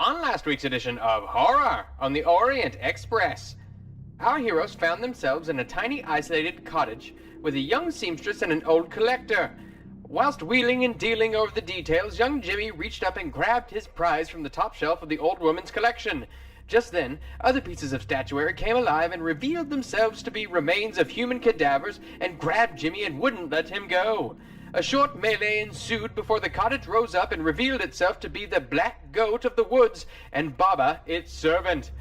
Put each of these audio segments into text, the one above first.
on last week's edition of Horror on the Orient Express. Our heroes found themselves in a tiny isolated cottage with a young seamstress and an old collector. Whilst wheeling and dealing over the details, young Jimmy reached up and grabbed his prize from the top shelf of the old woman's collection. Just then, other pieces of statuary came alive and revealed themselves to be remains of human cadavers and grabbed Jimmy and wouldn't let him go. A short melee ensued before the cottage rose up and revealed itself to be the black goat of the woods and Baba, its servant.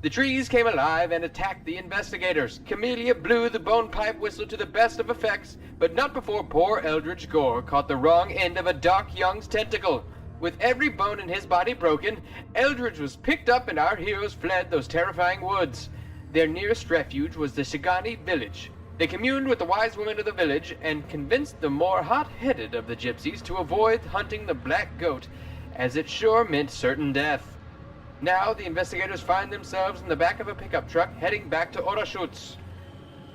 The trees came alive and attacked the investigators. Camellia blew the bone pipe whistle to the best of effects, but not before poor eldritch Gore caught the wrong end of a dark young's tentacle. With every bone in his body broken, Eldridge was picked up and our heroes fled those terrifying woods. Their nearest refuge was the Shigani village. They communed with the wise women of the village and convinced the more hot-headed of the gypsies to avoid hunting the black goat, as it sure meant certain death. Now the investigators find themselves in the back of a pickup truck heading back to Orashutz.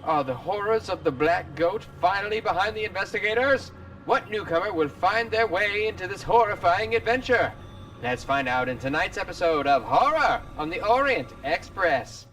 Are the horrors of the black goat finally behind the investigators? What newcomer will find their way into this horrifying adventure? Let's find out in tonight's episode of Horror on the Orient Express.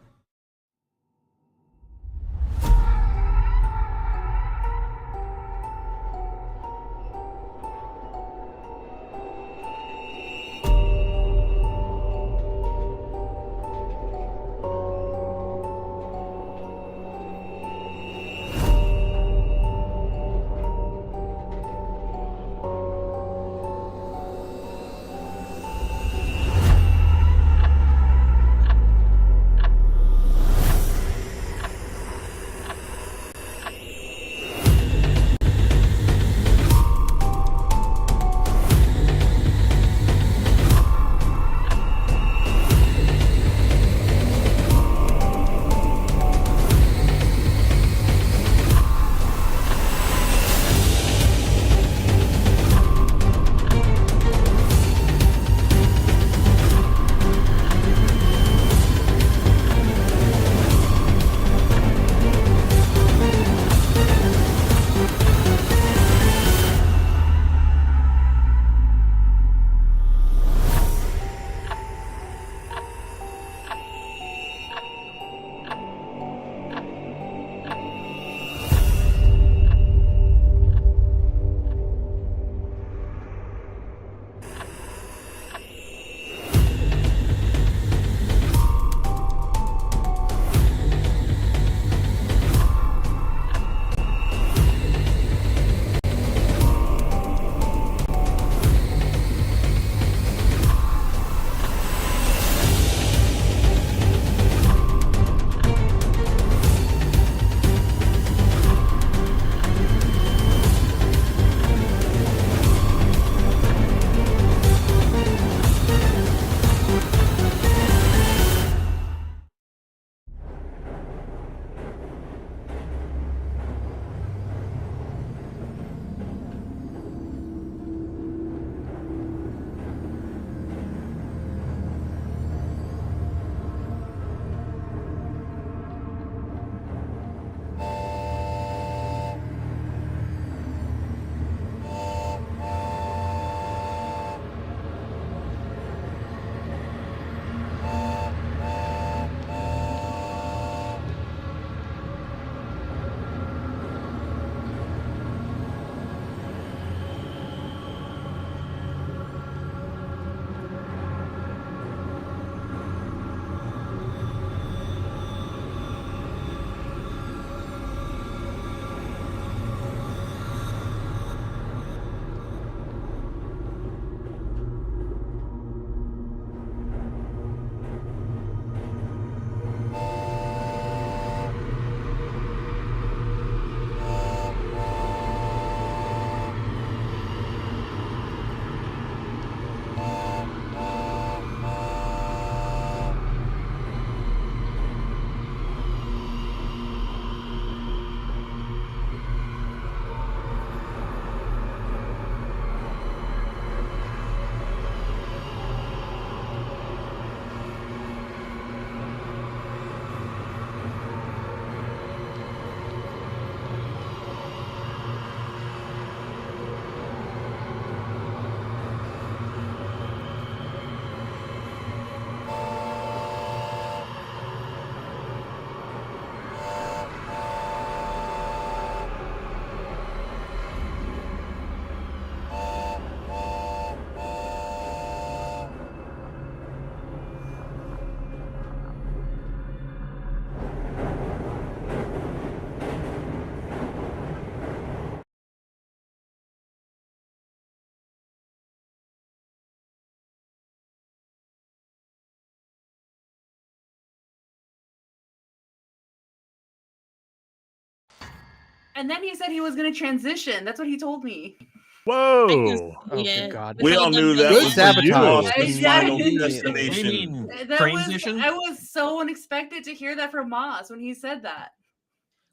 And then he said he was going to transition. That's what he told me. Whoa! Oh, good God. We all knew that Good was sabotage. his final destination. What do you mean? That Transition? I was so unexpected to hear that from Moss when he said that.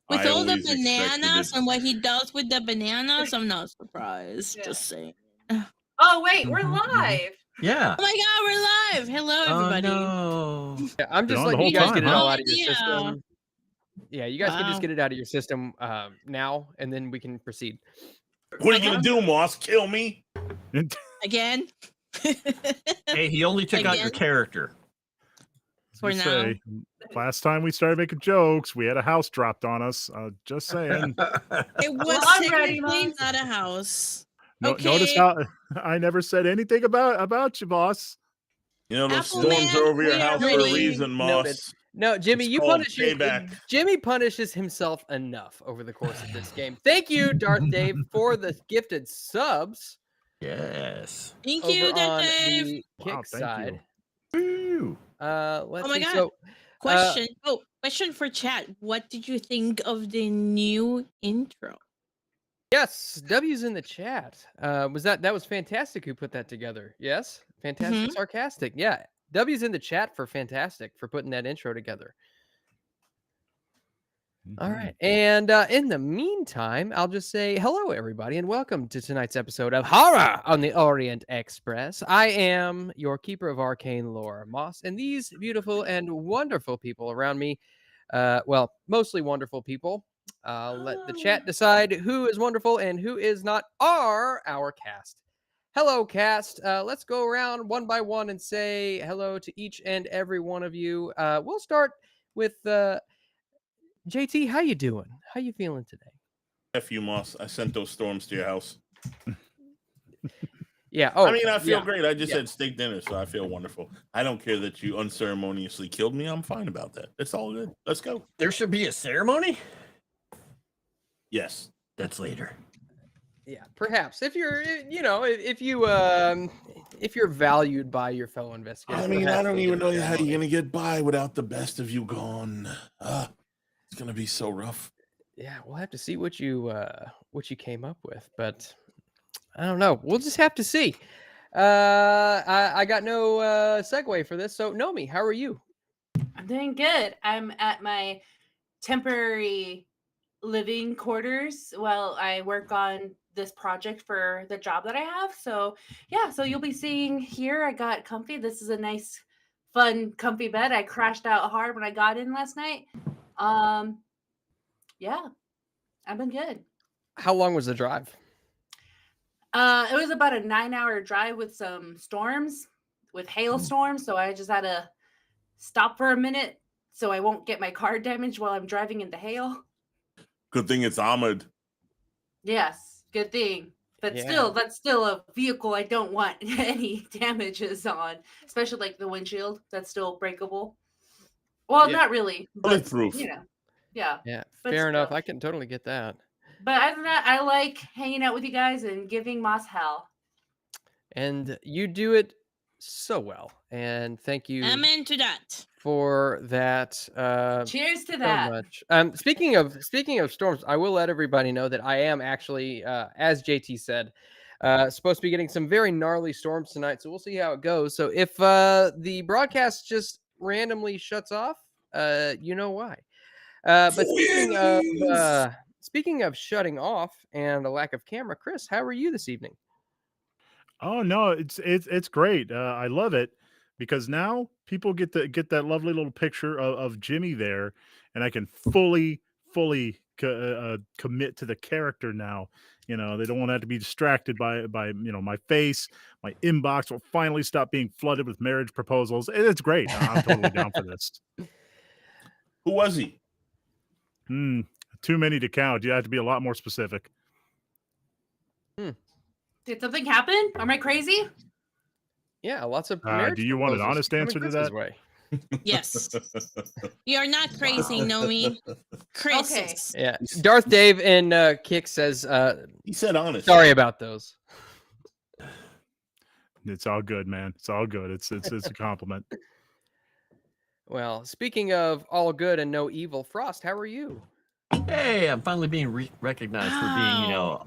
With I all the always expected bananas it. and what he does with the bananas, I'm not surprised. Yeah. Just saying. Oh, wait, we're Mhm, mhm. live. Yeah. Oh my God, we're live! Hello, everybody. Oh, no. Yeah, I'm Been just on the letting whole you guys time, get it huh? all out of your Yeah. system. Yeah, you guys can just Wow. get it out of your system now, and then we can proceed. What are you gonna do, Moss? Kill me? Again? Hey, he only took out your Again? character. For Let's now. say, last time we started making jokes, we had a house dropped on us. Just saying. It was Well, I'm ready, technically Mom. not a house. Notice Okay. how I never said anything about you, boss. You know those Apple storms Man, are over your we are house for a ready. reason, Noted. Moss. No, Jimmy, It's you called punish payback. Jimmy punishes himself enough over the course of this game. Thank you, Darth Dave, for the gifted subs Yes. Thank over you, Darth on Dave. the kick Wow, thank side. Woo. Let's Oh my see. God. So, Question. Question for chat. What did you think of the new intro? yes, W's in the chat. That was fantastic who put that together? Yes, fantastic, sarcastic. Yeah, W's in the chat for fantastic for putting that intro together. All right. And in the meantime, I'll just say hello, everybody, and welcome to tonight's episode of Horror on the Orient Express. I am your keeper of arcane lore, Moss, and these beautiful and wonderful people around me, well, mostly wonderful people. Let the chat decide who is wonderful and who is not, are our cast. Hello, cast. Let's go around one by one and say hello to each and every one of you. We'll start with JT, how you doing? How you feeling today? F you, Moss. I sent those storms to your house. Yeah. Oh, I mean, I feel yeah. great. I just Yeah. had steak dinner, so I feel wonderful. I don't care that you unceremoniously killed me. I'm fine about that. It's all good. Let's go. There should be a ceremony? Yes. That's later. Yeah, perhaps if you're, if you're valued by your fellow investigators. I mean, I perhaps don't we'll even get a know how ceremony. you're gonna get by without the best of you gone. It's gonna be so rough. Yeah, we'll have to see what you came up with, but I don't know. We'll just have to see. I got no segue for this. So, Nomi, how are you? I'm doing good. I'm at my temporary living quarters while I work on this project for the job that I have. So yeah, so you'll be seeing here, I got comfy. This is a nice, fun, comfy bed. I crashed out hard when I got in last night. Yeah, I've been good. How long was the drive? It was about a 9-hour drive with some storms, with hailstorms. So I just had to stop for a minute so I won't get my car damaged while I'm driving in the hail. Good thing it's armored. Yes, good thing. But Yeah. still, that's still a vehicle I don't want any damages on, especially like the windshield. That's still breakable. Well, Yeah. not really, but Bulletproof. you know, yeah. Yeah, But fair enough. still. I can totally get that. But other than that, I like hanging out with you guys and giving Moss hell. And you do it so well. And thank you Amen to that. for that. Cheers to So that. much. Speaking of storms, I will let everybody know that I am actually, as JT said, supposed to be getting some very gnarly storms tonight. So we'll see how it goes. So if the broadcast just randomly shuts off, you know why. But speaking of shutting off and a lack of camera, Chris, how are you this evening? Oh no, it's great. I love it because now people get that lovely little picture of Jimmy there, and I can fully commit to the character now. You know, they don't want to have to be distracted by my face. My inbox will finally stop being flooded with marriage proposals. It's great. I'm totally down for this. Who was he? Too many to count. You have to be a lot more specific. Did something happen? Am I crazy? Yeah, lots of. Do you want an proposals honest coming answer to Chris's that? way. Yes. You're not crazy, Nomi. Chris. Okay. Yeah, Darth Dave in Kick says, He said honest. sorry about those. It's all good, man. It's all good. It's a compliment. Well, speaking of all good and no evil, Frost, how are you? Hey, I'm finally being recognized for being,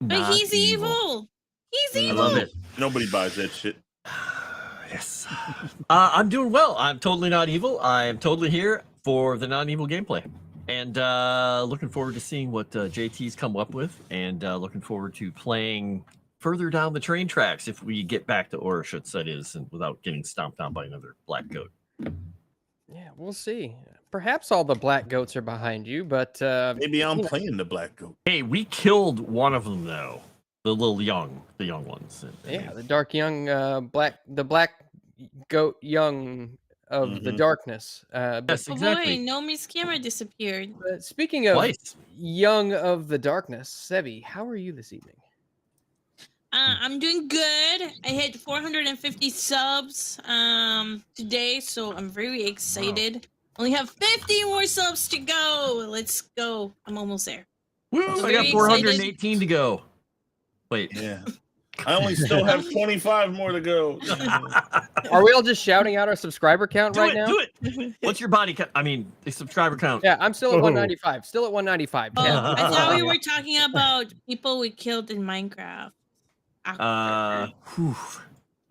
But not he's evil. He's I evil. love it. Nobody buys that shit. Yes. I'm doing well. I'm totally not evil. I am totally here for the non-evil gameplay. And looking forward to seeing what JT's come up with, and looking forward to playing further down the train tracks if we get back to Orashutz, that is, and without getting stomped on by another black goat. Yeah, we'll see. Perhaps all the black goats are behind you, but Maybe I'm playing the black goat. Hey, we killed one of them though. The young ones. yeah, the dark young the black goat young of the Mhm. darkness. Yes, Oh exactly. boy, Nomi's camera disappeared. But speaking of Twice. young of the darkness, Sevvy, how are you this evening? I'm doing good. I hit 450 subs today, so I'm very excited. Only have 50 more subs to go. Let's go. I'm almost there. Woo! I'm I got very 418 to go. Wait. Yeah. I only still have 25 more to go. Are we all just shouting out our subscriber count Do right it, now? do it. What's your body count? I mean, the subscriber count. Yeah, I'm still at Oh. 195. Still at 195. Oh, Yeah. I thought we were talking about people we killed in Minecraft. Whew.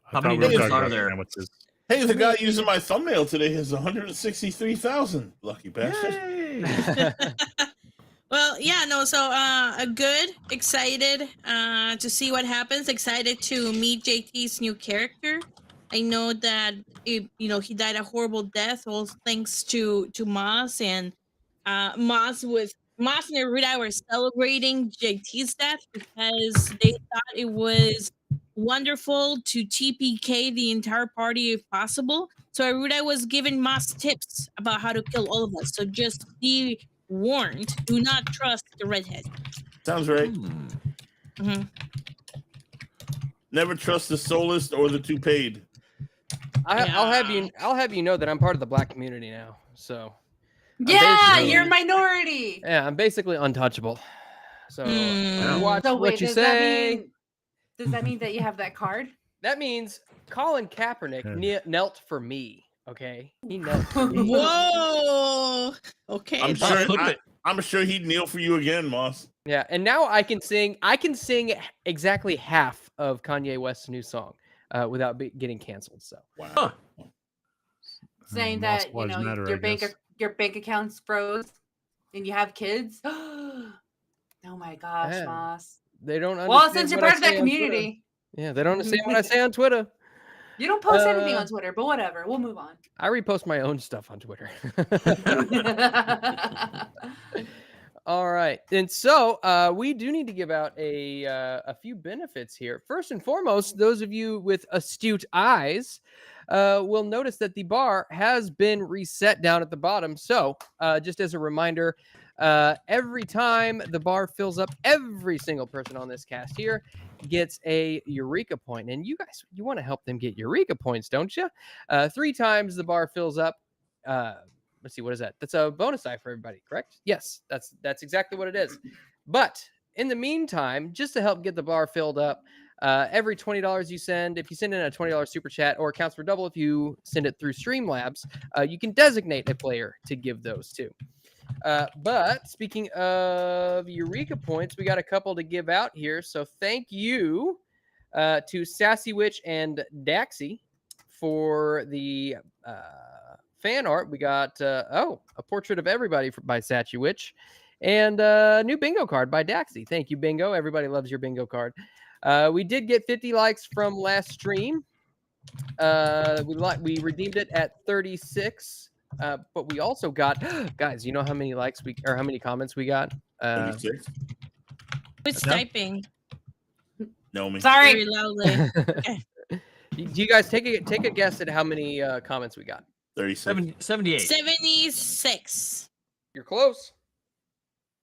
How I many thought we were names talking are about there? sandwiches. Hey, the guy using my thumbnail today has 163,000. Lucky bastard. Yay. Well, yeah, no, so good, excited to see what happens, excited to meet JT's new character. I know that he died a horrible death, all thanks to Moss, and Moss and Eureka were celebrating JT's death because they thought it was wonderful to TPK the entire party if possible. So Eureka was giving Moss tips about how to kill all of us. So just be warned, do not trust the redhead. Sounds right. Hmm. Never trust the soulless or the two paid. I'll have you know that I'm part of the black community now. So Yeah, basically- you're a minority. yeah, I'm basically untouchable. So Hmm. watch So wait, what you does say. that mean that you have that card? That means Colin Kaepernick Yeah. knelt for me. Okay, he knelt for me. Whoa. Okay. I'm Moss, sure. flip it. I'm sure he'd kneel for you again, Moss. Yeah, and now I can sing exactly half of Kanye West's new song without getting canceled. So Wow. Huh. Saying Moss that Lives Matter, I guess. your bank account's froze and you have kids. Oh my gosh, Yeah. Moss. they don't. Well, understand since you're what I part of that say on Twitter. community, Yeah, they don't understand what I say on Twitter. you don't post anything Uh, on Twitter, but whatever. We'll move on. I repost my own stuff on Twitter. All right, and so we do need to give out a few benefits here. First and foremost, those of you with astute eyes will notice that the bar has been reset down at the bottom. So just as a reminder, every time the bar fills up, every single person on this cast here gets a Eureka point. And you guys, you want to help them get Eureka points, don't you? 3 times the bar fills up. Let's see, what is that? That's a bonus die for everybody, correct? Yes, that's exactly what it is. But in the meantime, just to help get the bar filled up, every $20 you send, if you send in a $20 super chat, or it counts for double if you send it through Streamlabs, you can designate a player to give those to. But speaking of Eureka points, we got a couple to give out here. So thank you to Sassy Witch and Daxy for the fan art. We got a portrait of everybody by Sassy Witch and a new bingo card by Daxy. Thank you, Bingo. Everybody loves your bingo card. We did get 50 likes from last stream. We redeemed it at 36. But we also got, guys, you know how many likes how many comments we got? 36. Who's typing Nomi. Sorry. very loudly? Do you guys take a guess at how many comments we got? 37. 78. 76. You're close.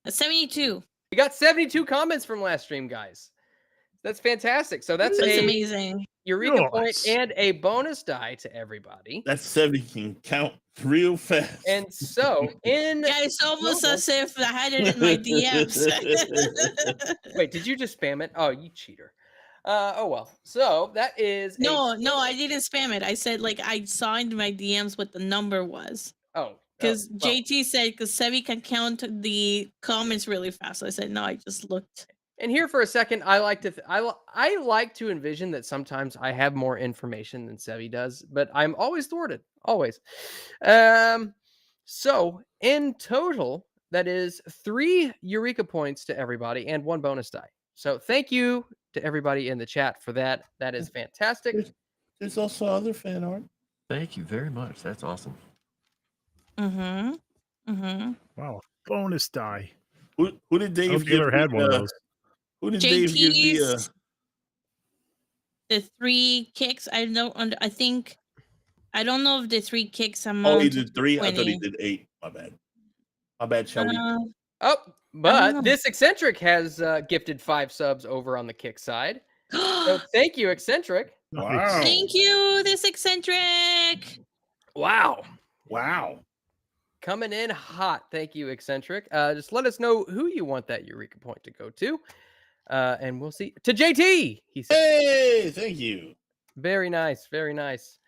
72. We got 72 comments from last stream, guys. That's fantastic. So that's That's a amazing. Eureka point Nice. and a bonus die to everybody. That Sevvy can count real fast. And so in Yeah, it's almost as if I had it in my DMs. wait, did you just spam it? Oh, you cheater. Oh well. So that is No, I didn't spam it. I said like I saw in my DMs what the number was. Oh, because JT said because Sevvy can count the comments really fast. So I said no. I just looked. And here for a second, I like to I like to envision that sometimes I have more information than Sevvy does, but I'm always thwarted. Always. So in total, that is 3 Eureka points to everybody and 1 bonus die. So thank you to everybody in the chat for that. That is fantastic. There's also other fan art. Thank you very much. That's awesome. Wow, bonus die. Who did Dave I hope give? you ever had one of those. Who did Dave give JT's the 3 kicks. I don't know if the 3 kicks amount. Oh, he did 3. 20. I thought he did 8. My bad, shall we? Oh, but this eccentric has gifted 5 subs over on the kick side. So thank you, eccentric. Wow. Thank you, this eccentric. Wow. Coming in hot. Thank you, eccentric. Just let us know who you want that Eureka point to go to. And we'll see. To JT, he said. Hey, thank you. Very nice. Very nice.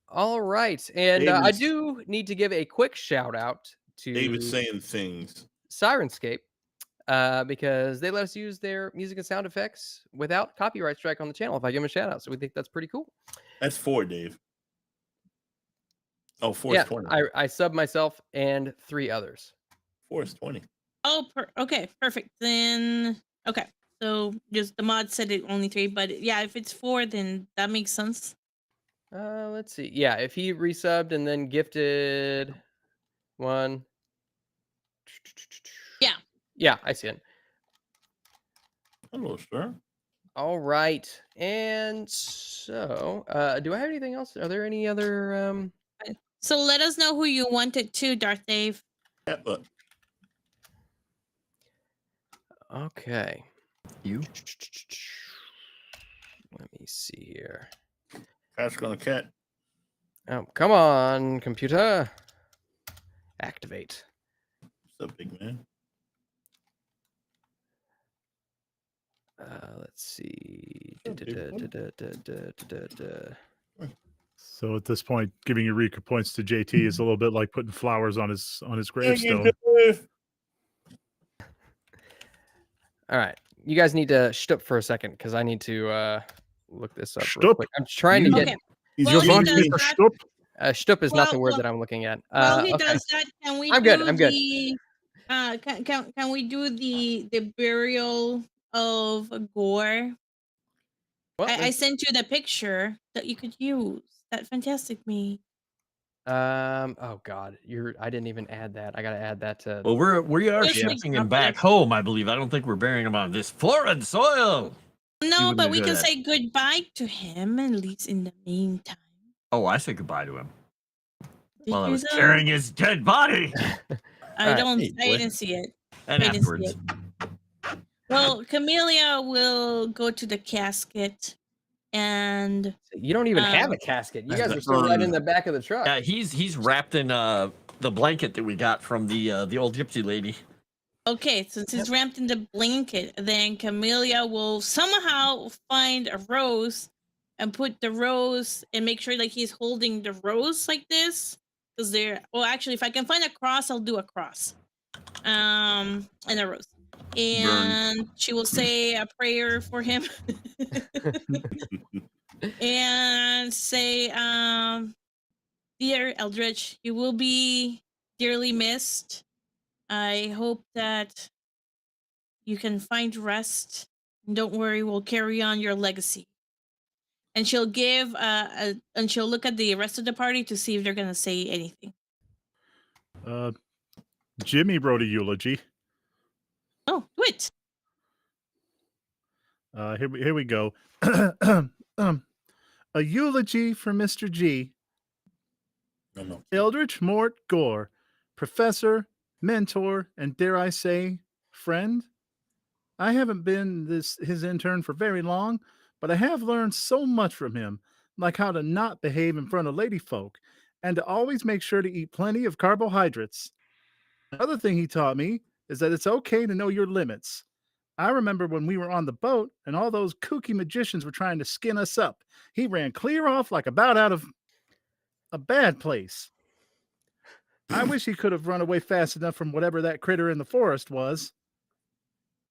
All right. And I do need to give a quick shout out to David saying things. Sirenscape, because they let us use their music and sound effects without copyright strike on the channel if I give them a shout out. So we think that's pretty cool. That's 4, Dave. Oh, 4 Yeah, is 20. I sub myself and 3 others. 4 is 20. Oh, okay, perfect. Then okay, so just the mod said it only 3, but yeah, if it's 4, then that makes sense. Let's see. Yeah, if he resubbed and then gifted 1. Yeah, I see it. Hello, sir. All right. And so, do I have anything else? Are there any other So let us know who you wanted to, Darth Dave. Yeah, but okay. You? Let me see here. cat's gonna cat. Oh, come on, computer. Activate. What's up, big man? Let's see. So at this point, giving Eureka points to JT is a little bit like putting flowers on his gravestone. All right. You guys need to shtup for a second because I need to look this up real Shtup? quick. I'm trying to get He's Well, he gonna does be- that. shtup is not the word Well, that I'm looking at. While he Okay. does that, can we I'm good, I'm good. Can we do the burial of Gore? Well, I sent you the picture that you could use. That fantastic me. oh God, I didn't even add that. I gotta add that to. Well, we are Yeah. shipping him back home, I believe. I don't think we're burying him on this foreign soil. No, wouldn't but we enjoy can that. say goodbye to him at least in the meantime. Oh, I said goodbye to him Did while I you was though? carrying his dead body. I Alright. don't. Hey, I boy. didn't see it. And I didn't see afterwards, it. Well, Camellia will go to the casket, and You don't even have a casket. You guys are still right in the back of the truck. yeah, he's wrapped in the blanket that we got from the old gypsy lady. okay, since he's wrapped in the blanket, then Camellia will somehow find a rose and put the rose and make sure like he's holding the rose like this. Because actually, if I can find a cross, I'll do a cross. And a rose. And she will say a prayer for him. And say, dear Eldritch, you will be dearly missed. I hope that you can find rest. And don't worry, we'll carry on your legacy. And she'll give and she'll look at the rest of the party to see if they're gonna say anything. Jimmy wrote a eulogy. Oh, do it. Here we go. A eulogy for Mr. G. No. Eldritch Mort Gore, professor, mentor, and dare I say, friend. I haven't been his intern for very long, but I have learned so much from him, like how to not behave in front of lady folk, and to always make sure to eat plenty of carbohydrates. Another thing he taught me is that it's okay to know your limits. I remember when we were on the boat and all those kooky magicians were trying to skin us up. He ran clear off like about out of a bad place. I wish he could have run away fast enough from whatever that critter in the forest was.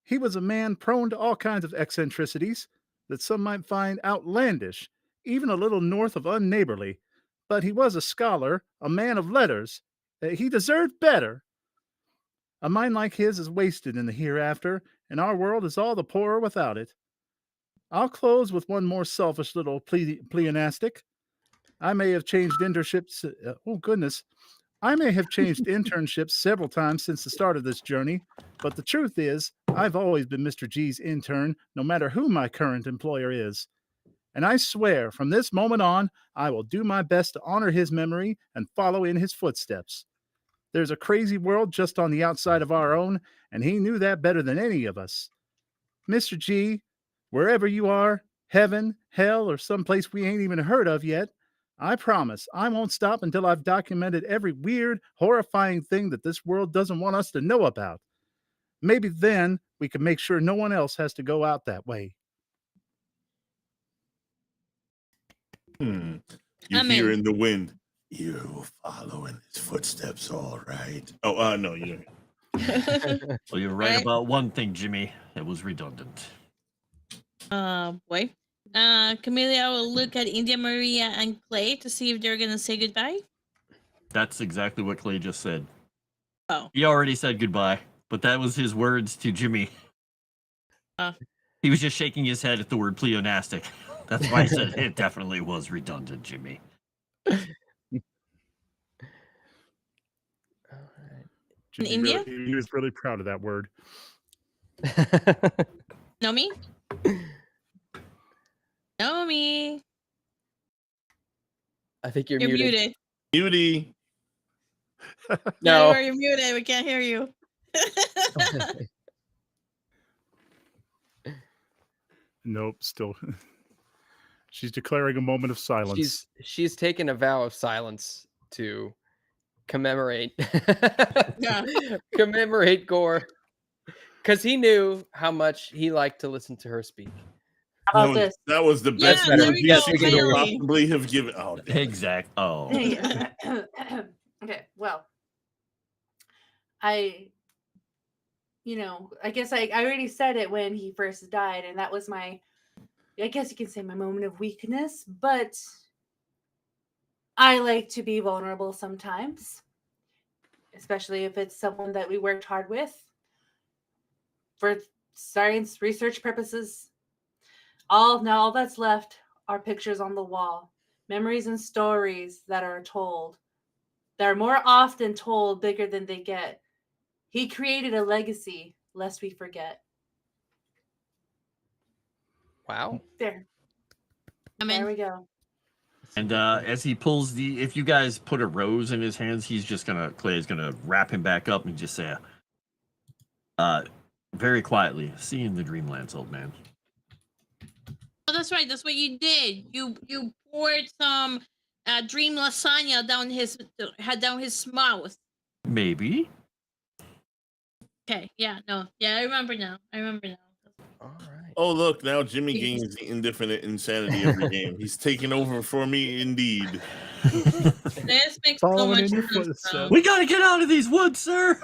He was a man prone to all kinds of eccentricities that some might find outlandish, even a little north of unneighborly. But he was a scholar, a man of letters. He deserved better. A mind like his is wasted in the hereafter, and our world is all the poorer without it. I'll close with one more selfish little pleonastic. I may have changed internships. I may have changed internships several times since the start of this journey, but the truth is, I've always been Mr. G's intern, no matter who my current employer is. And I swear, from this moment on, I will do my best to honor his memory and follow in his footsteps. There's a crazy world just on the outside of our own, and he knew that better than any of us. Mr. G, wherever you are, heaven, hell, or someplace we ain't even heard of yet, I promise I won't stop until I've documented every weird, horrifying thing that this world doesn't want us to know about. Maybe then we can make sure no one else has to go out that way. You I'm hear in. in the wind, you follow in his footsteps, all right. Oh, no, you don't. Well, you're right Right. about one thing, Jimmy. It was redundant. Boy. Camellia will look at India Maria and Clay to see if they're gonna say goodbye. That's exactly what Clay just said. Oh. He already said goodbye, but that was his words to Jimmy. He was just shaking his head at the word pleonastic. That's why I said it definitely was redundant, Jimmy. Jimmy India? Really, he was really proud of that word. Nomi? Nomi. I think you're You're muted. muted. Beauty. No. You're muted. We can't hear you. Nope, still. She's declaring a moment of silence. She's taken a vow of silence to commemorate Yeah. commemorate Gore, because he knew how much he liked to listen to her speak. How about this? That was the Yeah, best there we movie go, she could finally. possibly have given. Oh, damn. Exact. Oh. Okay, well, I guess I already said it when he first died, and that was I guess you can say my moment of weakness, but I like to be vulnerable sometimes, especially if it's someone that we worked hard with for science research purposes. All that's left are pictures on the wall, memories and stories that are told. That are more often told bigger than they get. He created a legacy, lest we forget. Wow. There I'm in. we go. And as he pulls if you guys put a rose in his hands, Clay is gonna wrap him back up and just say, very quietly, "See you in the Dreamlands, old man." Oh, that's right. That's what you did. You poured some dream lasagna down his mouth. Maybe. Okay. Yeah. No. Yeah. I remember now. All right. Oh, look, now Jimmy gains the indefinite insanity every game. He's taking over for me, indeed. This makes so Following much in your sense. footsteps. now. We gotta get out of these woods, sir.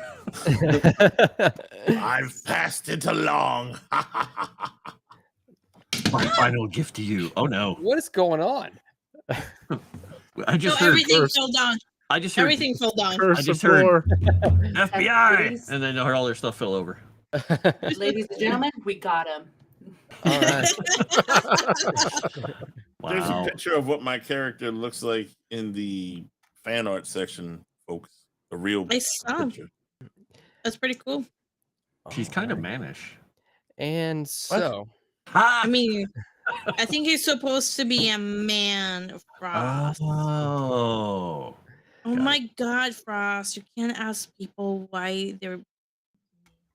I've passed it along. My final gift to you. Oh no! What is going on? I just So heard. everything fell down. I just heard Everything fell down. Curse I just of Gore. FBI, Ladies. and then all their stuff fell over. Ladies and gentlemen, we got him. All right. There's a Wow. picture of what my character looks like in the fan art section, folks. The real I saw. picture. That's pretty cool. She's All kind of right. mannish. And so, Ha! I mean, I think he's supposed to be a man, Frost. Oh. Oh got my God, Frost! You can't ask people why they're.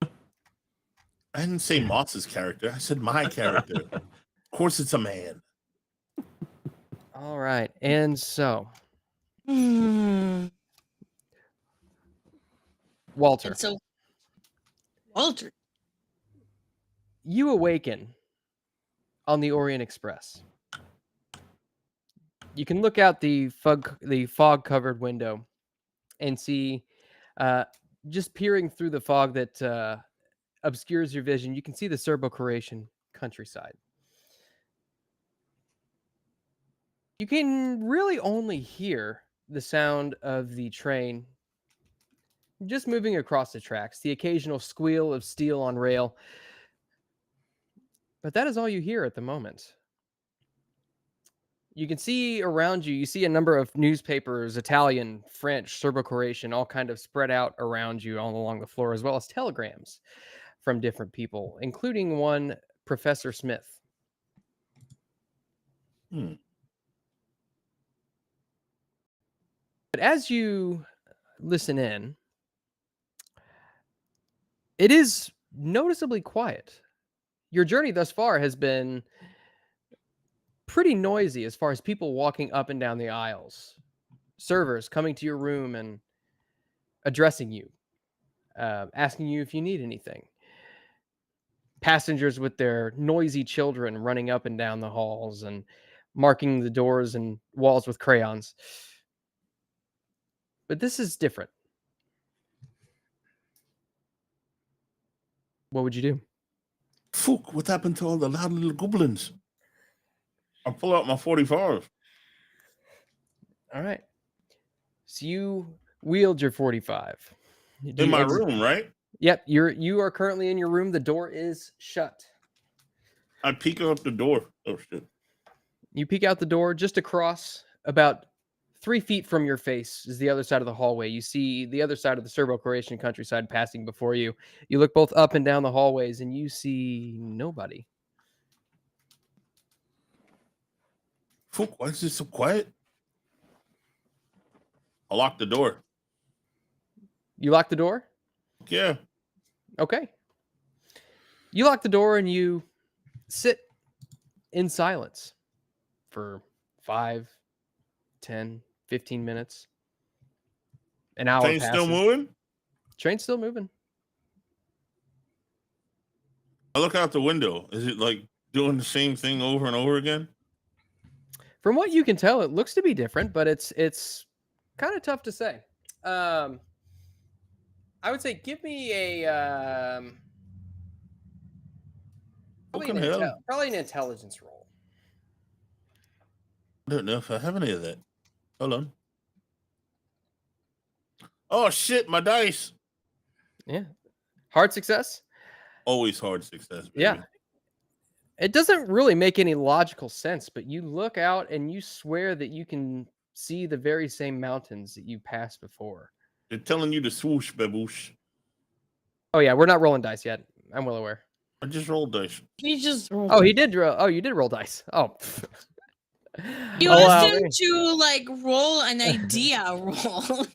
I didn't say Moss's character. I said my character. Of course, it's a man. all right. And so, Walter, And so, Walter. you awaken on the Orient Express. You can look out the fog-covered window and see, just peering through the fog that obscures your vision, you can see the Serbo-Croatian countryside. You can really only hear the sound of the train just moving across the tracks, the occasional squeal of steel on rail. But that is all you hear at the moment. You can see around you, you see a number of newspapers, Italian, French, Serbo-Croatian, all kind of spread out around you all along the floor, as well as telegrams from different people, including one Professor Smith. But as you listen in, it is noticeably quiet. Your journey thus far has been pretty noisy as far as people walking up and down the aisles, servers coming to your room and addressing you, asking you if you need anything, passengers with their noisy children running up and down the halls and marking the doors and walls with crayons. But this is different. What would you do? Fuck, what happened to all the loud little goblins? I'll pull out my 45. All right. So you wield your 45. In my room, right? Yep, you are currently in your room. The door is shut. I peek out the door. Oh shit. You peek out the door just across about 3 feet from your face is the other side of the hallway. You see the other side of the Serbo-Croatian countryside passing before you. You look both up and down the hallways and you see nobody. Fuck, why is it so quiet? I locked the door. You lock the door? Yeah. Okay. You lock the door and you sit in silence for 5, 10, 15 minutes. An hour Train passes. still moving? Train's still moving. I look out the window. Is it like doing the same thing over and over again? From what you can tell, it looks to be different, but it's kind of tough to say. I would say give me a probably an intelligence roll. I don't know if I have any of that. Hold on. Oh shit, my dice. Yeah. Hard success? Always hard success, baby. Yeah. It doesn't really make any logical sense, but you look out and you swear that you can see the very same mountains that you passed before. They're telling you to swoosh, baboosh. Oh yeah, we're not rolling dice yet. I'm well aware. I just rolled dice. He just rolled. Oh, he did roll. Oh, you did roll dice. Oh. You asked him to like roll an idea roll.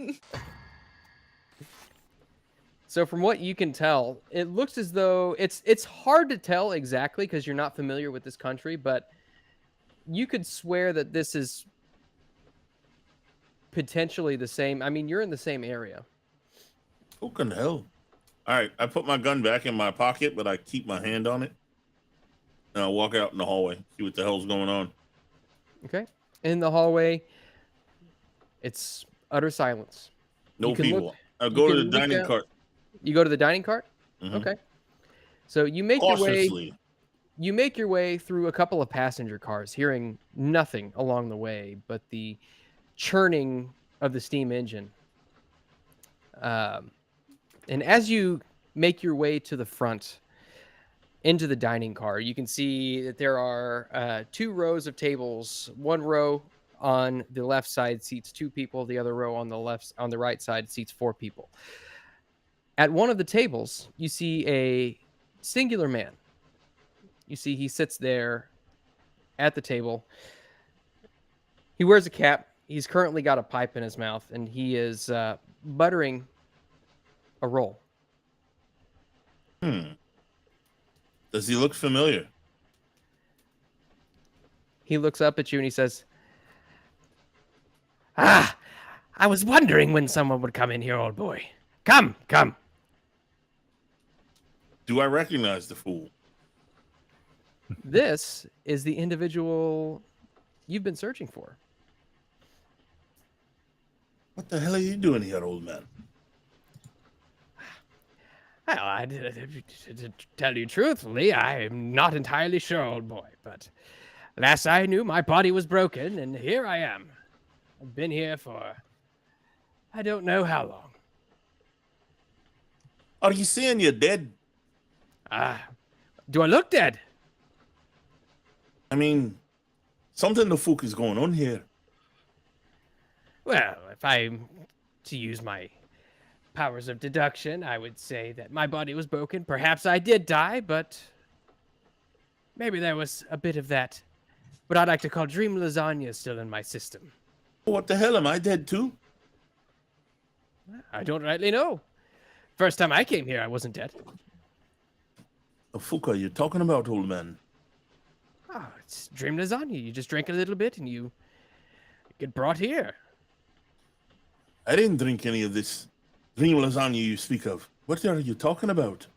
So from what you can tell, it looks as though it's hard to tell exactly because you're not familiar with this country, but you could swear that this is potentially the same. I mean, you're in the same area. Fucking hell. All right, I put my gun back in my pocket, but I keep my hand on it. And I walk out in the hallway, see what the hell's going on. Okay. In the hallway, it's utter silence. No people. I go to the dining cart. You go to the dining cart? Mm-hmm. Okay. So you make your way through a couple of passenger cars, hearing nothing along the way but the churning of the steam engine. And as you make your way to the front into the dining car, you can see that there are 2 rows of tables. One row on the left side seats 2 people. The other row on the right side seats 4 people. At one of the tables, you see a singular man. You see he sits there at the table. He wears a cap. He's currently got a pipe in his mouth, and he is buttering a roll. Does he look familiar? He looks up at you and he says, "Ah, I was wondering when someone would come in here, old boy. Come, come." Do I recognize the fool? This is the individual you've been searching for. What the hell are you doing here, old man? Well, to tell you truthfully, I'm not entirely sure, old boy, but last I knew, my body was broken, and here I am. I've been here for I don't know how long. Are you saying you're dead? Do I look dead? I mean, something the fuck is going on here. Well, if I'm to use my powers of deduction, I would say that my body was broken. Perhaps I did die, but maybe there was a bit of that, what I like to call dream lasagna, still in my system. What the hell, am I dead too? I don't rightly know. First time I came here, I wasn't dead. The fuck are you talking about, old man? Oh, it's dream lasagna. You just drink a little bit and you get brought here. I didn't drink any of this dream lasagna you speak of. What are you talking about?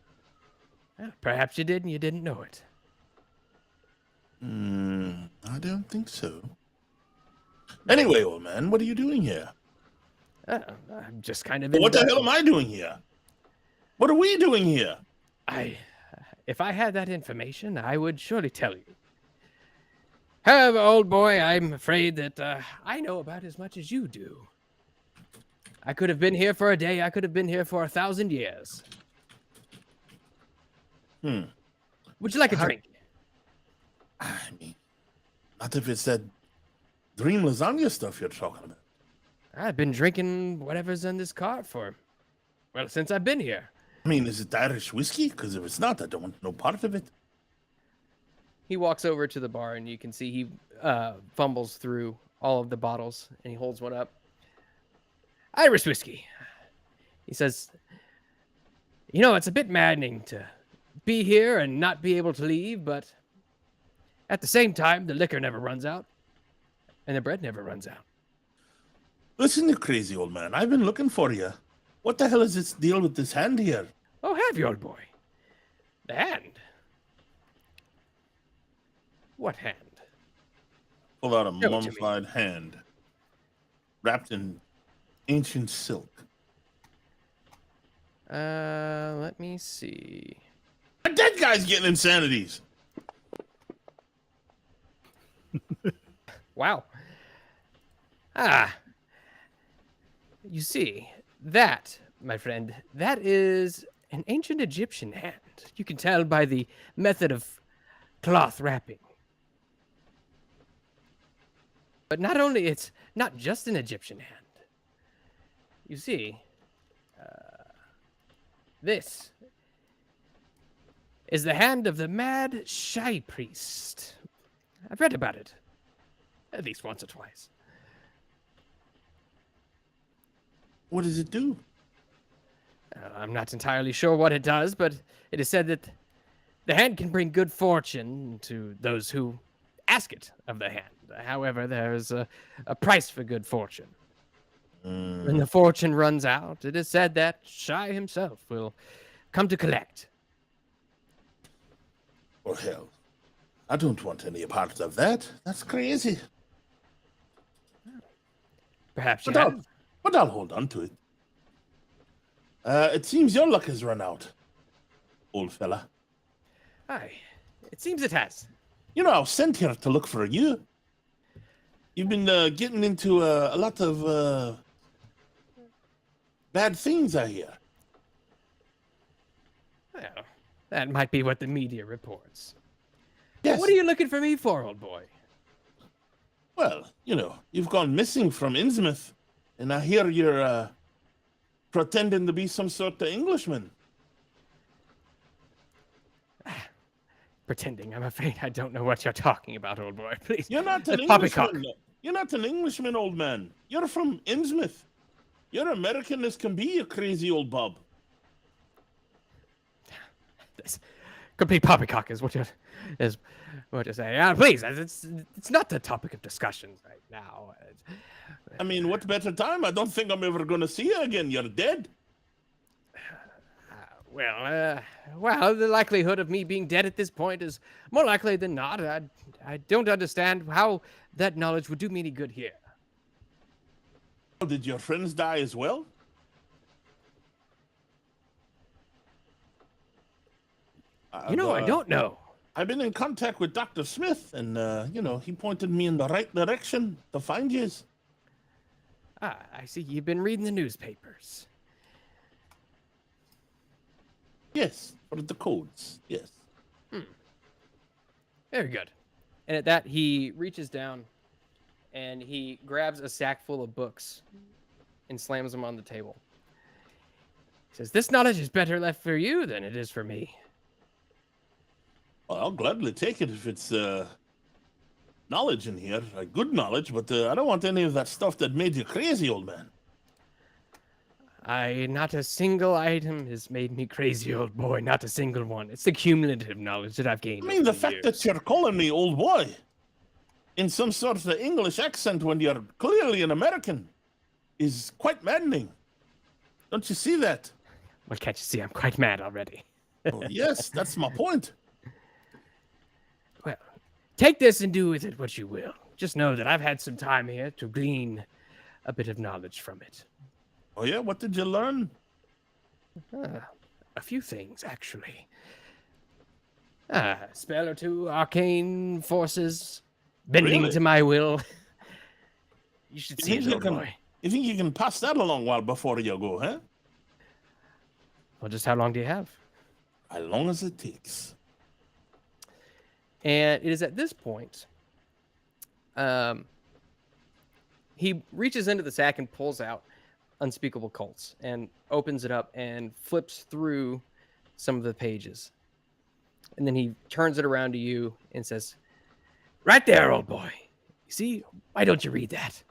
Well, perhaps you did and you didn't know it. I don't think so. Anyway, old man, what are you doing here? I'm just kind of... What the hell am I doing here? What are we doing here? If I had that information, I would surely tell you. However, old boy, I'm afraid that I know about as much as you do. I could have been here for a day. I could have been here for 1,000 years. Would you like a drink? I mean, not if it's that dream lasagna stuff you're talking about. I've been drinking whatever's in this cart since I've been here. I mean, is it Irish whiskey? Because if it's not, I don't want no part of it. He walks over to the bar, and you can see he fumbles through all of the bottles, and he holds one up. Irish whiskey. He says, you know, it's a bit maddening to be here and not be able to leave, but at the same time, the liquor never runs out, and the bread never runs out. Listen, you crazy old man. I've been looking for you. What the hell is this deal with this hand here? Oh, have you, old boy? The hand? What hand? Pull out a Show it to me. mummified hand, wrapped in ancient silk. Let me see. A dead guy's getting insanities. Wow. You see, that, my friend, that is an ancient Egyptian hand. You can tell by the method of cloth wrapping. But not only, it's not just an Egyptian hand. You see, this is the hand of the mad shy priest. I've read about it at least once or twice. What does it do? I'm not entirely sure what it does, but it is said that the hand can bring good fortune to those who ask it of the hand. However, there's a price for good fortune. When the fortune runs out, it is said that Shy himself will come to collect. Oh, hell. I don't want any part of that. That's crazy. Perhaps you But have. I'll hold on to it. It seems your luck has run out, old fella. Aye, it seems it has. You know, I was sent here to look for you. You've been getting into a lot of bad things, I hear. Well, that might be what the media reports. Yes. What are you looking for me for, old boy? Well, you know, you've gone missing from Innsmouth, and I hear you're pretending to be some sort of Englishman. Pretending, I'm afraid I don't know what you're talking about, old boy. Please. You're not an Poppycock. Englishman. You're not an Englishman, old man. You're from Innsmouth. You're American as can be, you crazy old Bob. This complete poppycock is what you're saying. Please, it's not the topic of discussion right now. I mean, what better time? I don't think I'm ever going to see you again. You're dead. Well, the likelihood of me being dead at this point is more likely than not. I don't understand how that knowledge would do me any good here. Did your friends die as well? You know, I don't know. I've been in contact with Dr. Smith, and, he pointed me in the right direction to find you. Ah, I see you've been reading the newspapers. Yes, for the codes, yes. Very good. And at that, he reaches down and he grabs a sack full of books and slams them on the table. He says, "This knowledge is better left for you than it is for me." Well, I'll gladly take it if it's knowledge in here, like good knowledge, but I don't want any of that stuff that made you crazy, old man. Not a single item has made me crazy, old boy. Not a single one. It's the cumulative knowledge that I've gained. I mean, the fact that you're calling me old boy in some sort of English accent when you're clearly an American is quite maddening. Don't you see that? Well, can't you see I'm quite mad already? Oh, yes, that's my point. Well, take this and do with it what you will. Just know that I've had some time here to glean a bit of knowledge from it. Oh, yeah? What did you learn? A few things, actually. A spell or two, arcane forces, bending Really? to my will. You should see it, you old boy. You think you can pass that along while before you go, huh? Well, just how long do you have? As long as it takes. And it is at this point, he reaches into the sack and pulls out Unspeakable Cults and opens it up and flips through some of the pages. And then he turns it around to you and says, "Right there, old boy. You see? Why don't you read that?"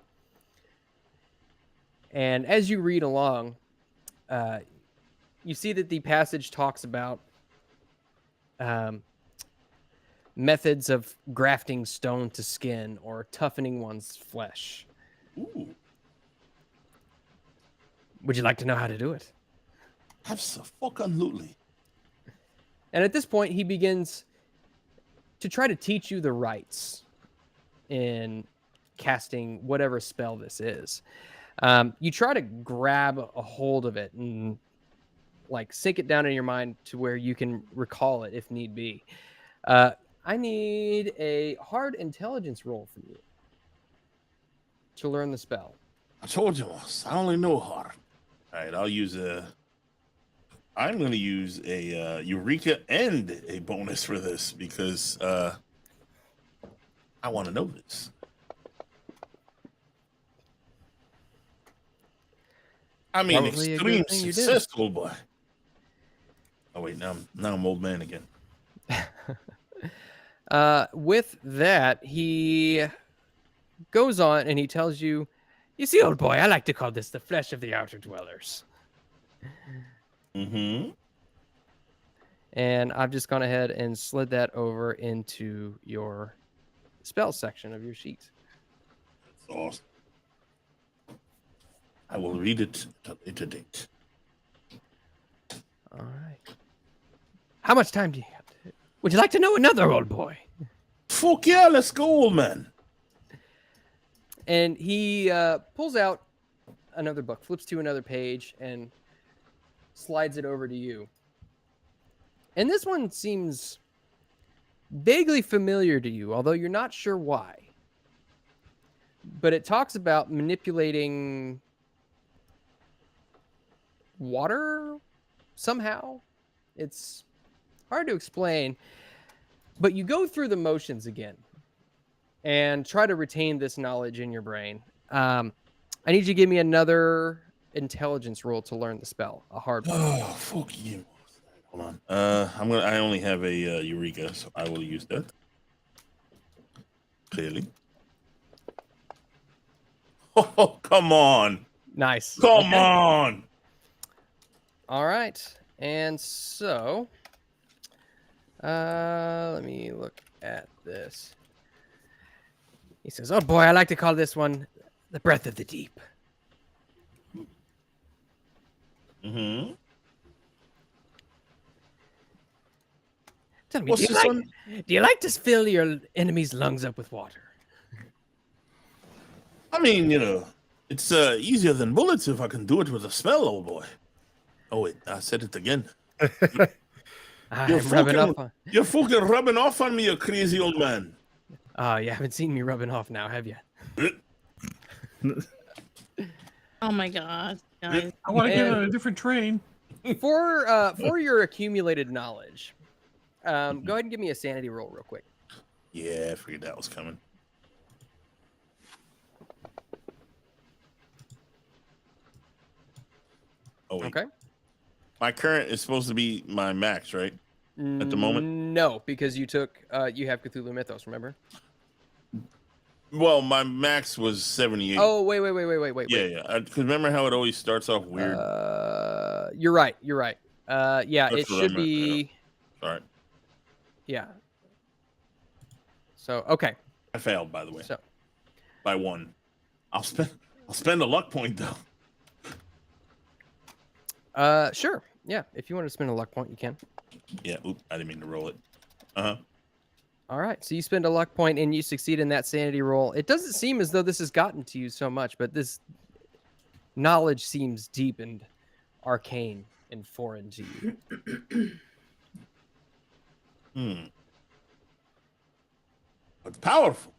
And as you read along, you see that the passage talks about methods of grafting stone to skin or toughening one's flesh. Ooh, Would you like to know how to do it? absolutely. And at this point, he begins to try to teach you the rights in casting whatever spell this is. You try to grab a hold of it and like sink it down in your mind to where you can recall it if need be. I need a hard intelligence roll from you to learn the spell. I told you once, I only know hard. All right, I'm going to use a Eureka and a bonus for this because I want to know this. I mean, Probably a extreme good thing you did. success, old boy. Oh, wait, now I'm old man again. With that, he goes on and he tells you, "You see, old boy, I like to call this the flesh of the outer dwellers." Mm-hmm. And I've just gone ahead and slid that over into your spell section of your sheet. That's awesome. I will read it at a later date. All right. How much time do you have? Would you like to know another, old boy? Fuck yeah, let's go, old man. And he pulls out another book, flips to another page, and slides it over to you. And this one seems vaguely familiar to you, although you're not sure why. But it talks about manipulating water somehow. It's hard to explain, but you go through the motions again and try to retain this knowledge in your brain. I need you to give me another intelligence roll to learn the spell, a hard one. Oh, fuck you. Hold on. I only have a Eureka, so I will use that. Clearly. Oh, come on. Nice. Come on. All right. And so, let me look at this. He says, "Oh boy, I like to call this one the breath of the deep." Mm-hmm. Tell me, What's this one? do you like to fill your enemy's lungs up with water? I mean, It's easier than bullets if I can do it with a spell, old boy. Oh wait, I said it again. I'm rubbing off on... You're fucking rubbing off on me, you crazy old man. Oh, you haven't seen me rubbing off now, have you? Oh my god, guys. I want to get And- on a different train. For your accumulated knowledge, go ahead and give me a sanity roll real quick. Yeah, I figured that was coming. Oh wait. Okay. My current is supposed to be my max, right? At the moment? No, because you took you have Cthulhu Mythos, remember? Well, my max was 78. Oh, wait. Yeah. Because remember how it always starts off weird? You're right. Yeah, That's it what I should meant, be. Sorry. Yeah. So okay. I failed, by the way. So By 1. I'll spend a luck point though. sure. Yeah, if you want to spend a luck point, you can. Yeah, oop, I didn't mean to roll it. Uh-huh. All right, so you spend a luck point and you succeed in that sanity roll. It doesn't seem as though this has gotten to you so much, but this knowledge seems deep and arcane and foreign to you. It's powerful.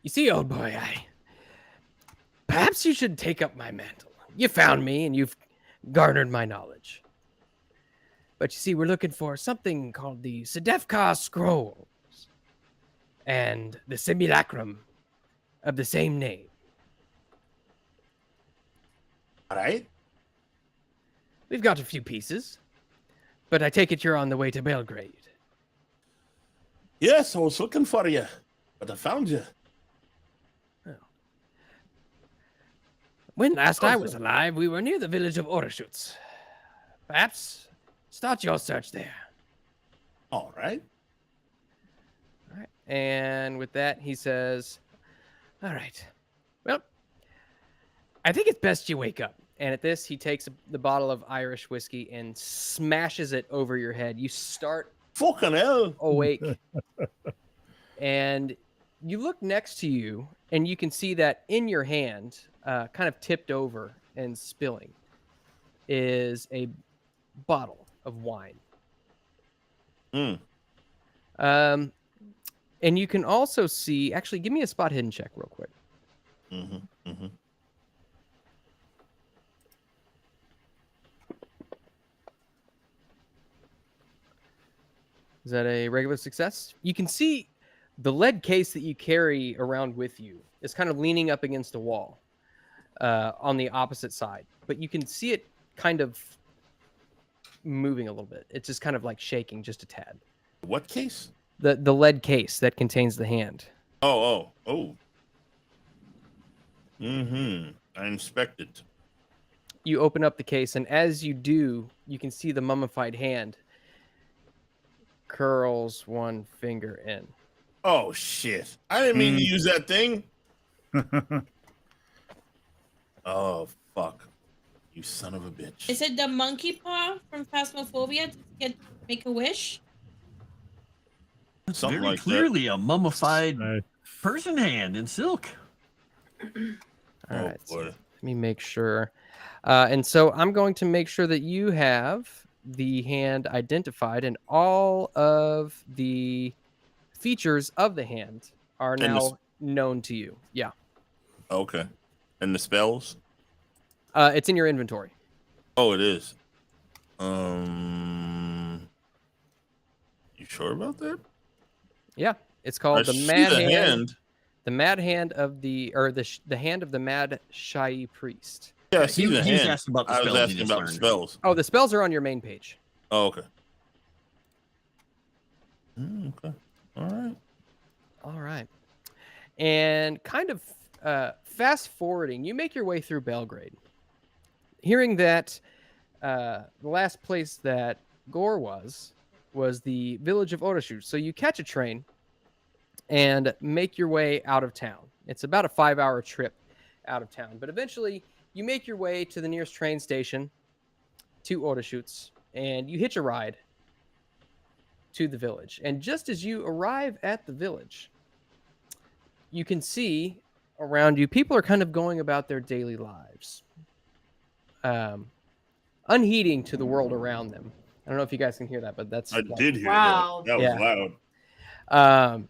You see, old boy, perhaps you should take up my mantle. You found me and you've garnered my knowledge. But you see, we're looking for something called the Sedefkar Scrolls and the simulacrum of the same name. All right. We've got a few pieces, but I take it you're on the way to Belgrade. Yes, I was looking for you, but I found you. When last I was alive, we were near the village of Orashutz. Perhaps start your search there. All right. All right. And with that, he says, all right. Well, I think it's best you wake up. And at this, he takes the bottle of Irish whiskey and smashes it over your head. You start Fucking hell. awake. And you look next to you, and you can see that in your hand, kind of tipped over and spilling, is a bottle of wine. And you can also see, actually, give me a spot hidden check real quick. Is that a regular success? You can see the lead case that you carry around with you is kind of leaning up against a wall on the opposite side, but you can see it kind of moving a little bit. It's just kind of like shaking just a tad. What case? The lead case that contains the hand. Oh. I inspect it. You open up the case, and as you do, you can see the mummified hand curls one finger in. Oh, shit. I didn't mean to use that thing. Oh, fuck. You son of a bitch. Is it the monkey paw from Phasmophobia to make a wish? Something Very like clearly a mummified person hand in silk. All Oh, right. So boy. let me make sure. And so I'm going to make sure that you have the hand identified, and all of the features of the hand are now known to you. Yeah. Okay. And the spells? It's in your inventory. Oh, it is. You sure about that? Yeah. It's called I the see Mad the Hand. hand. The Mad Hand of the hand of the Mad Shai Priest. Yeah, I see the He was hand. asking about the I was spells he asking just about the learned. spells. Oh, the spells are on your main page. Oh, okay. Okay. All right. All right. And kind of fast forwarding, you make your way through Belgrade. Hearing that the last place that Gore was the village of Orashutz. So you catch a train and make your way out of town. It's about a 5-hour trip out of town. But eventually you make your way to the nearest train station to Orashutz, and you hitch a ride to the village. And just as you arrive at the village, you can see around you, people are kind of going about their daily lives, unheeding to the world around them. I don't know if you guys can hear that, but that's I did hear Wow. that. That was Yeah. loud.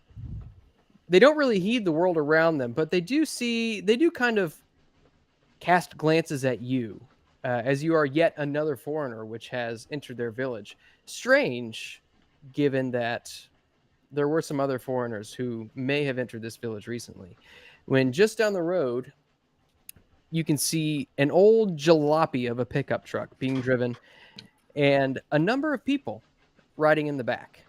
They don't really heed the world around them, but they do kind of cast glances at you as you are yet another foreigner which has entered their village. Strange, given that there were some other foreigners who may have entered this village recently. When just down the road, you can see an old jalopy of a pickup truck being driven and a number of people riding in the back.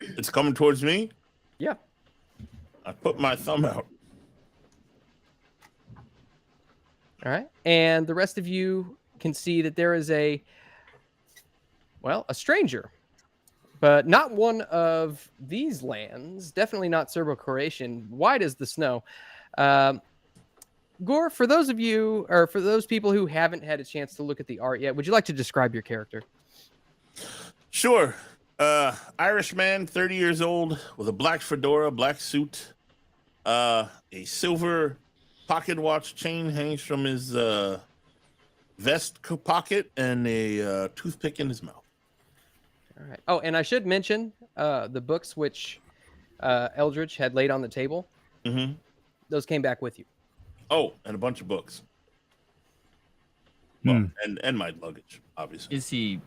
It's coming towards me. Yeah. I put my thumb out. All right. And the rest of you can see that there is a stranger, but not one of these lands, definitely not Serbo-Croatian, white as the snow. Gore, for those of you, or for those people who haven't had a chance to look at the art yet, would you like to describe your character? Sure. Irish man, 30 years old, with a black fedora, black suit, a silver pocket watch chain hangs from his vest pocket, and a toothpick in his mouth. All right. Oh, and I should mention the books which Eldritch had laid on the table. Mm-hmm. Those came back with you. Oh, and a bunch of books. Well, and my luggage, obviously. Is he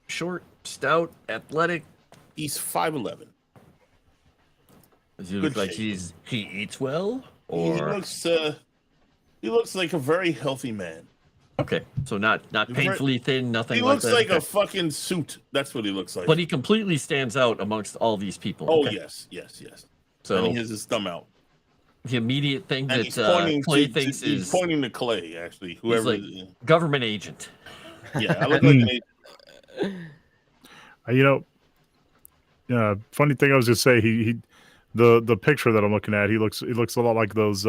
short, stout, athletic? He's 5'11". Does he Good look like shape. he eats well? Or He looks like a very healthy man. okay, so not painfully thin, nothing He like looks that. like a Okay. fucking suit. That's what he looks like. But he completely stands out amongst all these people. Oh, okay? yes. So And he has his thumb out. the immediate thing And that he's pointing Clay to, thinks he's is pointing to Clay, actually. Whoever. like government agent. Yeah, I look like an agent. Funny thing I was just say the picture that I'm looking at, he looks a lot like those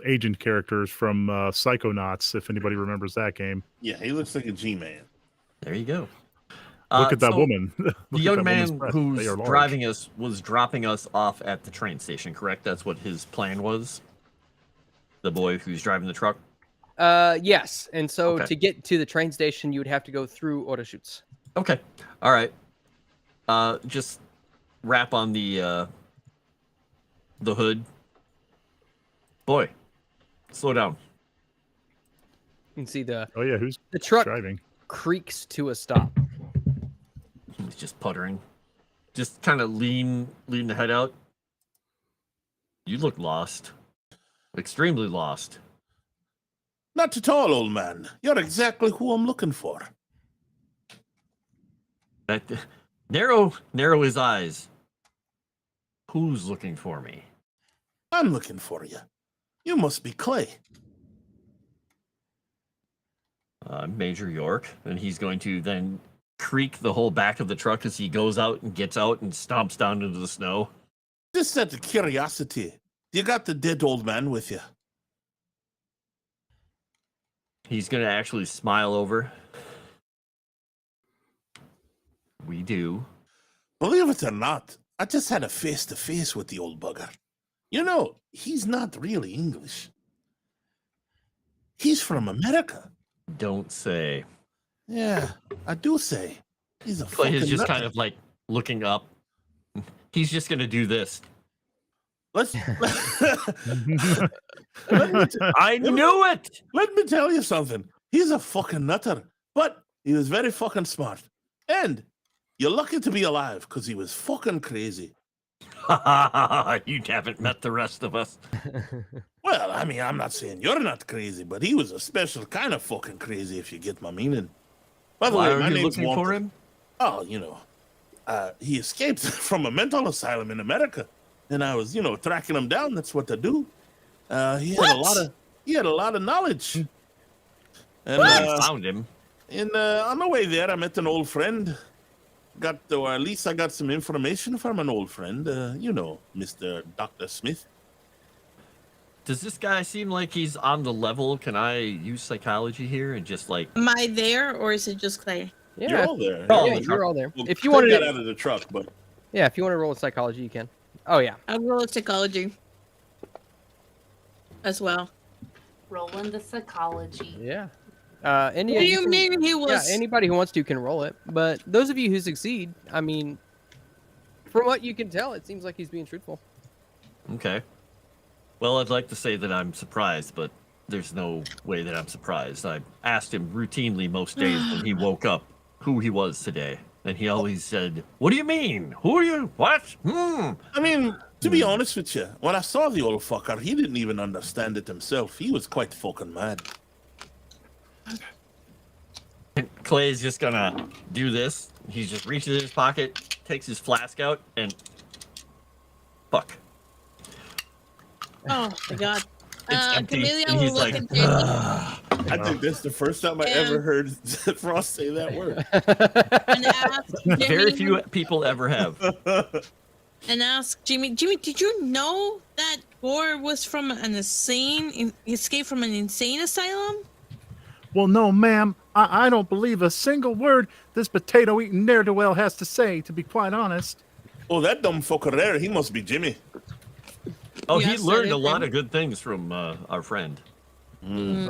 agent characters from Psychonauts, if anybody remembers that game. Yeah, he looks like a G-man. There you go. Look at that so woman. The Look at young that woman's man breasts. who's They are large. driving us was dropping us off at the train station, correct? That's what his plan was? The boy who's driving the truck? Yes. And so Okay. to get to the train station, you would have to go through Orashutz. Okay. All right. Just wrap on the hood. Boy, slow down. You can see the Who's truck driving? creaks to a stop. He's just puttering. Just kind of lean the head out. You look lost. Extremely lost. Not at all, old man. You're exactly who I'm looking for. That narrow his eyes. Who's looking for me? I'm looking for you. You must be Clay. Major York, and he's going to then creak the whole back of the truck as he goes out and gets out and stomps down into the snow. Just out of curiosity, you got the dead old man with you? He's going to actually smile over. We do. Believe it or not, I just had a face-to-face with the old bugger. You know, he's not really English. He's from America. Don't say. Yeah, I do say. He's a Clay fucking is just nut. kind of like looking up. He's just going to do this. Let's. I knew it! Let me tell you something. He's a fucking nutter, but he was very fucking smart. And you're lucky to be alive because he was fucking crazy. You haven't met the rest of us. Well, I mean, I'm not saying you're not crazy, but he was a special kind of fucking crazy, if you get my meaning. By the Why way, are my you name's looking Walter. for him? Oh, he escaped from a mental asylum in America, and I was, tracking him down. That's what I do. He had a lot of knowledge. And I found him. on the way there, I met an old friend. Or at least I got some information from an old friend. Mr. Dr. Smith. Does this guy seem like he's on the level? Can I use psychology here and just like... Am I there or is it just Clay? You're Yeah, all there. Oh, yeah, the you're truck. all there. Well, If you Clay wanted got to, out of the truck, but Yeah, if you want to roll a psychology, you can. Oh yeah. I'll roll a psychology as well. Rolling the psychology. Yeah. What do you can- mean he was? Yeah, anybody who wants to can roll it. But those of you who succeed, I mean, from what you can tell, it seems like he's being truthful. Okay. Well, I'd like to say that I'm surprised, but there's no way that I'm surprised. I asked him routinely most days when he woke up who he was today. And he always said, "What do you mean? Who are you? What? I mean, to be honest with you, when I saw the old fucker, he didn't even understand it himself. He was quite fucking mad. And Clay's just gonna do this. He just reaches in his pocket, takes his flask out, and fuck. Oh my god. It's empty. Camellia And will he's look like, at JT I think that's the first time I ever heard Frost say that word. and ask very Jimmy, few people ever have. and ask Jimmy. Jimmy, did you know that Gore was from an escaped from an insane asylum? Well, no, ma'am. I don't believe a single word this potato-eating ne'er-do-well has to say, to be quite honest. Oh, that dumb fucker there, he must be Jimmy. Oh, Yeah, he so learned did a lot him. of good things from our friend.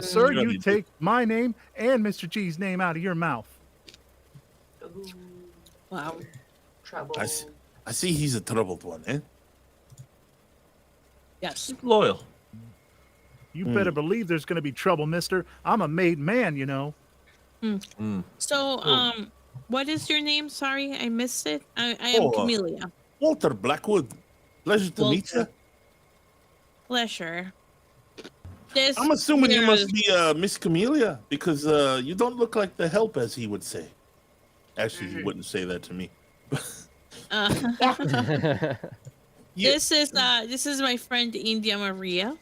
Sir, Yeah, you he take my name and Mr. G's name out of your mouth. Ooh, Wow. trouble. I see he's a troubled one, eh? Yes. Loyal. You better believe there's going to be trouble, mister. I'm a made man, you know. So, what is your name? Sorry, I missed it. I am Camellia. Walter Blackwood. Pleasure to meet you. Walter. Pleasure. This I'm assuming you here must is- be Miss Camellia, because you don't look like the help, as he would say. Actually, he wouldn't say that to me. Yeah. This is my friend India Maria.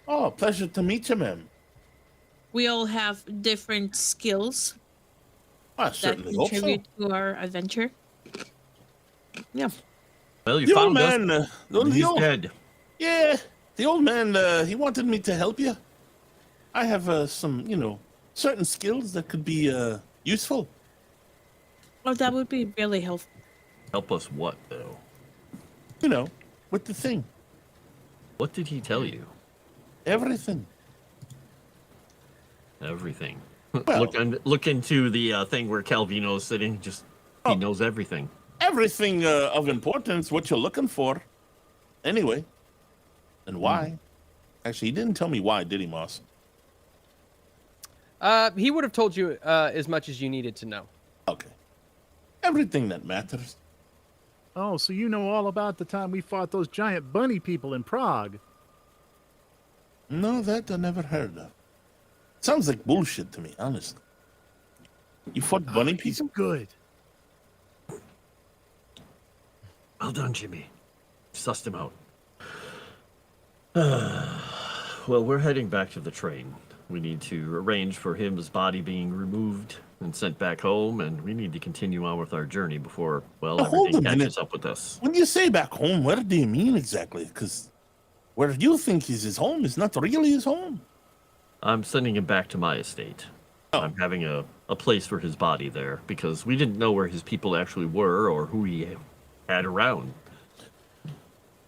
Oh, pleasure to meet you, ma'am. We all have different skills I that certainly hope so. contribute to our adventure. Yeah. Well, you The old found us. man, and the he's old, dead. yeah, the old man, he wanted me to help you. I have some, certain skills that could be useful. Oh, that would be really helpful. Help us what, though? With the thing, What did he tell you? everything. Everything. Well- look into the thing where Calvino's sitting. Just he knows everything. Everything of importance, what you're looking for. Anyway, and why? Actually, he didn't tell me why, did he, Moss? He would have told you as much as you needed to know. Okay. Everything that matters. Oh, so you know all about the time we fought those giant bunny people in Prague. No, that I never heard of. Sounds like bullshit to me, honestly. You fought bunny He's people? good. Well done, Jimmy. Sussed him out. Well, we're heading back to the train. We need to arrange for his body being removed and sent back home, and we need to continue on with our journey before, well, Now, hold everything a minute. catches up with us. When you say back home, what do you mean exactly? Because where you think is his home is not really his home. I'm sending him back to my estate. Oh. I'm having a place for his body there because we didn't know where his people actually were or who he had around.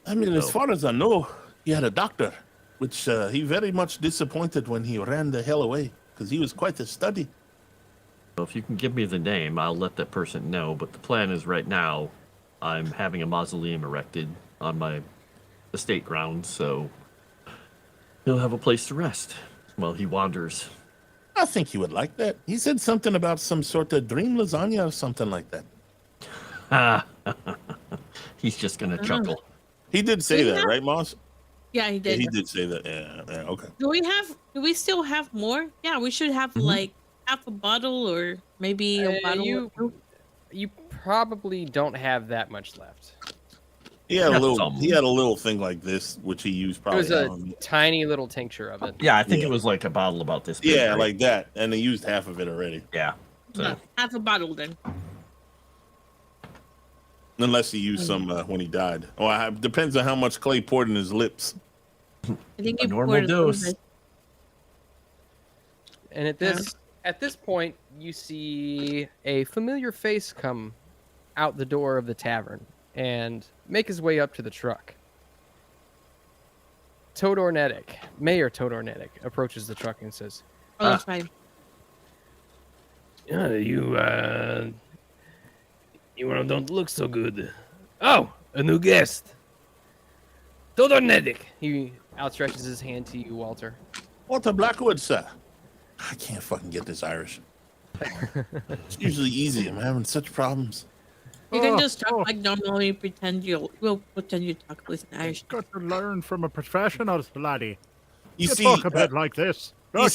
I mean, as So- far as I know, he had a doctor, which he very much disappointed when he ran the hell away, because he was quite a study. So if you can give me the name, I'll let that person know. But the plan is right now, I'm having a mausoleum erected on my estate grounds, so he'll have a place to rest while he wanders. I think he would like that. He said something about some sort of dream lasagna or something like that. He's just gonna chuckle. He did say Yeah. that, right, Moss? Yeah, he Yeah, did. he did say that. Yeah, okay. Do we still have more? Yeah, we should have like half a bottle or maybe a bottle. You probably don't have that much left. He had a Got little. some. He had a little thing like this, which he used It probably. was a on me. tiny little tincture of it. Yeah, I think Yeah. it was like a bottle about this big. Yeah, right? like that, and he used half of it already. yeah. So Yeah, half a bottle then. Unless he used some when he died. Well, it depends on how much Clay poured in his lips. I think A you normal poured a little dose. bit. And at this point, you see a familiar face come out the door of the tavern, and make his way up to the truck. Todor Netic, Mayor Todor Netic, approaches the truck and says, Oh, that's fine. You don't look so good. Oh, a new guest. Todor Netic. He outstretches his hand to you, Walter. Walter Blackwood, sir. I can't fucking get this Irish. It's usually easy. I'm having such problems. You can just talk like normally. We'll pretend you talk with an Irish. Got to learn from a professional, laddie. You see, talk a bit like this. you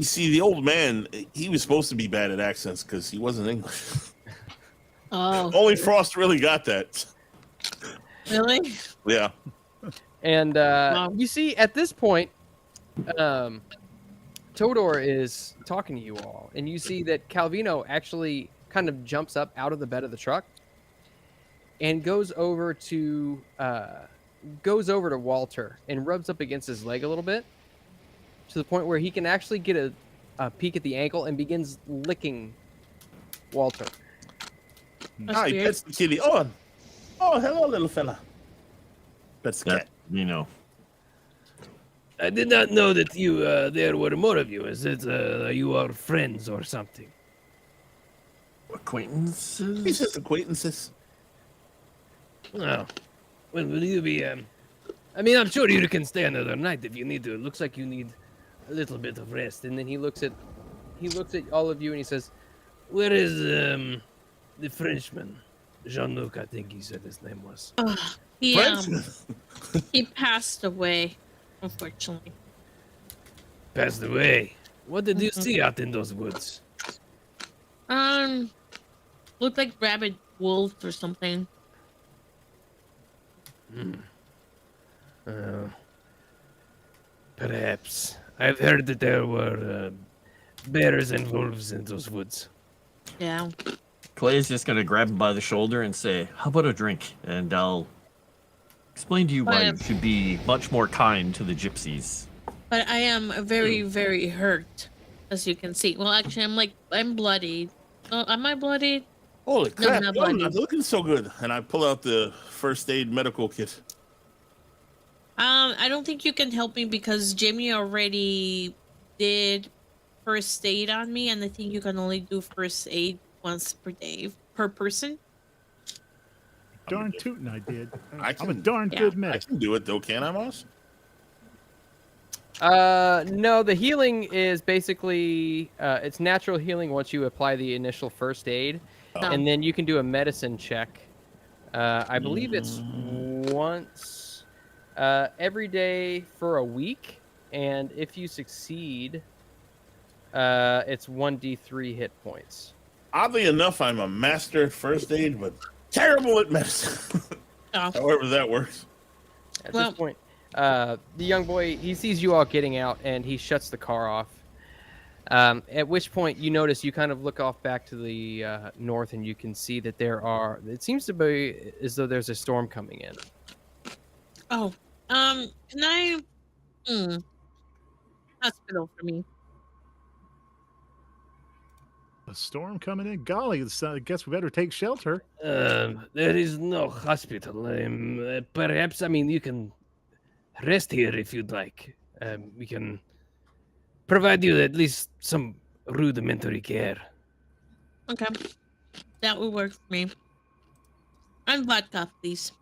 see, the old man, he was supposed to be bad at accents because he wasn't English. Oh, Only Frost really got that. really? Yeah. And you see, at this point, Todor is talking to you all, and you see that Calvino actually kind of jumps up out of the bed of the truck and goes over to Walter and rubs up against his leg a little bit, to the point where he can actually get a peek at the ankle and begins licking Walter. Hi, pets the kitty. Oh, hello, little fella. Pets the cat. You know. I did not know that there were more of you. Is it you are friends or something? Acquaintances? He's just acquaintances. Oh, well, will you be? I mean, I'm sure you can stay another night if you need to. It looks like you need a little bit of rest. And then he looks at all of you and he says, Where is the Frenchman? Jean-Luc, I think he said his name was. He passed away, unfortunately. Passed away. What did you see out in those woods? Looked like rabid wolves or something. Perhaps. I've heard that there were bears and wolves in those woods. Yeah. Clay's just gonna grab him by the shoulder and say, "How about a drink?" And I'll explain to you why you should be much more kind to the gypsies. But I am very, very hurt, as you can see. Well, actually, I'm bloodied. Oh, am I bloodied? Holy No, crap, not you're bloodied. not looking so good. And I pull out the first aid medical kit. I don't think you can help me because Jimmy already did first aid on me, and I think you can only do first aid once per day per person. Darn tootin' I did. I'm I'm a darn good I medic. can do it though, can I, Moss? no, the healing is basically it's natural healing once you apply the initial first aid, and then you can do a medicine check. I believe it's once every day for a week, and if you succeed, it's 1d3 hit points. Oddly enough, I'm a master at first aid, but terrible at medicine. However that works. At this point, the young boy, he sees you all getting out, and he shuts the car off. At which point, you notice you kind of look off back to the north, and you can see that it seems to be as though there's a storm coming in. Oh, can I? Hospital for me. A storm coming in? Golly, I guess we better take shelter. There is no hospital. Perhaps, I mean, you can rest here if you'd like. We can provide you at least some rudimentary care. Okay, that would work for me. And vodka, please.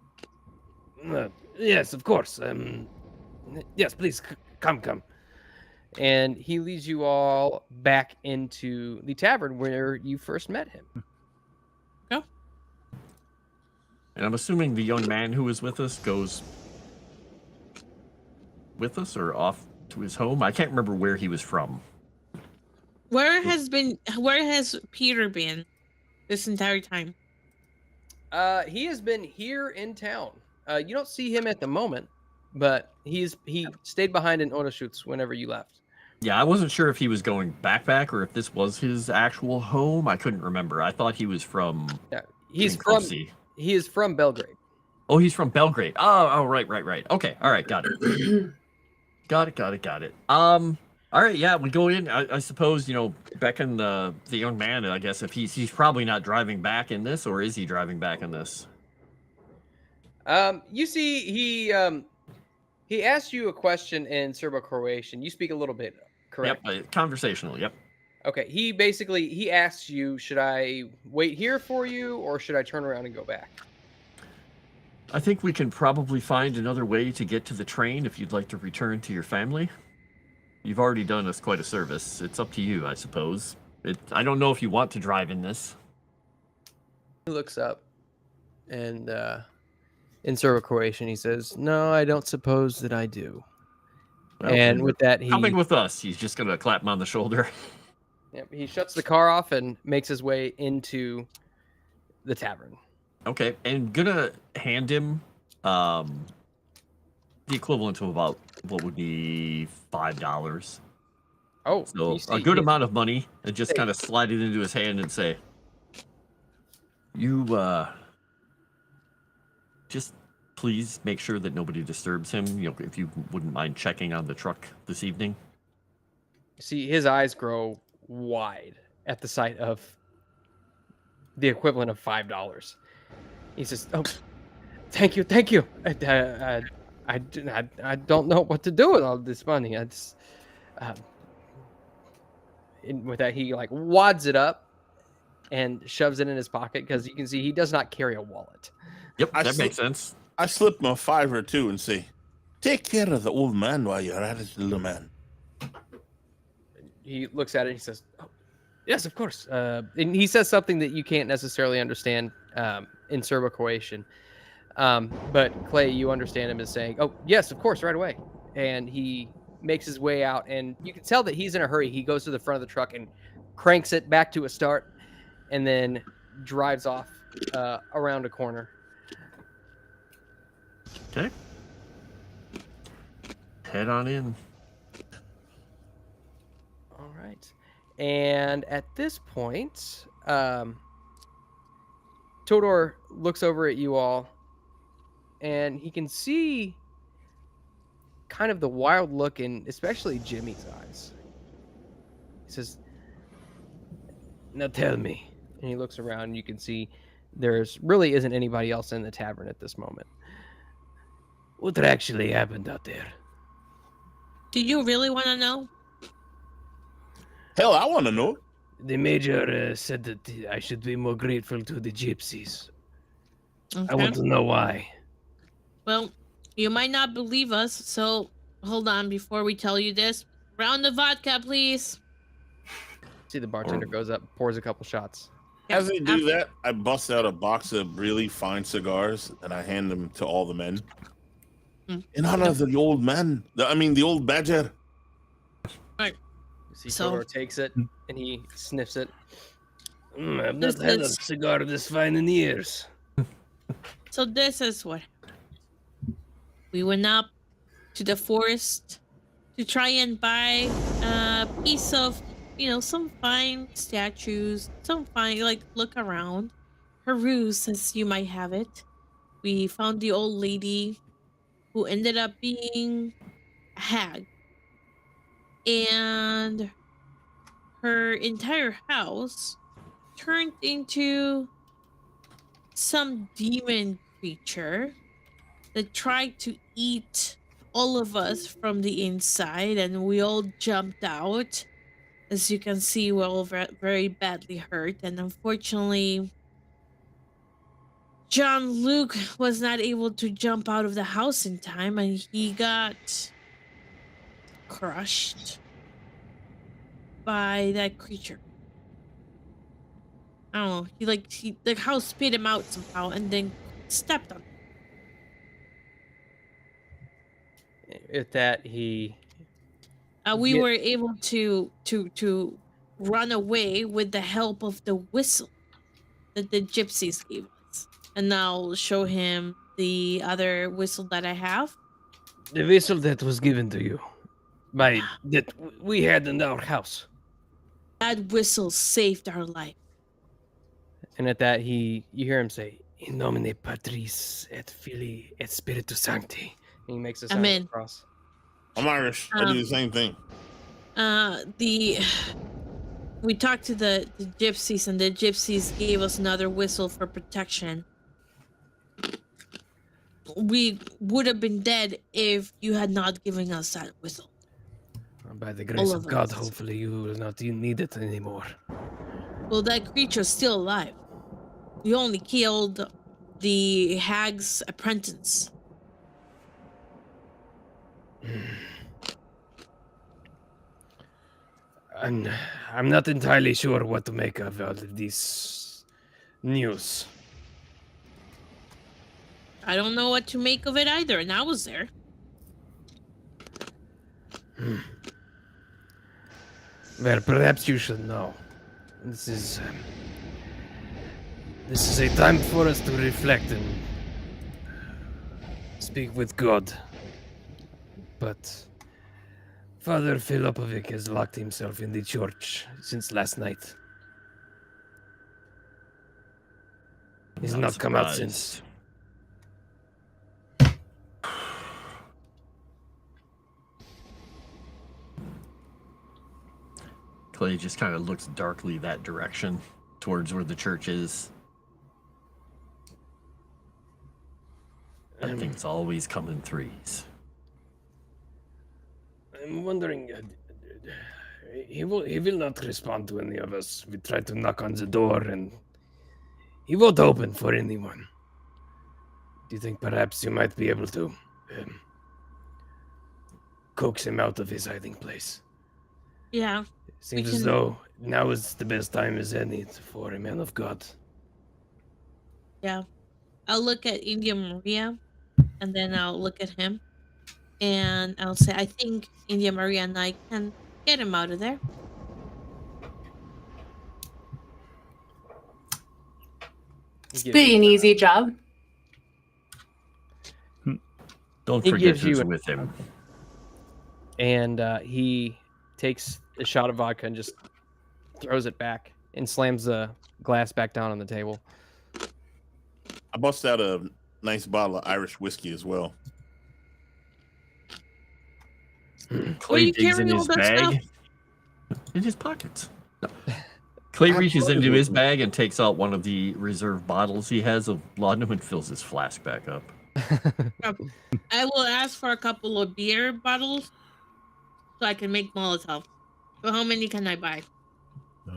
Yes, of course. Yes, please, come. And he leads you all back into the tavern where you first met him. Go. And I'm assuming the young man who was with us goes with us or off to his home. I can't remember where he was from. Where has Peter been this entire time? He has been here in town. You don't see him at the moment, but he stayed behind in Orashutz whenever you left. Yeah, I wasn't sure if he was going back or if this was his actual home. I couldn't remember. I thought he was from. Yeah, he is from Belgrade. Oh, he's from Belgrade. Oh, right. Okay, all right, got it. got it. All right, yeah, we go in. I suppose beckon the young man. I guess if he's probably not driving back in this, or is he driving back in this? You see, he asked you a question in Serbo-Croatian. You speak a little bit, correct? Yep, conversational. Yep. Okay. He asks you, should I wait here for you, or should I turn around and go back? I think we can probably find another way to get to the train if you'd like to return to your family. You've already done us quite a service. It's up to you, I suppose. I don't know if you want to drive in this. He looks up, and in Serbo-Croatian, he says, "No, I don't suppose that I do." Well, And with that, coming with us, he's just gonna clap him on the shoulder. Yep, he shuts the car off and makes his way into the tavern. Okay, and gonna hand him the equivalent of about what would be $5. Oh, So you see, a good amount of money, and just kind of slide it into his hand and say, "You just please make sure that nobody disturbs him. You know, if you wouldn't mind checking on the truck this evening." See, his eyes grow wide at the sight of the equivalent of $5. He says, "Oh, thank you. I don't know what to do with all this money. I just." With that, he like wads it up and shoves it in his pocket because you can see he does not carry a wallet. Yep, that makes sense. I slip him a $5 or $2 and say, "Take care of the old man while you're at it, little man." He looks at it and he says, "Oh, yes, of course." And he says something that you can't necessarily understand in Serbo-Croatian. But Clay, you understand him as saying, "Oh, yes, of course, right away." And he makes his way out, and you can tell that he's in a hurry. He goes to the front of the truck and cranks it back to a start, and then drives off around a corner. Okay. Head on in. All right. And at this point, Todor looks over at you all, and he can see kind of the wild look in especially Jimmy's eyes. He says, "Now tell me." And he looks around, and you can see there's really isn't anybody else in the tavern at this moment. What actually happened out there? Do you really want to know? Hell, I want to know. The major said that I should be more grateful to the gypsies. I want to know why. Well, you might not believe us, so hold on before we tell you this. Round of vodka, please. See the bartender goes up, pours a couple shots. As they do that, I bust out a box of really fine cigars and I hand them to all the men. In honor of the old man, the old badger. Right. You see So- Todor takes it, and he sniffs it. I've This not had a is- cigar this fine in years. So this is what happened. We went up to the forest to try and buy a piece of, some fine statues, some fine, look around. Peruse, as you might have it. We found the old lady who ended up being a hag. And her entire house turned into some demon creature that tried to eat all of us from the inside, and we all jumped out. As you can see, we're all very badly hurt, and unfortunately, John Luke was not able to jump out of the house in time, and he got crushed by that creature. I don't know. The house spit him out somehow, and then stepped on him. At that, he We Yeah. were able to run away with the help of the whistle that the gypsies gave us. And I'll show him the other whistle that I have. The vessel that was given to you that we had in our house. That whistle saved our life. and at that you hear him say, In nomine Patris et Filii et Spiritus Sancti. and he makes a sign Amen. of the cross. I'm Irish. I do the same thing. We talked to the gypsies, and the gypsies gave us another whistle for protection. we would have been dead if you had not given us that whistle. By the grace of of God, us. hopefully you will not need it anymore. Well, that creature's still alive. We only killed the hag's apprentice. I'm not entirely sure what to make of all of this news. I don't know what to make of it either, and I was there. Well, perhaps you should know. This is a time for us to reflect and speak with God. But Father Filipovic has locked himself in the church since last night. He's not come out since. Clay just kind of looks darkly that direction, towards where the church is. That thing's always come in threes. I'm wondering, he will not respond to any of us. We try to knock on the door and he won't open for anyone. Do you think perhaps you might be able to coax him out of his hiding place? Yeah. Seems as though now is the best time as any for a man of God. Yeah. I'll look at India Maria, and then I'll look at him, and I'll say, I think India Maria and I can get him out of there. Be an easy job. Don't He forget gives who's you with him. And he takes a shot of vodka and just throws it back and slams the glass back down on the table. I bust out a nice bottle of Irish whiskey as well. Clay you digs in carrying all his that bag. In his pockets. No. Clay reaches into his bag and takes out one of the reserve bottles he has of laudanum and fills his flask back up. I will ask for a couple of beer bottles so I can make Molotov. So how many can I buy?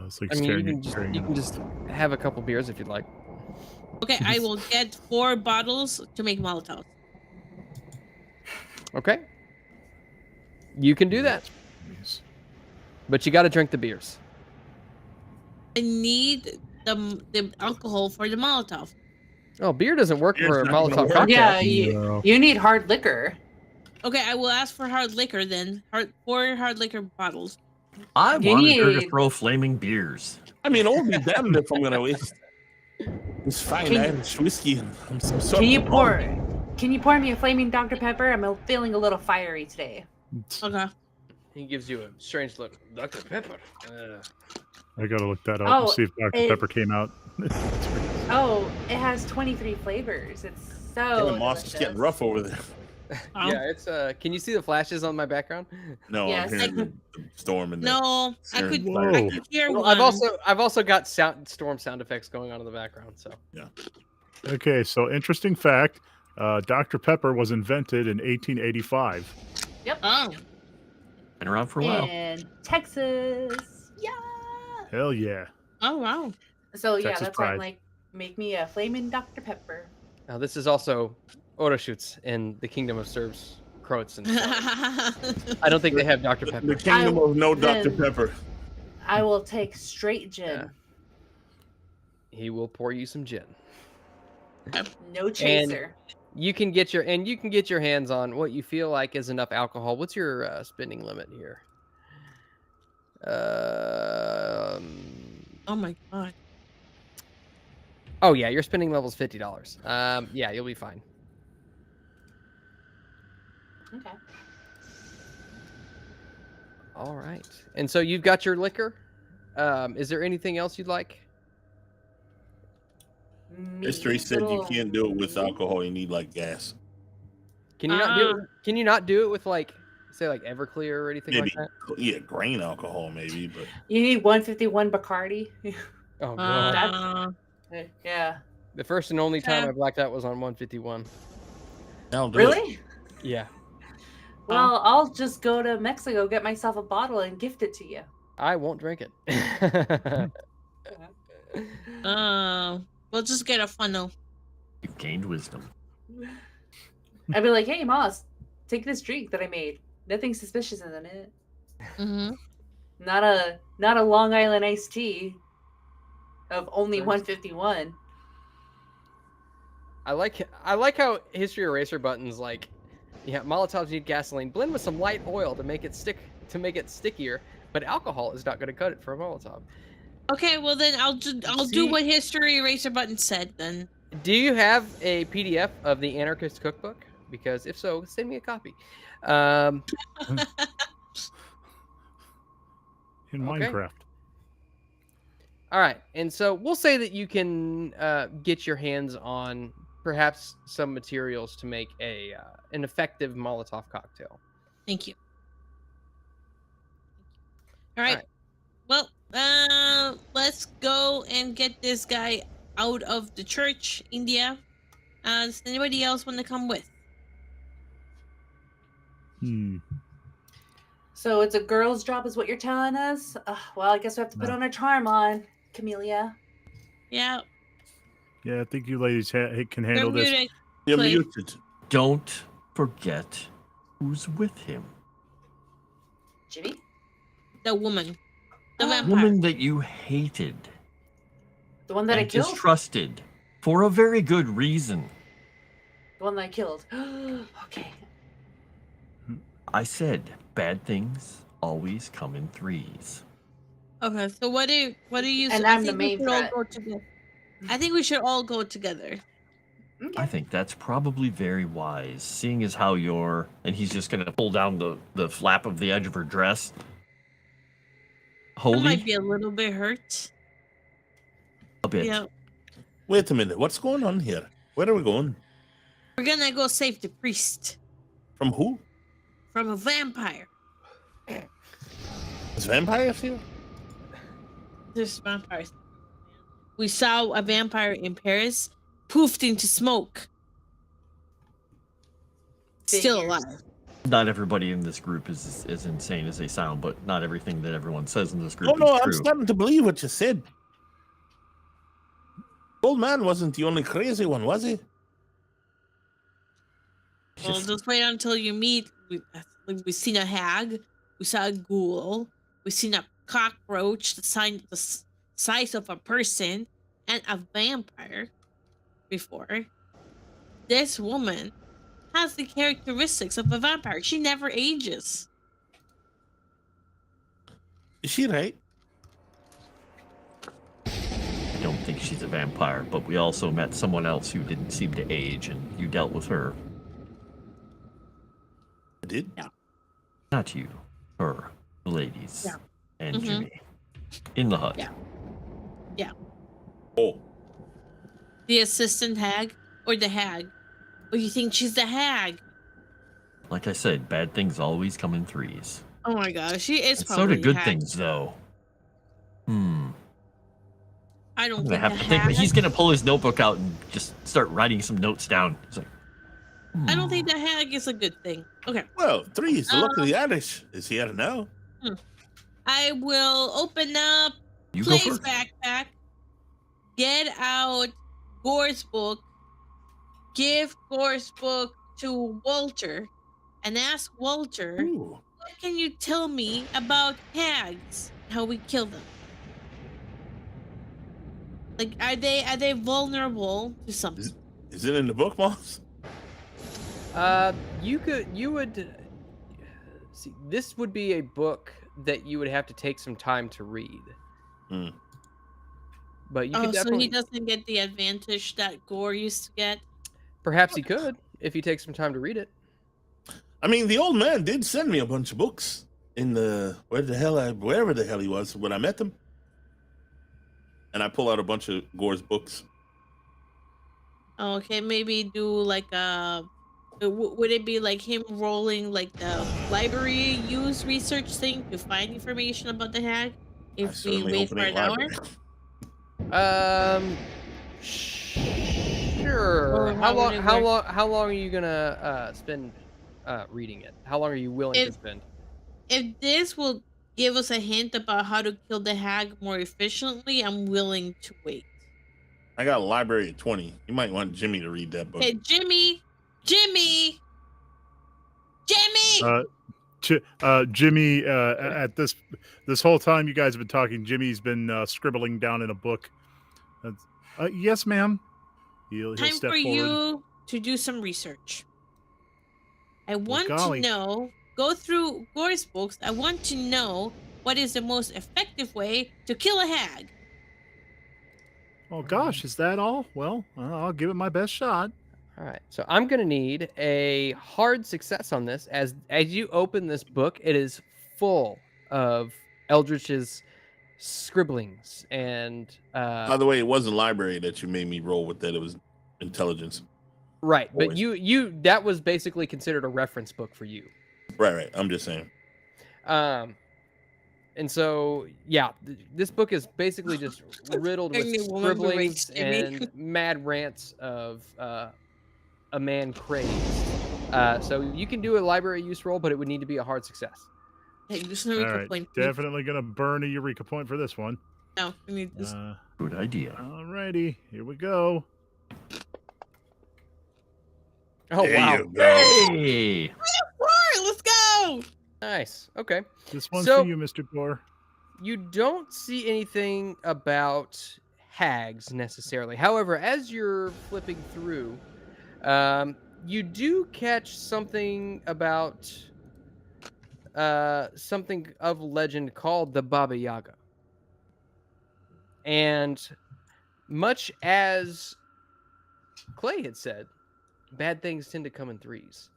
It's like I mean, staring you at- staring can at- just have a couple beers if you'd like. Okay, I will get 4 bottles to make Molotov. Okay. You can do that, but you got to drink the beers. I need the alcohol for the Molotov. Oh, beer doesn't work Beer's for a not gonna Molotov work. cocktail. Yeah, No. you need hard liquor. Okay, I will ask for hard liquor then. 4 hard liquor bottles. I You wanted her to need- throw flaming beers. I mean, I'll be damned if I'm gonna waste this fine Can you- Irish whiskey on some sort Can you of pour me a flaming Dr. Pepper? I'm feeling a little fiery today. Okay. He gives you a strange look. Dr. Pepper. I gotta look that up and Oh, see if Dr. it- Pepper came out. Oh, it has 23 flavors. It's so Kevin Moss is getting delicious. rough over there. Yeah, it's Can you see the flashes on my background? No, Yes. I'm hearing the storm and No, I could Whoa. hear Well, one. I've also got storm sound effects going on in the background. So Okay, so interesting fact: Dr. Pepper was invented in 1885. Oh, Been around for a while. In Texas. Yeah. Hell yeah! oh wow. So yeah, Texas that's why I'm pride. like, make me a flaming Dr. Pepper. now this is also Orashutz in the Kingdom of Serbs, Croats, and I don't think they have Dr. The Pepper. kingdom of no Dr. then- Pepper. I will take straight gin. Yeah. He will pour you some gin. No chaser. You can get your hands on what you feel like is enough alcohol. What's your spending limit here? Oh my god. Oh yeah, your spending level's $50. Yeah, you'll be fine. Okay. All right. And so you've got your liquor. Is there anything else you'd like? History said you Little- can't do it with alcohol. You need like gas. Can you not do it? Can you not do it with like, say, like Everclear or anything Maybe, like that? yeah, grain alcohol maybe, but You need 151 Bacardi. Oh god. Uh, Yeah. The first and only time Yeah. I blacked out was on 151. I'll do it. Really? Yeah. Well, I'll just go to Mexico, get myself a bottle, and gift it to you. I won't drink it. We'll just get a funnel. You've gained wisdom. I'd be like, hey, Moss, take this drink that I made. Nothing suspicious in it. Mm-hmm. Not a Long Island iced tea of only 151. I like how History Eraser buttons like, yeah, Molotovs need gasoline. Blend with some light oil to make it stickier, but alcohol is not going to cut it for a Molotov. Okay, well then I'll do what History Eraser button said then. Do you have a PDF of the Anarchist Cookbook? Because if so, send me a copy. In Okay. Minecraft. All right, and so we'll say that you can get your hands on perhaps some materials to make an effective Molotov cocktail. Thank you. All right. Alright. Well, let's go and get this guy out of the church, India. Does anybody else want to come with? So it's a girl's job, is what you're telling us? Well, I guess we have to put on our charm on, Camellia. Yeah. Yeah, I think you ladies can handle You're this. muted. You're Please. muted. Don't forget who's with him. Jimmy? The woman. The Oh. vampire. Woman that you hated The one that I and killed? distrusted for a very good reason. The one that I killed. Okay. I said bad things always come in threes. Okay, so what do you And I I'm the think we main should all threat. go together. I think we should all go together. Okay. I think that's probably very wise, seeing as how you're, and he's just gonna pull down the flap of the edge of her dress. I Holy, might be a little bit hurt. a bit. Yeah. Wait a minute. What's going on here? Where are we going? We're gonna go save the priest From who? from a vampire. Is vampires here? There's vampires. We saw a vampire in Paris, poofed into smoke. Still Figures. alive. Not everybody in this group is as insane as they sound, but not everything that everyone says in this group Oh no, is I'm true. starting to believe what you said. Old man wasn't the only crazy one, was he? Well, just wait until you meet. We've seen a hag. We saw a ghoul. We've seen a cockroach the size of a person and a vampire before. This woman has the characteristics of a vampire. She never ages. Is she right? I don't think she's a vampire, but we also met someone else who didn't seem to age, and you dealt with her. I did. Not you, her, the ladies, Yeah. and Mhm. Jimmy. In the hut. Yeah. Oh, The assistant hag or the hag? Or you think she's the hag? Like I said, bad things always come in threes. Oh my gosh, she is And probably so do the good hag. things, though. I don't I'm gonna think have the to think, but hag. he's gonna pull his notebook out and just start writing some notes down. He's like, I don't think the hag is a good thing. Okay. well, threes. The look of the Irish is here now. I will open up You go Play's first. backpack, get out Gore's book, give Gore's book to Walter, and ask Walter, Ooh. what can you tell me about hags? How we kill them? Like, are they vulnerable to something? Is it in the book, Moss? You would see. This would be a book that you would have to take some time to read. Hmm. But you Oh, could so definitely, he doesn't get the advantage that Gore used to get. perhaps he could if you take some time to read it. I mean, the old man did send me a bunch of books in the wherever the hell he was when I met him. And I pull out a bunch of Gore's books. Okay, maybe do like a. Would it be like him rolling like the library use research thing to find information about the hag? I If we certainly wait hope for it ain't an hour? library. Sure. Sure. Or How how would long? it How work? long? How long are you gonna spend reading it? How long are you willing to If- spend? If this will give us a hint about how to kill the hag more efficiently, I'm willing to wait. I got a library at 20. You might want Jimmy to read that book. Hey, Jimmy! Jimmy! Jimmy, at this whole time you guys have been talking, Jimmy's been scribbling down in a book. Yes, ma'am. He'll Time step for forward. you to do some research. I want to golly. know, go through Gore's books. I want to know what is the most effective way to kill a hag. Oh gosh, is that all? Well, I'll give it my best shot. All right. So I'm gonna need a hard success on this. As you open this book, it is full of Eldritch's scribblings and By the way, it wasn't library that you made me roll with that. It was intelligence. right. But Always. you that was basically considered a reference book for you. Right. I'm just saying. And so, yeah, this book is basically just riddled with Pregnant woman scribblings berates Jimmy. and mad rants of a man crazed. So you can do a library use roll, but it would need to be a hard success. Hey, use an All Eureka right, point. definitely gonna burn a Eureka point for this one. No, we need this. Good idea. Alrighty, here we go. Oh, There wow. you go. Hey! Roar, let's go! Nice. Okay. This one's So- for you, Mr. Gore. You don't see anything about hags necessarily. However, as you're flipping through, you do catch something about something of legend called the Baba Yaga. And much as Clay had said, bad things tend to come in threes.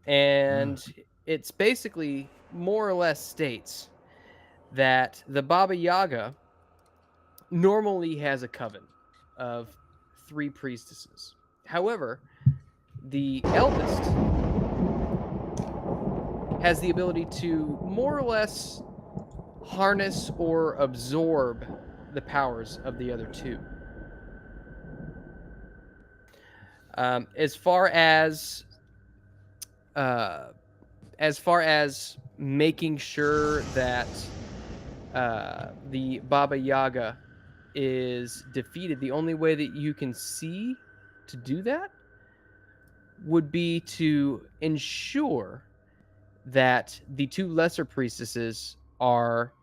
And it's basically more or less states that the Baba Yaga normally has a coven of 3 priestesses. However, the eldest has the ability to more or less harness or absorb the powers of the other 2. As far as making sure that the Baba Yaga is defeated, the only way that you can see to do that would be to ensure that the 2 lesser priestesses are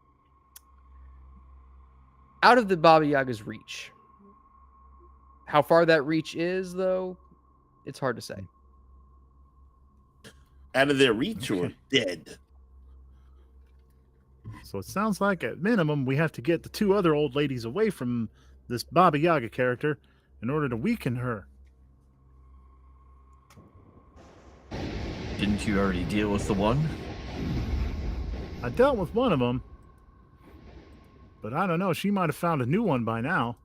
out of the Baba Yaga's reach. How far that reach is, though, it's hard to say. Out of their reach or dead. So it sounds like at minimum we have to get the 2 other old ladies away from this Baba Yaga character in order to weaken her. Didn't you already deal with the one? I dealt with one of them, but I don't know. She might have found a new one by now.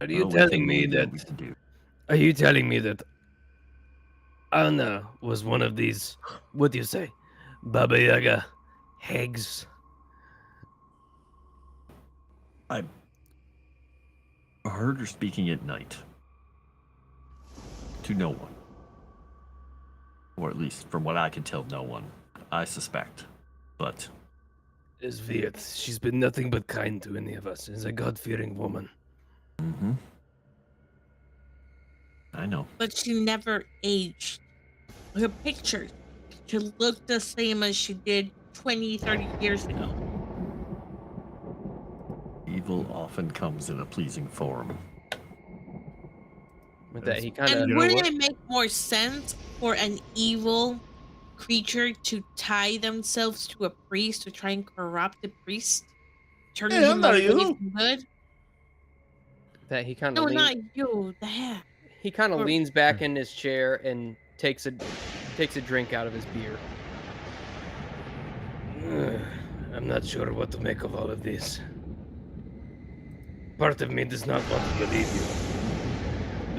Are you Well, we telling think me we know that? what to do. Are you telling me that Anna was one of these? What do you say, Baba Yaga hags? I heard her speaking at night. To no one. Or at least, from what I can tell, no one. I suspect. But Is weird. She's been nothing but kind to any of us. Is a God-fearing woman. I know. But she never aged. Her picture, she looked the same as she did 20, 30 years ago. Evil often comes in a pleasing form. With that, he kind And of You know wouldn't what? it make more sense for an evil creature to tie themselves to a priest to try and corrupt the priest? Turning Yeah, him not away you. from good? that he kind No, of not you. The heck. he kind of or- leans back in his chair and takes a drink out of his beer. I'm not sure what to make of all of this. Part of me does not want to believe you.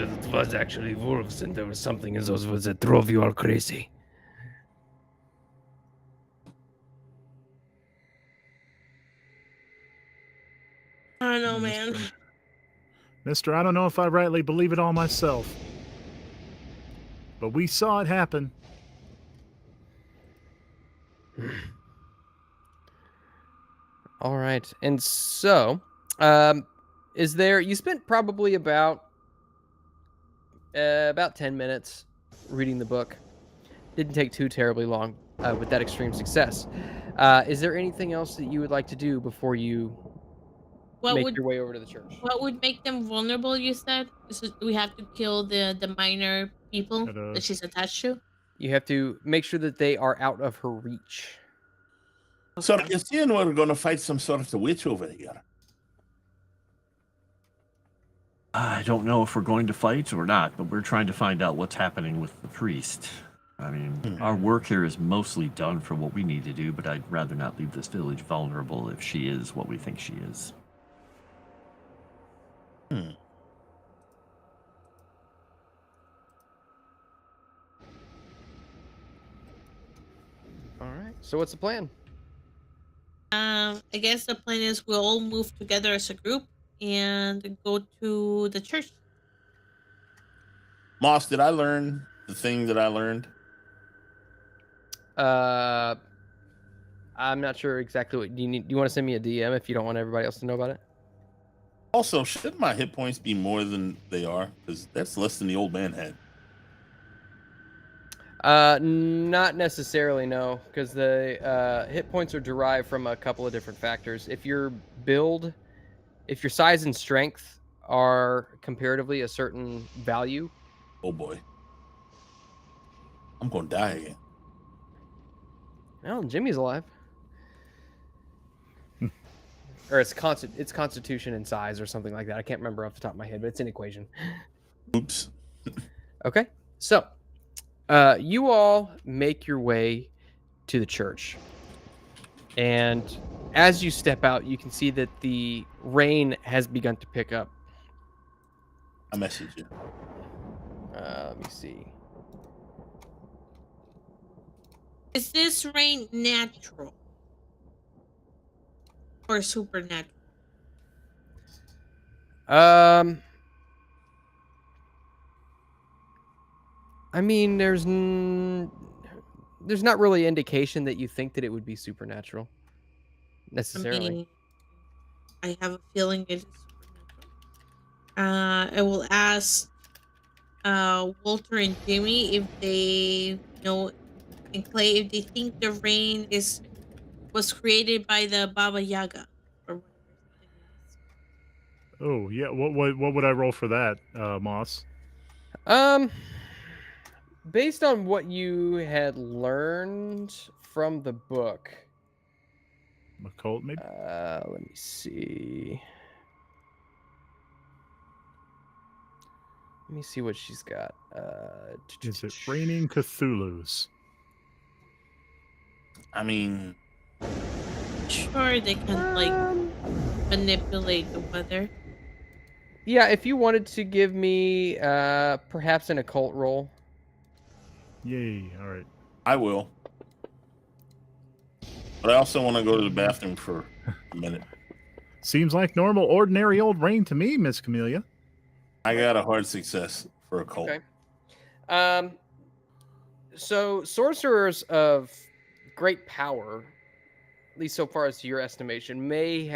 That it was actually wolves and there was something in those woods that drove you all crazy. don't know, man. Mister, I don't know if I rightly believe it all myself. But we saw it happen. All right. And so, is there, you spent probably about 10 minutes reading the book. Didn't take too terribly long with that extreme success. Is there anything else that you would like to do before you make your way over to the church? What would make them vulnerable, you said? So we have to kill the minor people that she's attached to? You have to make sure that they are out of her reach. So you're saying we're going to fight some sort of a witch over here? I don't know if we're going to fight or not, but we're trying to find out what's happening with the priest. I mean, our work here is mostly done for what we need to do, but I'd rather not leave this village vulnerable if she is what we think she is. All right. So what's the plan? I guess the plan is we'll all move together as a group and go to the church. Moss, did I learn the thing that I learned? I'm not sure exactly what you need. Do you want to send me a DM if you don't want everybody else to know about it? Also, shouldn't my hit points be more than they are? Because that's less than the old man had. Not necessarily, no, because the hit points are derived from a couple of different factors. If your size and strength are comparatively a certain value. Oh boy. I'm going to die again. Well, Jimmy's alive. Or it's constitution and size or something like that. I can't remember off the top of my head, but it's an equation. Oops. Okay, so you all make your way to the church. And as you step out, you can see that the rain has begun to pick up. I message you. Let me see. Is this rain natural or supernatural? I mean, there's not really indication that you think that it would be supernatural necessarily. I mean, I have a feeling it is supernatural. I will ask Walter and Jimmy if they know, and Clay, if they think the rain was created by the Baba Yaga or whatever. Oh, yeah. What would I roll for that, Moss? Based on what you had learned from the book, Occult, maybe? let me see. Let me see what she's got. Is it raining Cthulhu's? I mean, Sure, they can manipulate the weather. Yeah, if you wanted to give me perhaps an occult roll. Yay, all right. I will. But I also want to go to the bathroom for a minute. Seems like normal, ordinary old rain to me, Miss Camellia. I got a hard success for a cult. Okay. So sorcerers of great power, at least so far as to your estimation, may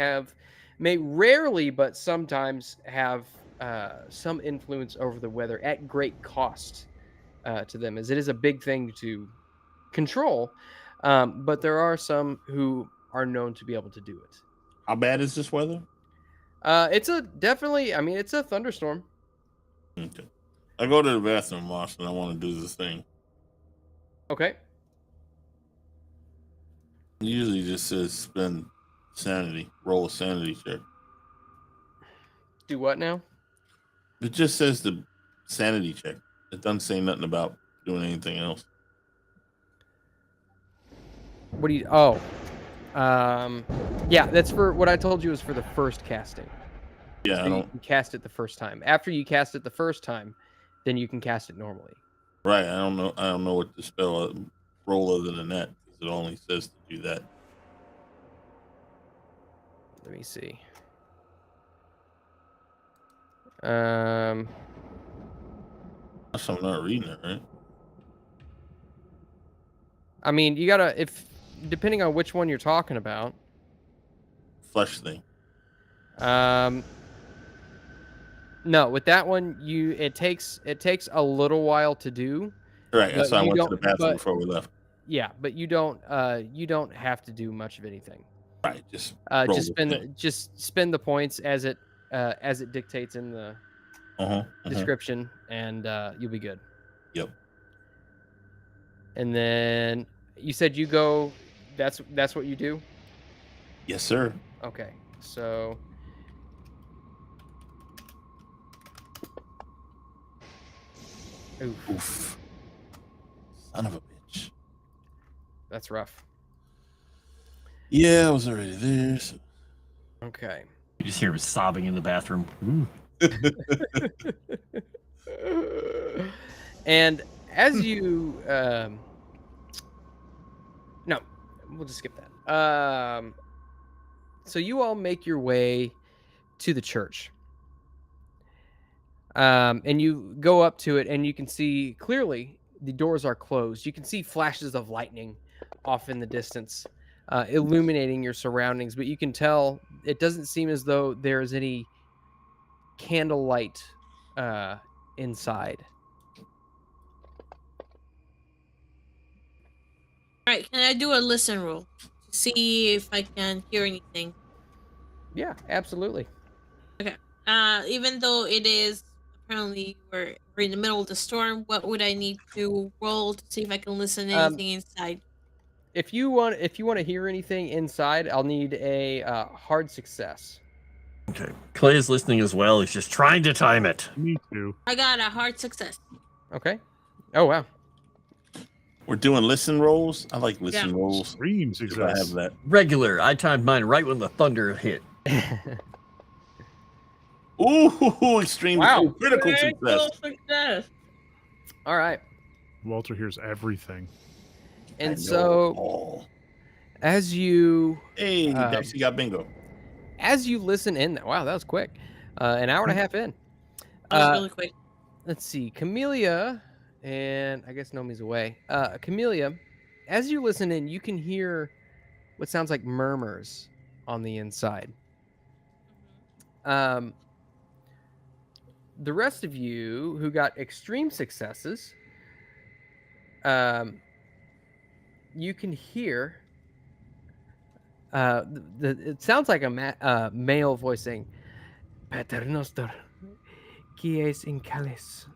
rarely but sometimes have some influence over the weather at great cost to them, as it is a big thing to control. But there are some who are known to be able to do it. How bad is this weather? It's a thunderstorm. Okay. I go to the bathroom, Moss, and I want to do this thing. Okay. It usually just says spend sanity, roll a sanity check. Do what now? It just says the sanity check. It doesn't say nothing about doing anything else. What do you? Yeah, that's for what I told you was for the first casting. Yeah, So you can cast it the first time. After you cast it the first time, then you can cast it normally. Right. I don't know what to spell roll other than that, because it only says to do that. Let me see. Um, That's I'm not reading it, right? I mean, you gotta depending on which one you're talking about. Flesh thing. No, with that one, it takes a little while to do. Right. But That's why I you went to the don't- bathroom but- before we left. Yeah, but you don't have to do much of anything. Right. Just Just roll with spend the points as it dictates in the description, and you'll be good. Yep. And then you said you go. That's what you do. Yes, sir. Okay, so. Oof, Oof. Son of a bitch. that's rough. Yeah, I was already there. So. Okay. You just hear him sobbing in the bathroom. And as you, no, we'll just skip that. So you all make your way to the church. And you go up to it, and you can see clearly the doors are closed. You can see flashes of lightning off in the distance, illuminating your surroundings, but you can tell it doesn't seem as though there is any candlelight inside. All right, can I do a listen roll to see if I can hear anything? Yeah, absolutely. Even though it is apparently we're in the middle of the storm, what would I need to roll to see if I can listen to anything inside? If you want to hear anything inside, I'll need a hard success. Okay. Clay is listening as well. He's just trying to time it. Me too. I got a hard success. Okay. Oh wow. We're doing listen rolls. I like listen rolls. Extreme If I have success. that. Regular. I timed mine right when the thunder hit. Ooh, extreme. Wow. Critical success. All right. Walter hears everything. I And know so all. as you Hey, Dexy got bingo. listen in, wow, that was quick. An hour and a half in. That was really quick. Let's see, Camellia, and I guess Nomi's away. Camellia, as you listen in, you can hear what sounds like murmurs on the inside. The rest of you who got extreme successes, you can hear. It sounds like a male voice saying, "Pater noster, qui es in calis,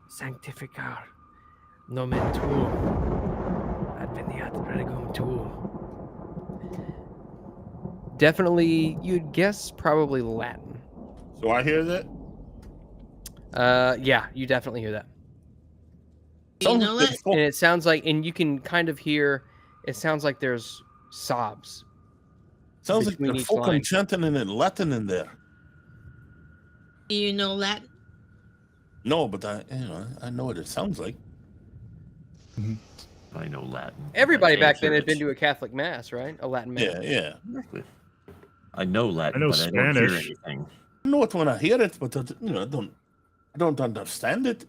sanctificar nomen tuum, adveniat regum tuum." Definitely, you'd guess probably Latin. So I hear that. Yeah, you definitely hear that. Do you know that? And it sounds like, and you can kind of hear, it sounds like there's sobs. Sounds like between they're each fucking line. chanting in Latin in there. Do you know Latin? No, but I know what it sounds like. I know Latin. Everybody I back can't then hear had been it. to a Catholic mass, right? A Latin mass. Yeah. Exactly. I know Latin, I know but I don't hear Spanish. anything. I know it when I hear it, but I don't understand it.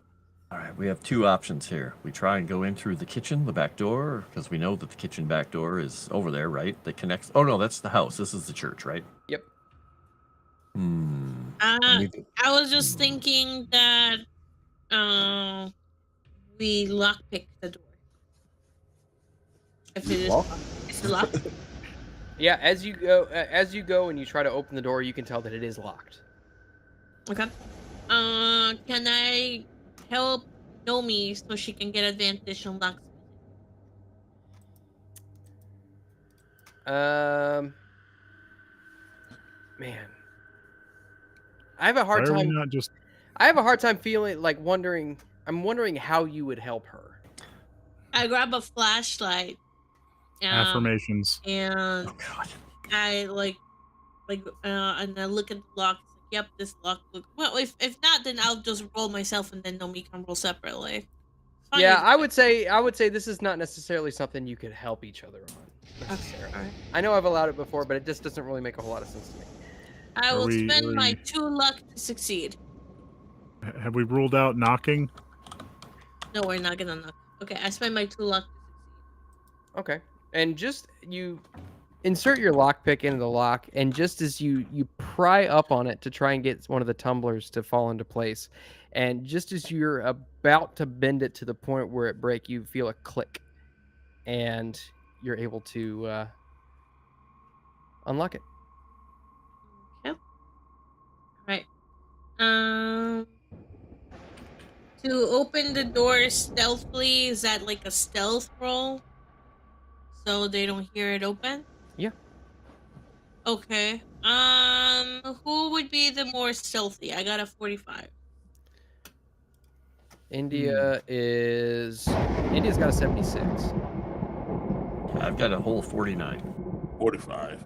All right, we have two options here. We try and go in through the kitchen, the back door, because we know that the kitchen back door is over there, right? That connects. Oh no, that's the house. This is the church, right? Yep. I was just thinking that we lockpick the door. If it is Lock? it's locked. Yeah, as you go and you try to open the door, you can tell that it is locked. Okay. Can I help Nomi so she can get advantage on locksmith? Man, I have a Why hard are we time. not just I have a hard time feeling like wondering. I'm wondering how you would help her. I grab a flashlight. affirmations? And Oh God. I and I look at the lock. It's like, yep, this lock look well. If not, then I'll just roll myself, and then Nomi can roll separately. It's fine Yeah, with I would say this is not necessarily something you could help each other on. me. Okay, alright. I know I've allowed it before, but it just doesn't really make a whole lot of sense to me. I Are will we- spend are my we- 2 luck to succeed. Have we ruled out knocking? No, we're not gonna knock. Okay, I spend my 2 luck to succeed. Okay. And just you insert your lockpick into the lock, and just as you pry up on it to try and get one of the tumblers to fall into place, and just as you're about to bend it to the point where it break, you feel a click, and you're able to unlock it. Right. To open the door stealthily, is that like a stealth roll? So they don't hear it open? Yeah. Okay. Who would be the more stealthy? I got a 45. India's got a 76. I've got a whole 49. 45.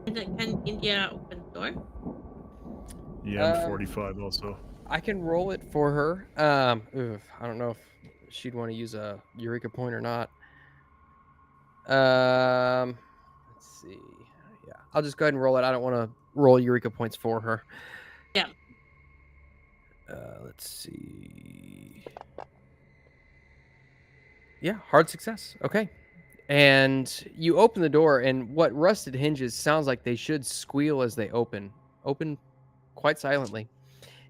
Can India open the door? Yeah, I'm 45 also. I can roll it for her. I don't know if she'd want to use a Eureka point or not. Let's see. Yeah, I'll just go ahead and roll it. I don't want to roll Eureka points for her. Yeah. Let's see. Yeah, hard success. Okay. And you open the door, and what rusted hinges sounds like they should squeal as they open quite silently.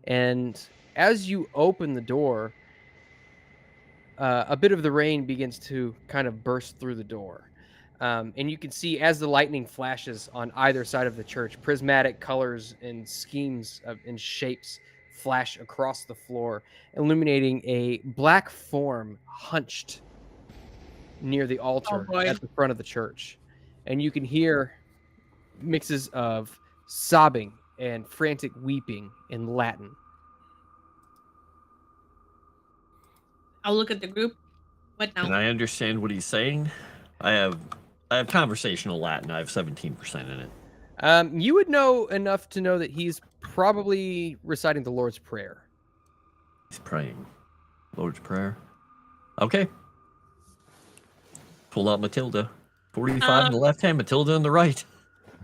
And as you open the door, a bit of the rain begins to kind of burst through the door. And you can see as the lightning flashes on either side of the church, prismatic colors and schemes and shapes flash across the floor, illuminating a black form hunched near the altar at the front of the church. And you can hear mixes of sobbing and frantic weeping in Latin. I'll look at the group. What now? Can I understand what he's saying? I have conversational Latin. I have 17% in it. You would know enough to know that he's probably reciting the Lord's Prayer. He's praying. Lord's Prayer. Okay. Pull out Matilda. 45 on the left hand, Matilda on the right.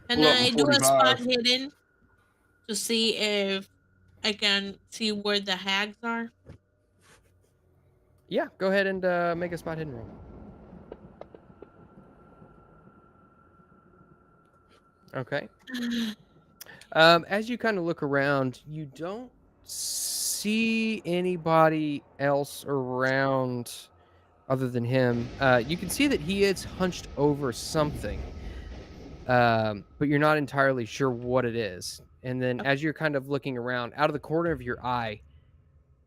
Can Pull up I the do a 45. spot hidden to see if I can see where the hags are? Yeah, go ahead and make a spot hidden roll. Okay. As you kind of look around, you don't see anybody else around other than him. You can see that he is hunched over something, but you're not entirely sure what it is. And then as you're kind of looking around, out of the corner of your eye,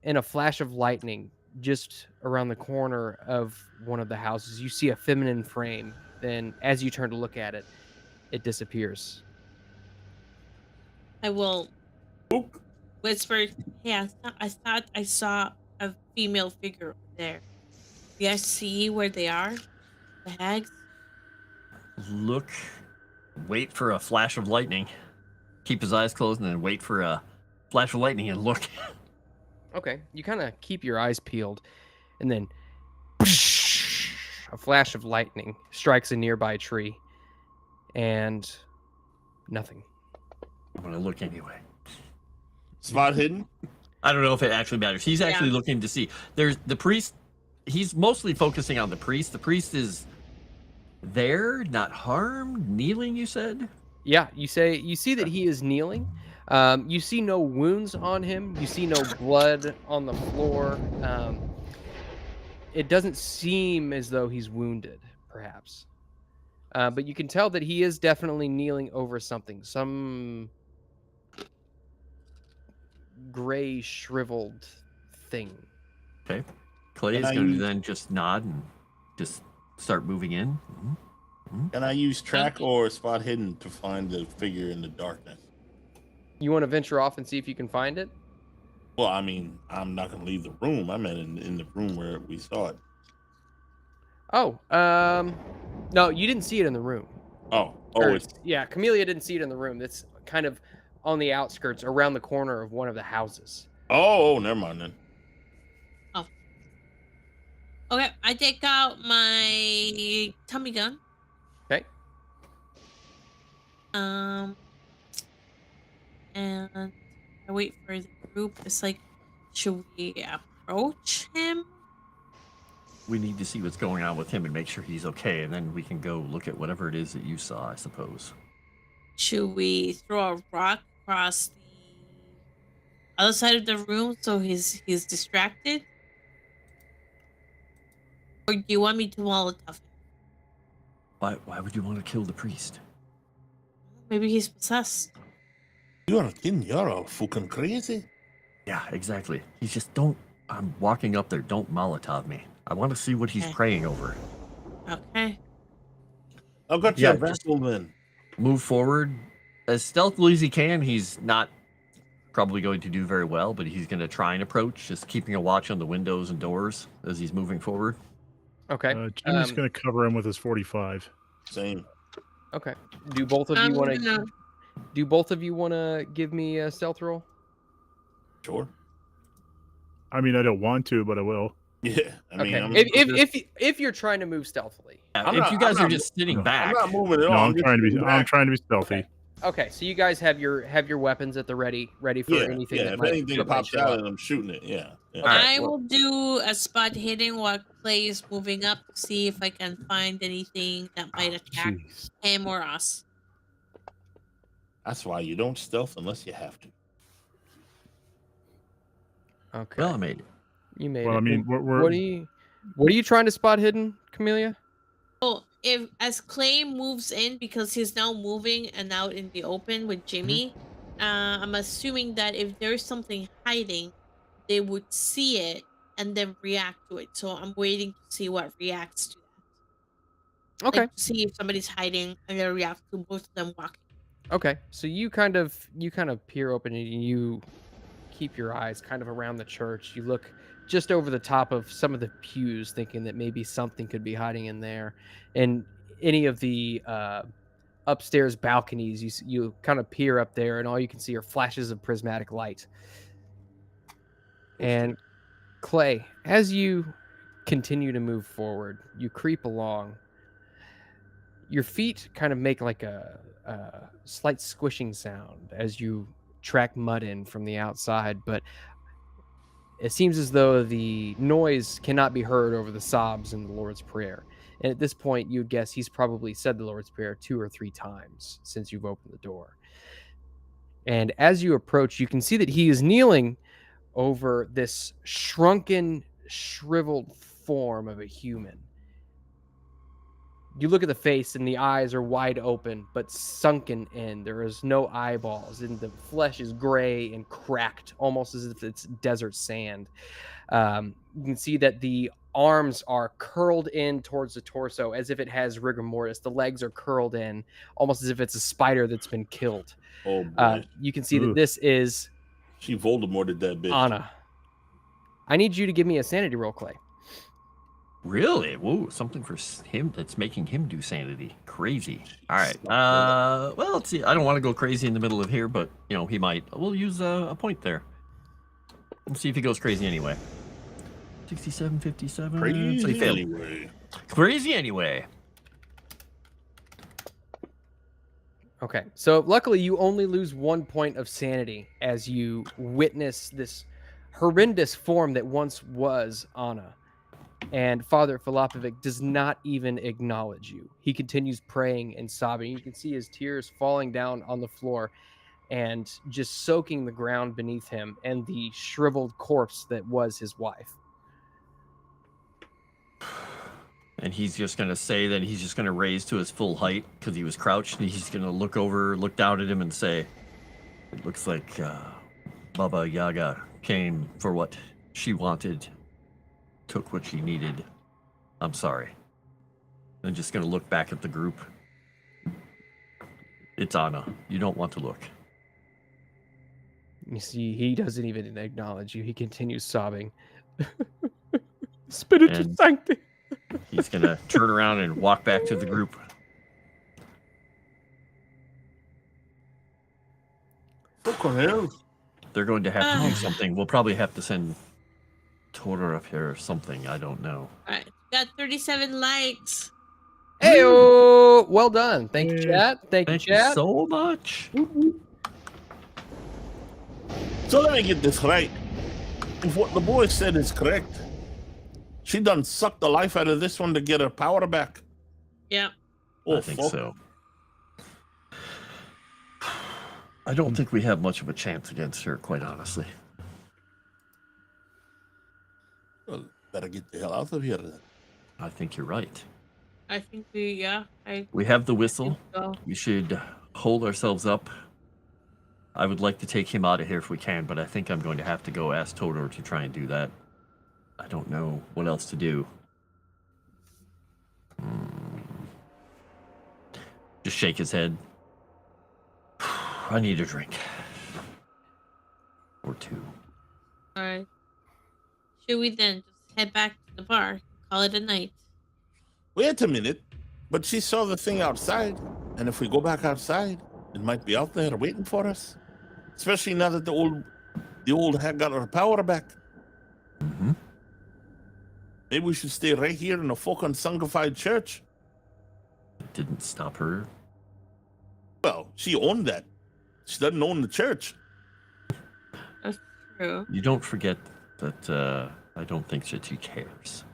in a flash of lightning, just around the corner of one of the houses, you see a feminine frame. Then as you turn to look at it, it disappears. I will whisper, hey, I thought I saw a female figure over there. Do you guys see where they are? The hags? Look. Wait for a flash of lightning. Keep his eyes closed and then wait for a flash of lightning and look. Okay, you kind of keep your eyes peeled, and then a flash of lightning strikes a nearby tree, and nothing. I'm going to look anyway. Spot hidden? I don't know if it actually matters. He's actually looking to see. There's the priest. He's mostly focusing on the priest. The priest is there, not harmed, kneeling, you said? Yeah, you see that he is kneeling. You see no wounds on him. You see no blood on the floor. It doesn't seem as though he's wounded, perhaps. But you can tell that he is definitely kneeling over something. Some gray, shriveled thing. Okay. Clay is going to then just nod and just start moving in. Can I use track or spot hidden to find the figure in the darkness? You want to venture off and see if you can find it? Well, I mean, I'm not going to leave the room. I'm in the room where we saw it. Oh, no, you didn't see it in the room. Yeah. Camellia didn't see it in the room. It's kind of on the outskirts, around the corner of one of the houses. Oh, never mind then. Oh. Okay, I take out my tummy gun. Okay. and I wait for the group. It's like, should we approach him? We need to see what's going on with him and make sure he's okay, and then we can go look at whatever it is that you saw, I suppose. Should we throw a rock across the other side of the room so he's distracted? Or do you want me to Molotov him? Why would you want to kill the priest? Maybe he's possessed. You're all fucking crazy. Yeah, exactly. He's just, don't, I'm walking up there, don't Molotov me. I want to see what he's Okay. praying over. Okay. I've got Yeah, your vessel then. Move forward as stealthily as he can. He's not probably going to do very well, but he's going to try and approach, just keeping a watch on the windows and doors as he's moving forward. Okay. Jimmy's going to cover him with his 45. Same. Okay. Do both of you want to? Do both of you want to give me a stealth roll? Sure. I mean, I don't want to, but I will. Yeah. I mean, Okay. If you're trying to move stealthily. I'm if not- you guys I'm are not- just sitting I'm back, not moving at No, all. I'm trying to be stealthy. Okay, so you guys have your weapons at the ready for anything. Yeah. that If might anything pops show out, up. and I'm shooting it. Yeah. Yeah. All right, I well- will do a spot hidden while Clay is moving up to see if I can find anything that might attack Jeez. him or us. That's why you don't stealth unless you have to. Okay. well, I made it. You made Well, it. I mean, we're What are you trying to spot hidden, Camellia? Oh, if as Clay moves in because he's now moving and out in the open with Jimmy, I'm assuming that if there's something hiding, they would see it and then react to it. So I'm waiting to see what reacts to that. Okay. Like, to see if somebody's hiding and then react to both of them walking. Okay. So you kind of peer open and you keep your eyes kind of around the church. You look just over the top of some of the pews, thinking that maybe something could be hiding in there. And any of the upstairs balconies, you kind of peer up there, and all you can see are flashes of prismatic light. And Clay, as you continue to move forward, you creep along. Your feet kind of make like a slight squishing sound as you track mud in from the outside, but it seems as though the noise cannot be heard over the sobs in the Lord's Prayer. And at this point, you'd guess he's probably said the Lord's Prayer 2 or 3 times since you've opened the door. And as you approach, you can see that he is kneeling over this shrunken, shriveled form of a human. You look at the face and the eyes are wide open, but sunken in. There is no eyeballs, and the flesh is gray and cracked, almost as if it's desert sand. You can see that the arms are curled in towards the torso as if it has rigor mortis. The legs are curled in, almost as if it's a spider that's been killed. Oh boy. You can see that Ooh. this is She Voldemorted that bitch. Anna. I need you to give me a sanity roll, Clay. Really? Whoa, something for him that's making him do sanity. Crazy. All right. Well, let's see. I don't want to go crazy in the middle of here, but, you know, he might. We'll use a point there. Let's see if he goes crazy anyway. 67, 57. So he Crazy failed. anyway. Crazy anyway. Okay, so luckily you only lose 1 point of sanity as you witness this horrendous form that once was Anna. And Father Filopovic does not even acknowledge you. He continues praying and sobbing. You can see his tears falling down on the floor and just soaking the ground beneath him and the shriveled corpse that was his wife. And he's just going to say that he's just going to raise to his full height because he was crouched. And he's going to look down at him and say, it looks like Baba Yaga came for what she wanted, took what she needed. I'm sorry. I'm just going to look back at the group. It's Anna. You don't want to look. You see, he doesn't even acknowledge you. He continues sobbing. Spiritus And- Sancti. He's going to turn around and walk back to the group. Fucking hell. They're going to have to do something. We'll probably have to send Tora up here or something. I don't know. Alright, got 37 likes. Heyo! Well done. Thank you, Yay. chat. Thank you, Thank you chat. so much. So let me get this right. If what the boy said is correct, she done sucked the life out of this one to get her power back. Yeah. Oh, I think fuck. so. I don't think we have much of a chance against her, quite honestly. Well, better get the hell out of here then. I think you're right. I think We have the whistle. so. We should hold ourselves up. I would like to take him out of here if we can, but I think I'm going to have to go ask Todor to try and do that. I don't know what else to do. Just shake his head. I need a drink. Or two. All right. Should we then just head back to the bar, call it a night? Wait a minute. But she saw the thing outside, and if we go back outside, it might be out there waiting for us. Especially now that the old hag got her power back. Mm-hmm. Maybe we should stay right here in the fucking sanctified church. It didn't stop her. Well, she owned that. She doesn't own the church. That's true. You don't forget that I don't think that she cares.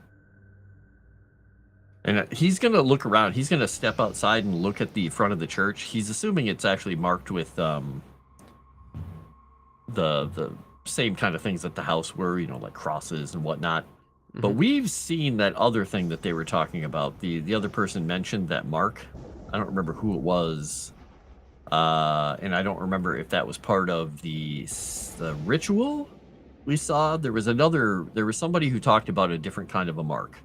And he's going to look around. He's going to step outside and look at the front of the church. He's assuming it's actually marked with the same kind of things that the house were, like crosses and whatnot. Mm-hmm. But we've seen that other thing that they were talking about. The other person mentioned that mark. I don't remember who it was. And I don't remember if that was part of the ritual we saw. There was somebody who talked about a different kind of a mark.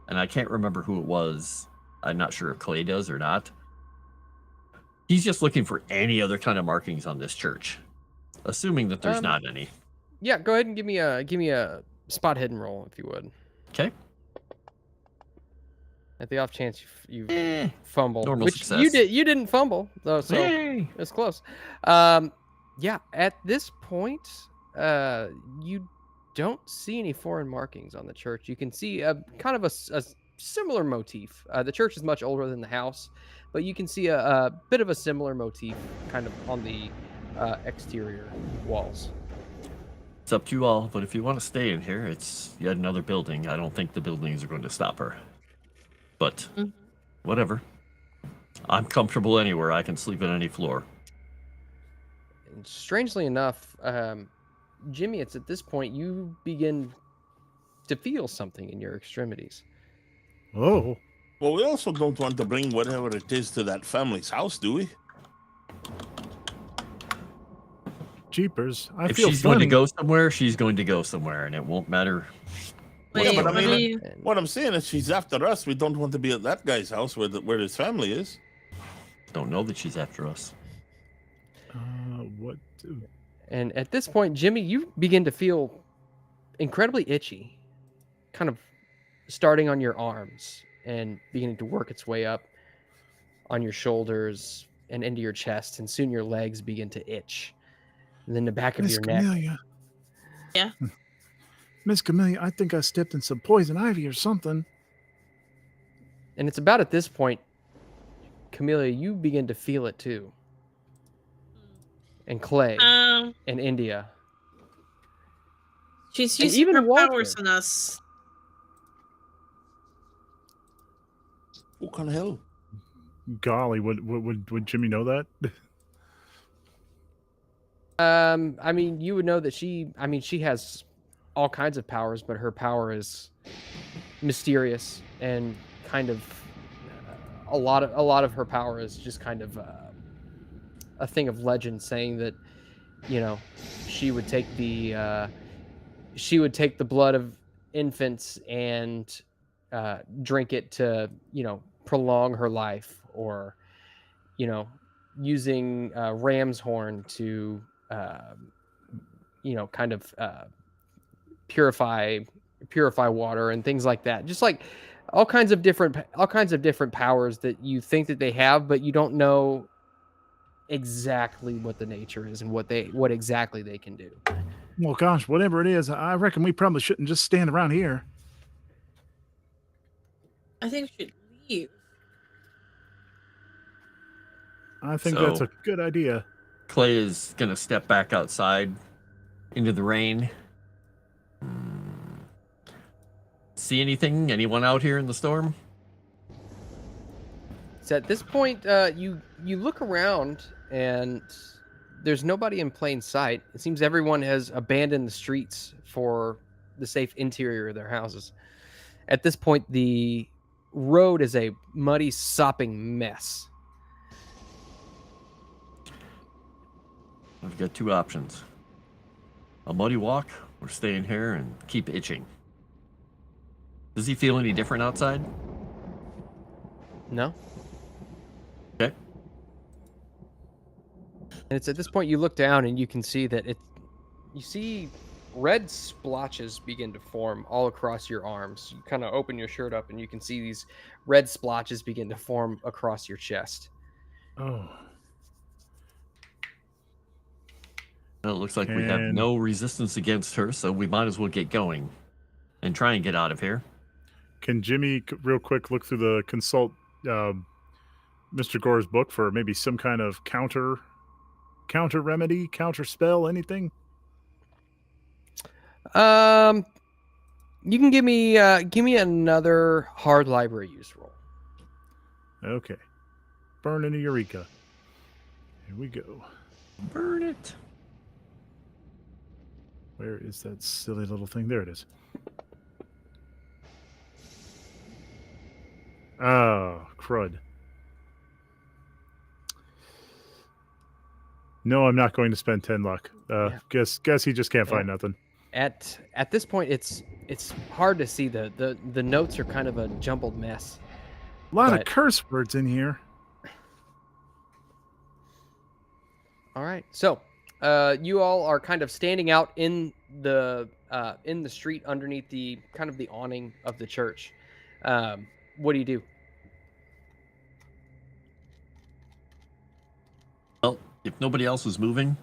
And I can't remember who it was. I'm not sure if Clay does or not. He's just looking for any other kind of markings on this church, assuming that there's not any. Yeah, go ahead and give me a spot hidden roll if you would. Okay. At the off chance you fumble, normal which success. you didn't fumble though, so Yay! it's close. Yeah, at this point, you don't see any foreign markings on the church. You can see a kind of a similar motif. The church is much older than the house, but you can see a bit of a similar motif kind of on the exterior walls. It's up to you all, but if you want to stay in here, it's yet another building. I don't think the buildings are going to stop her. But whatever. I'm comfortable anywhere. I can sleep on any floor. And strangely enough, Jimmy, it's at this point you begin to feel something in your extremities. Oh, Well, we also don't want to bring whatever it is to that family's house, do we? jeepers! I If feel she's going to funny. go somewhere, she's going to go somewhere, and it won't matter. Wait, but I what mean, do you... And What I'm saying is she's after us. We don't want to be at that guy's house where his family is. Don't know that she's after us. What? And at this point, Jimmy, you begin to feel incredibly itchy, kind of starting on your arms and beginning to work its way up on your shoulders and into your chest, and soon your legs begin to itch. And then the back of Miss your neck. Camellia. Yeah? Miss Camellia, I think I stepped in some poison ivy or something. And it's about at this point, Camellia, you begin to feel it too. And Clay and India. She's And using even her Walter. powers on us. What kind of hell? Golly, would Jimmy know that? I mean, you would know that she has all kinds of powers, but her power is mysterious and kind of a lot of her power is just kind of a thing of legend, saying that she would take the blood of infants and drink it to prolong her life, or using ram's horn to kind of purify water and things like that. Just like all kinds of different powers that you think that they have, but you don't know exactly what the nature is and what exactly they can do. Well, gosh, whatever it is, I reckon we probably shouldn't just stand around here. I think we should leave. I think that's So- a good idea. Clay is going to step back outside into the rain. See anything? Anyone out here in the storm? So at this point, you look around and there's nobody in plain sight. It seems everyone has abandoned the streets for the safe interior of their houses. At this point, the road is a muddy, sopping mess. I've got two options. A muddy walk or stay in here and keep itching. Does he feel any different outside? No? Okay. And it's at this point you look down and you can see that you see red splotches begin to form all across your arms. You kind of open your shirt up and you can see these red splotches begin to form across your chest. Oh. Well, it looks like we have no resistance against her, so we might as well get going and try and get out of here. Can Jimmy, real quick, look through the consult Mr. Gore's book for maybe some kind of counter remedy, counter spell, anything? You can give me another hard library use roll. Okay. Burn into Eureka. Here we go. Burn it. Where is that silly little thing? There it is. Oh, crud. No, I'm not going to spend 10 luck. Guess he just can't find nothing. At this point, it's hard to see. The notes are kind of a jumbled mess. A lot of curse words in here. All right, so you all are kind of standing out in the street underneath the kind of the awning of the church. What do you do? Well, if nobody else is moving,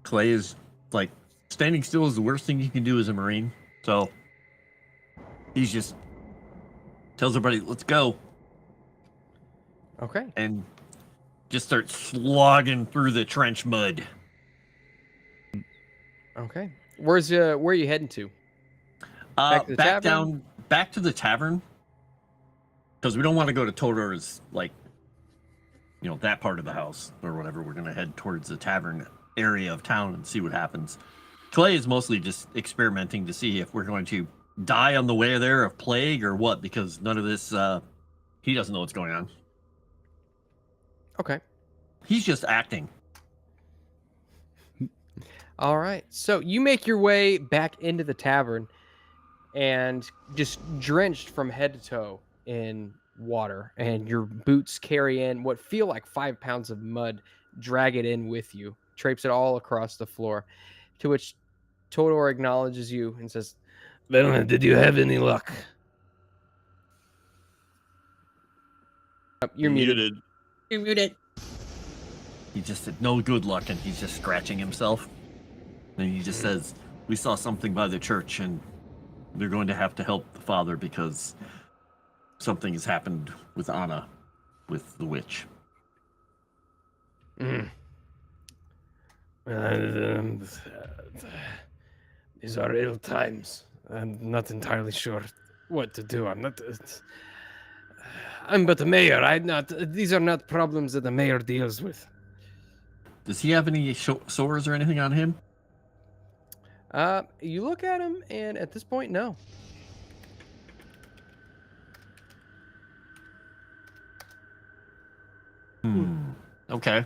Clay is like standing still is the worst thing you can do as a Marine. So he's just tells everybody, "Let's go." Okay. And just starts slogging through the trench mud. Okay. Where are you heading to? Back to the tavern? Back to the tavern. Because we don't want to go to Todor's, like, that part of the house or whatever. We're going to head towards the tavern area of town and see what happens. Clay is mostly just experimenting to see if we're going to die on the way there of plague or what, because none of this, he doesn't know what's going on. Okay. He's just acting. All right. So you make your way back into the tavern and just drenched from head to toe in water, and your boots carry in what feel like 5 pounds of mud, drag it in with you, traipse it all across the floor, to which Todor acknowledges you and says, "Well, did you have any luck?" You're muted. You're muted. He just said no good luck, and he's just scratching himself. And he just says, "We saw something by the church, and they're going to have to help the father because something has happened with Anna, with the witch." These are ill times. I'm not entirely sure what to do. I'm but the mayor. These are not problems that the mayor deals with. Does he have any sores or anything on him? You look at him, and at this point, no. Okay.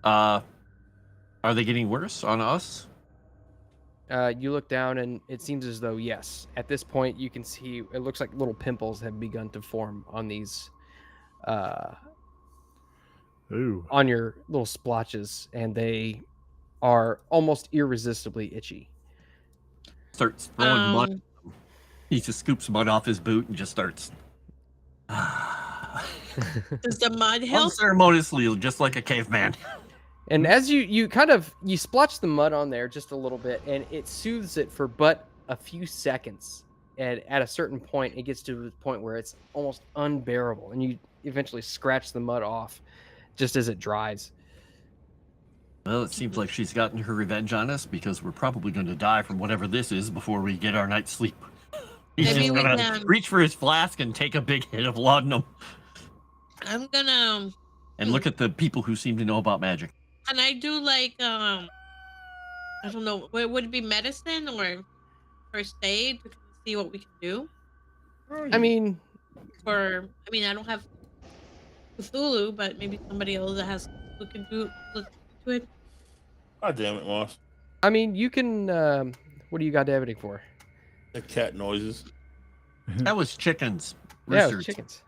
Are they getting worse on us? You look down, and it seems as though, yes. At this point, you can see it looks like little pimples have begun to form on these, on your little splotches, and they are almost irresistibly itchy. Starts throwing mud. He just scoops mud off his boot and just starts. Does the mud help? Unceremoniously, just like a caveman. And as you splotch the mud on there just a little bit, and it soothes it for but a few seconds. And at a certain point, it gets to the point where it's almost unbearable, and you eventually scratch the mud off just as it dries. Well, it seems like she's gotten her revenge on us because we're probably going to die from whatever this is before we get our night's sleep. He's Maybe just we gonna can- reach for his flask and take a big hit of laudanum I'm gonna. and look at the people who seem to know about magic. Can I do like I don't know. Would it be medicine or first aid to see what we can do? I mean, I don't have Cthulhu, but maybe somebody else that has look into it. God damn it, Moss. you can. What do you got everything for? The cat noises. That was chickens. Yeah, it was Roosters. chickens.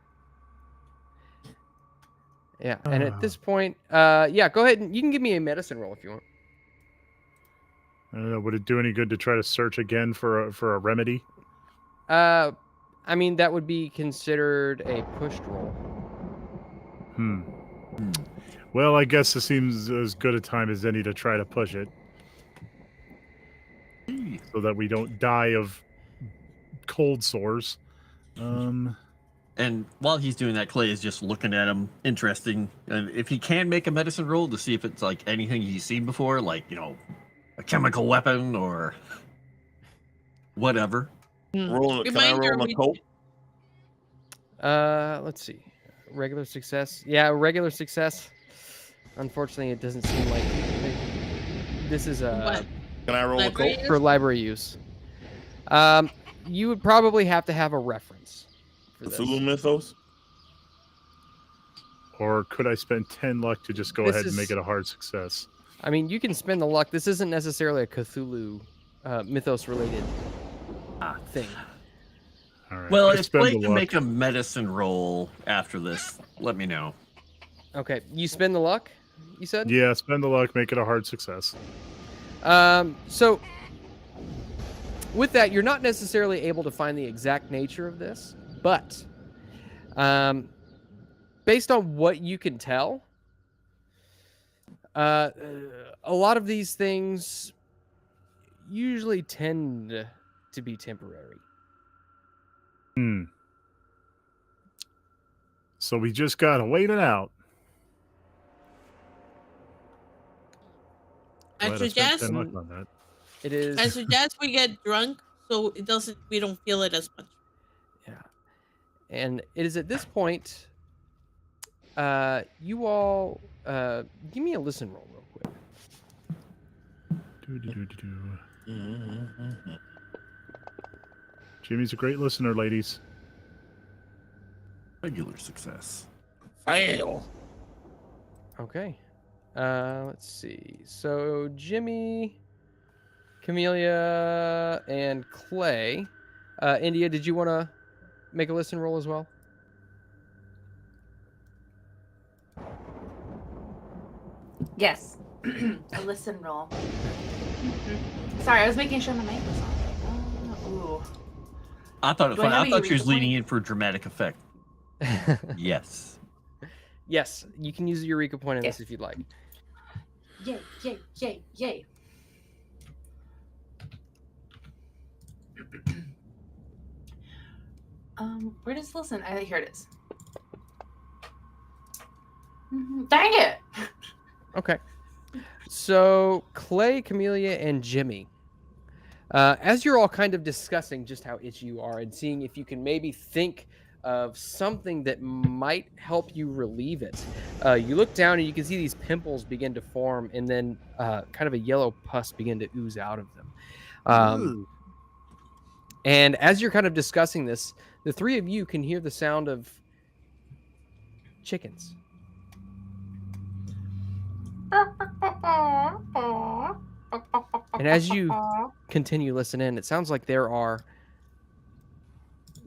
Yeah, and at this point, yeah, go ahead and you can give me a medicine roll if you want. I don't know. Would it do any good to try to search again for a remedy? That would be considered a pushed roll. Well, I guess it seems as good a time as any to try to push it, so that we don't die of cold sores. And while he's doing that, Clay is just looking at him, interesting. And if he can make a medicine roll to see if it's like anything he's seen before, like, a chemical weapon or whatever. Can I roll Reminder, an occult? Let's see. Regular success. Yeah, regular success. Unfortunately, it doesn't seem like this is What? Can I roll a Library occult? for library use. You would probably have to have a reference for this. Cthulhu mythos? Or could I spend 10 luck to just go This ahead and is- make it a hard success? You can spend the luck. This isn't necessarily a Cthulhu mythos related thing. All right. Well, I if spend Clay the can luck. make a medicine roll after this, let me know. Okay, you spend the luck, you said? Yeah, spend the luck, make it a hard success. So with that, you're not necessarily able to find the exact nature of this, but based on what you can tell, a lot of these things usually tend to be temporary. So we just gotta wait it out. I Glad spent suggest 10 luck on that. It is. I suggest we get drunk so we don't feel it as much. Yeah. And it is at this point, you all give me a listen roll real quick. Jimmy's a great listener, ladies. Regular success. Fail. Okay. Let's see. So Jimmy, Camellia, and Clay. India, did you want to make a listen roll as well? Yes. A listen roll. Sorry, I was making sure my mic was on. Ooh. I thought Do I have a she was Eureka leaning point? in for dramatic effect. Yes. Yes, you can use a Eureka point on Yes. this if you'd like. Yay, yay, yay, yay. Where does listen? Here it is. Dang it! Okay. So Clay, Camellia, and Jimmy, as you're all kind of discussing just how itchy you are and seeing if you can maybe think of something that might help you relieve it, you look down and you can see these pimples begin to form and then kind of a yellow pus begin to ooze out of them. And as you're kind of discussing this, the three of you can hear the sound of chickens. And as you continue listening, it sounds like there are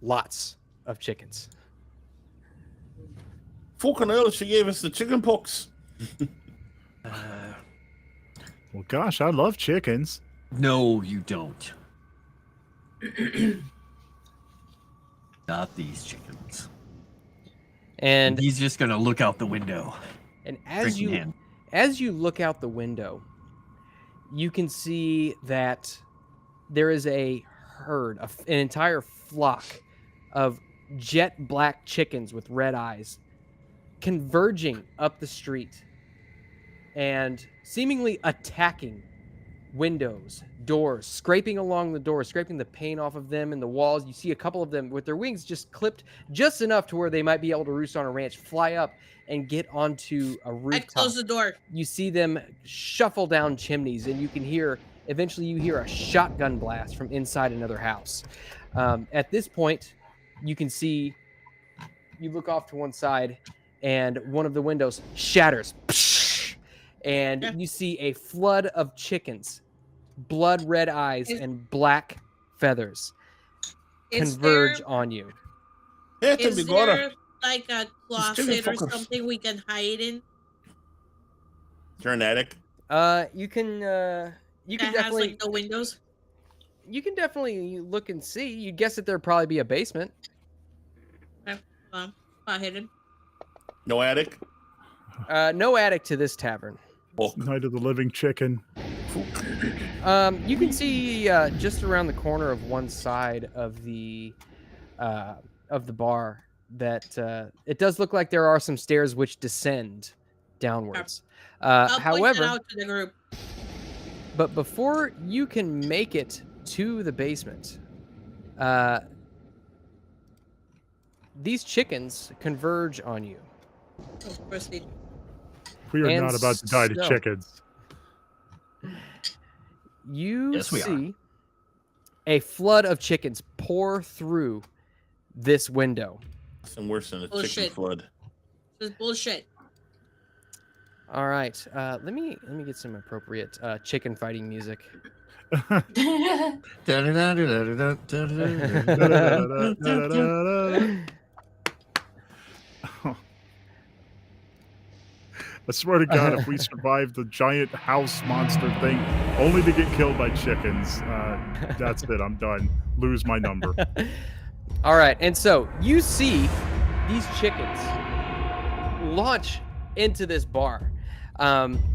lots of chickens. Fucking hell, she gave us the chicken pox. Well, gosh, I love chickens. No, you don't. Not these chickens. And He's just gonna look out the window. and Drinking as you look out the window, you can see that there is a herd, an entire flock of jet black chickens with red eyes converging up the street and seemingly attacking windows, doors, scraping along the doors, scraping the paint off of them and the walls. You see a couple of them with their wings just clipped just enough to where they might be able to roost on a ranch, fly up and get onto a I rooftop. close the door. You see them shuffle down chimneys, and you can hear, eventually you hear a shotgun blast from inside another house. At this point, you can see, you look off to one side, and one of the windows shatters. And you see a flood of chickens, blood red eyes and black feathers converge on you. Is there like a closet or fuckers. something we can hide in? Is there an attic? You can That has definitely like no windows. you can definitely look and see. You guess that there'd probably be a basement. Not hidden. No attic? No attic to this tavern. Oh, Night of the Living Chicken. You can see just around the corner of one side of the bar that it does look like there are some stairs which descend downwards. I'll point However, that out to the group. but before you can make it to the basement, these chickens converge on you. Oh, proceed. We are And not about to die to so- chickens. You Yes, we are. see a flood of chickens pour through this window. something worse than a chicken Bullshit. flood. This is bullshit. All right, let me get some appropriate chicken fighting music. I swear to God, if we survive the giant house monster thing, only to get killed by chickens, that's it. I'm done. Lose my number. All right, and so you see these chickens launch into this bar.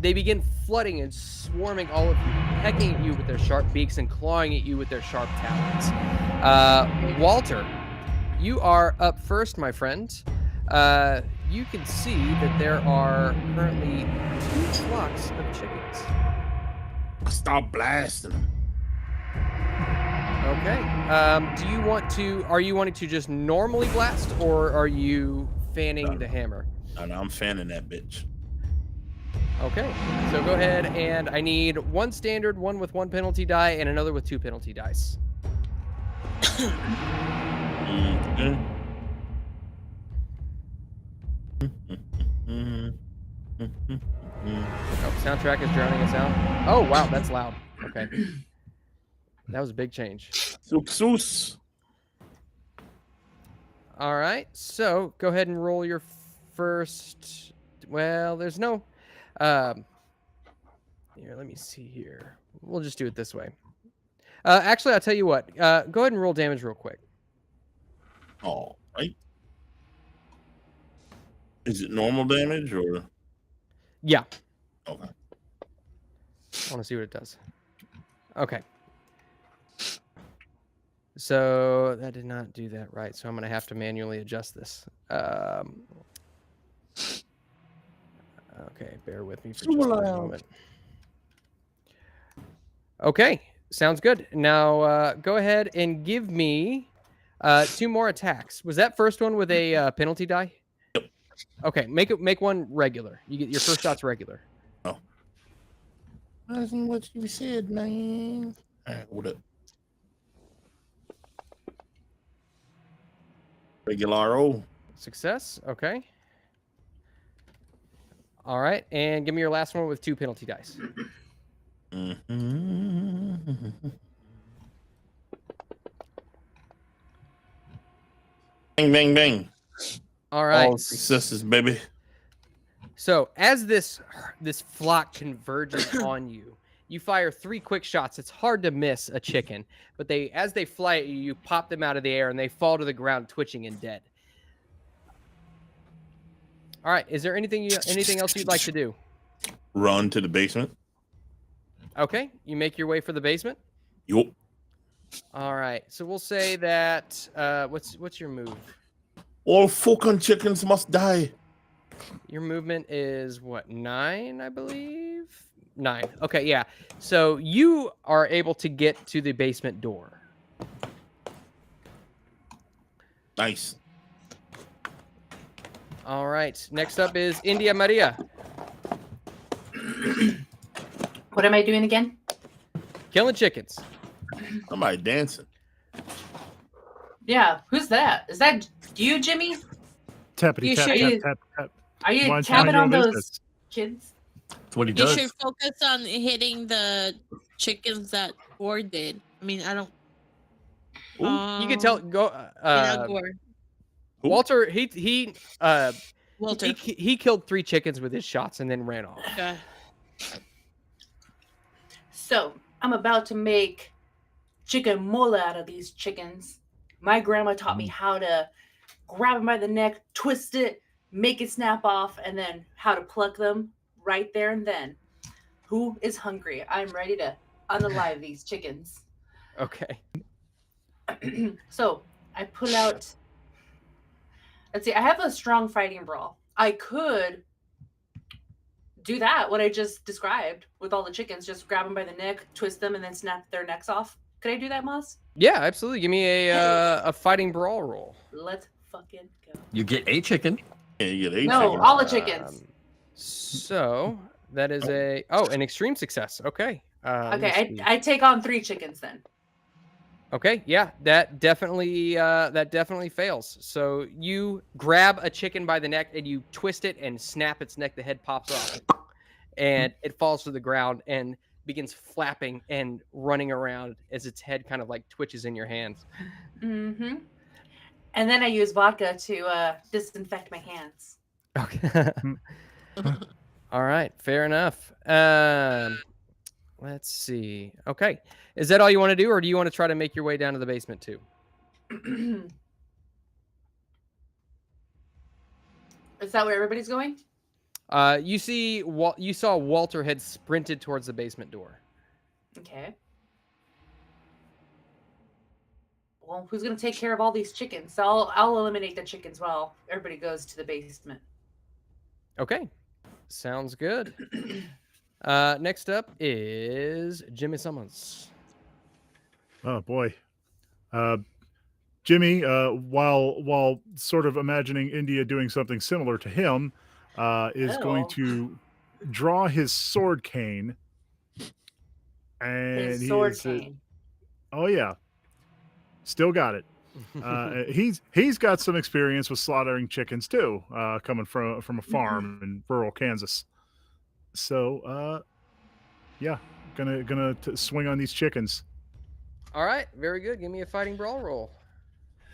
They begin flooding and swarming all of you, pecking at you with their sharp beaks and clawing at you with their sharp talons. Walter, you are up first, my friend. You can see that there are currently 2 flocks of chickens. Stop blasting them. Okay. Do you want to? Are you wanting to just normally blast, or are you fanning the hammer? No, I'm fanning that bitch. Okay. So go ahead, and I need 1 standard, 1 with 1 penalty die, and another with 2 penalty dice. Oh, soundtrack is drowning us out. Oh wow, that's loud. Okay. That was a big change. Soos. All right, so go ahead and roll your first. Well, there's no. Here, let me see here. We'll just do it this way. Actually, I'll tell you what. Go ahead and roll damage real quick. All right. Is it normal damage or? Yeah, Okay. I want to see what it does. Okay. So that did not do that right. So I'm going to have to manually adjust this. Okay, bear with me for just a moment. Okay, sounds good. Now go ahead and give me 2 more attacks. Was that first one with a penalty die? Yep. Okay, make one regular. You get your first shot's regular. Oh. That's what you said, man. All right, what up? Regularo. Success. Okay. All right, and give me your last one with 2 penalty dice. Bang, bang, bang. All right. All successes, baby. So as this flock converges on you, you fire 3 quick shots. It's hard to miss a chicken, but as they fly at you, you pop them out of the air and they fall to the ground, twitching and dead. All right. Is there anything else you'd like to do? Run to the basement. Okay. You make your way for the basement. Yup. All right. So we'll say that. What's your move? All fucking chickens must die. Your movement is what, 9, I believe? 9. Okay, yeah. So you are able to get to the basement door. Nice. All right. Next up is India Maria. What am I doing again? Killing chickens. Somebody dancing. Yeah, who's that? Is that you, Jimmy? Tappity You tap, should- tap, tap, tap. Are you Why don't you tapping handle on those business? kids? That's what he You does. should focus on hitting the chickens that Gore did. I mean, I don't. You can tell go Not Gore. Walter he Walter. he killed 3 chickens with his shots and then ran off. Okay. So, I'm about to make chicken mole out of these chickens. My grandma taught me how to grab them by the neck, twist it, make it snap off, and then how to pluck them right there and then. Who is hungry? I'm ready to unalive these chickens. Okay. So, I pull out. Let's see, I have a strong fighting brawl. I could do that, what I just described with all the chickens. Just grab them by the neck, twist them, and then snap their necks off. Could I do that, Moss? Yeah, absolutely. Give me a fighting brawl roll. Let's fucking go. You get a chicken. Yeah, you get 8 No, seconds. all the chickens. So that is an extreme success. Okay. Let me Okay, see. I take on 3 chickens then. Okay, yeah, that definitely fails. So you grab a chicken by the neck and you twist it and snap its neck. The head pops off, and it falls to the ground and begins flapping and running around as its head kind of like twitches in your hands. Mm-hmm. And then I use vodka to disinfect my hands. Okay. All right, fair enough. Let's see. Okay, is that all you want to do, or do you want to try to make your way down to the basement too? Is that where everybody's going? You saw Walter had sprinted towards the basement door. Okay. Well, who's gonna take care of all these chickens? I'll eliminate the chickens while everybody goes to the basement. Okay, sounds good. Next up is Jimmy Summons. Oh boy. Jimmy, while sort of imagining India doing something similar to him, is going Oh. to draw his sword cane. And His he sword is, cane. oh yeah. Still got it. He's got some experience with slaughtering chickens too, coming from a farm in rural Kansas. So, yeah, gonna swing on these chickens. All right, very good. Give me a fighting brawl roll.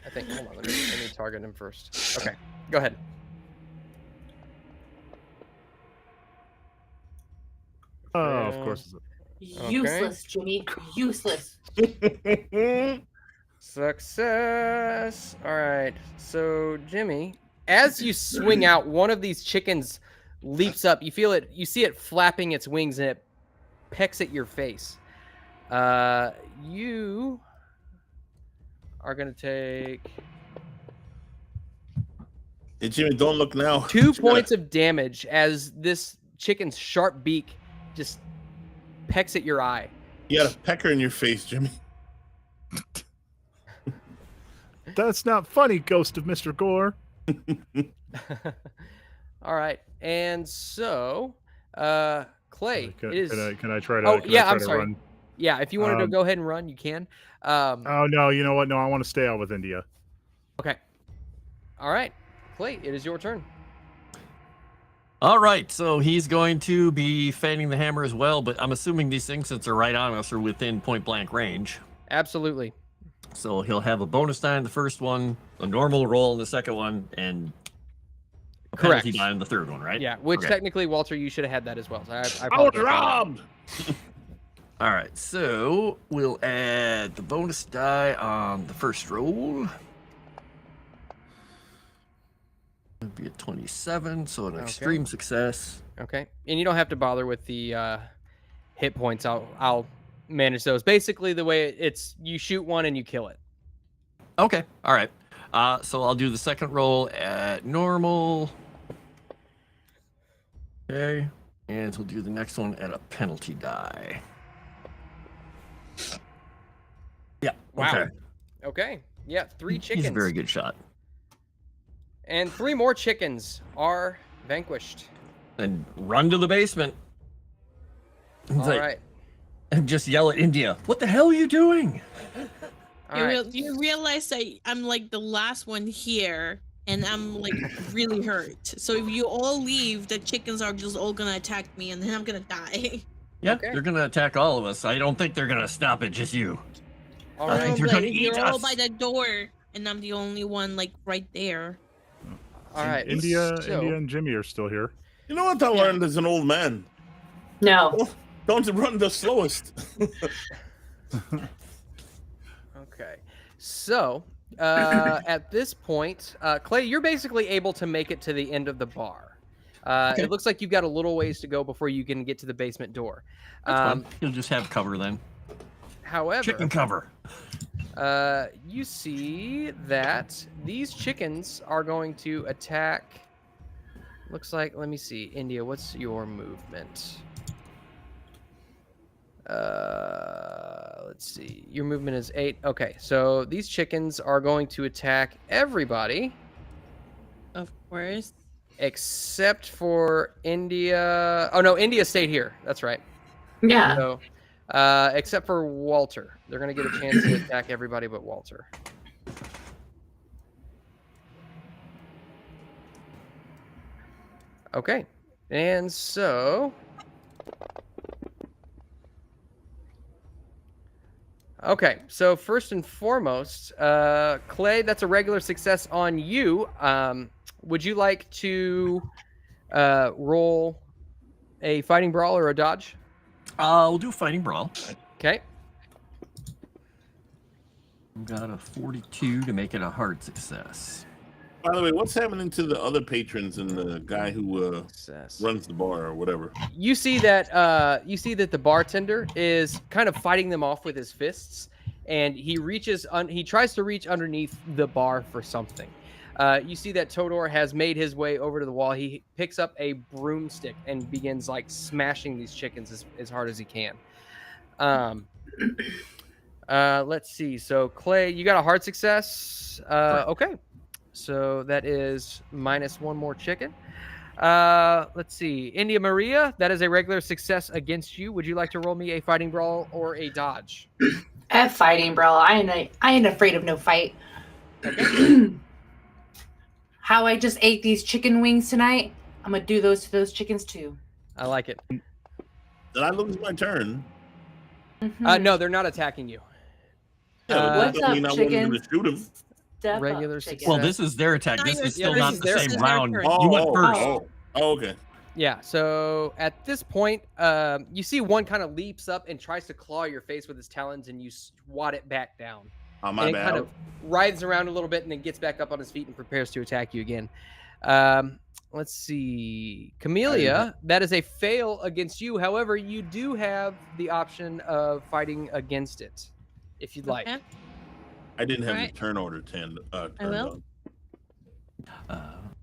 I think. Hold on, let me target him first. Okay, go ahead. Oh, of course. Useless, Jimmy. Useless. Success. All right. So, Jimmy, as you swing out, one of these chickens leaps up. You feel it. You see it flapping its wings, and it pecks at your face. You are going to take Hey, Jimmy, don't look now. 2 points of damage as this chicken's sharp beak just pecks at your eye. You got a pecker in your face, Jimmy. That's not funny, Ghost of Mr. Gore. All right. And so, Clay, Can, it is. can I try to? Oh, can yeah, I try I'm to sorry. run? Yeah, if you wanted to go ahead and run, you can. Oh no, you know what? No, I want to stay out with India. Okay. All right. Clay, it is your turn. All right, so he's going to be fanning the hammer as well, but I'm assuming these things, since they're right on us, are within point blank range. Absolutely. So he'll have a bonus die in the first one, a normal roll in the second one, and a Correct. penalty die in the third one, right? Yeah, which Okay. technically, Walter, you should have had that as well. So I I was apologize for that. robbed. All right, so we'll add the bonus die on the first roll. It'd be a 27, so an Okay. extreme success. Okay, and you don't have to bother with the hit points. I'll manage those. Basically, the way it's you shoot one and you kill it. Okay, all right. So I'll do the second roll at normal. Okay. And we'll do the next one at a penalty die. Yeah. Wow. Okay. Okay. Yeah, 3 chickens. He's a very good shot. And 3 more chickens are vanquished. And run to the basement. He's All like, right. And just yell at India. What the hell are you doing? All right. You realize that I'm like the last one here, and I'm like really hurt. So if you all leave, the chickens are just all gonna attack me, and then I'm gonna die. Yeah, Okay. they're gonna attack all of us. I don't think they're gonna stop at just you. All I right. think they're But gonna if eat you're all us. by the door, and I'm the only one like right there. All right. India so- and Jimmy are still here. You know what I learned as an old man? No. Don't run the slowest. Okay. So, at this point, Clay, you're basically able to make it to the end of the bar. It looks like you've got a little ways to go before you can get to the basement door. That's fine. You'll just have cover then. However, Chicken cover. you see that these chickens are going to attack. Looks like, let me see. India, what's your movement? Let's see. Your movement is 8. Okay, so these chickens are going to attack everybody Of course. except for India. Oh no, India stayed here. That's right. Yeah. So, except for Walter, they're going to get a chance to attack everybody but Walter. Okay, and so. Okay, so first and foremost, Clay, that's a regular success on you. Would you like to roll a fighting brawl or a dodge? We'll do a fighting brawl. Okay. I've got a 42 to make it a hard success. By the way, what's happening to the other patrons and the guy who Success. runs the bar or whatever? You see that the bartender is kind of fighting them off with his fists, and he tries to reach underneath the bar for something. You see that Todor has made his way over to the wall. He picks up a broomstick and begins like smashing these chickens as hard as he can. Let's see. So Clay, you got a hard success. Okay. So that is minus 1 more chicken. Let's see. India Maria, that is a regular success against you. Would you like to roll me a fighting brawl or a dodge? A fighting brawl. I ain't afraid of no fight. How I just ate these chicken wings tonight, I'm gonna do those to those chickens too. I like it. Did I lose my turn? No, they're not attacking you. Yeah, but that What's doesn't up, mean I wanted chicken? to shoot him. Step Regular up, chicken. success. Well, this is their attack. No, This you're- is still yeah, not this the is same their round. turn. You went first. Okay. Yeah, so at this point, you see one kind of leaps up and tries to claw your face with his talons, and you swat it back down. Oh, my And it bad. kind of writhes around a little bit and then gets back up on his feet and prepares to attack you again. Let's see. Camellia, that is a fail against you. However, you do have the option of fighting against it if you'd like. Okay. I didn't have Alright. the turn order turned I will. on.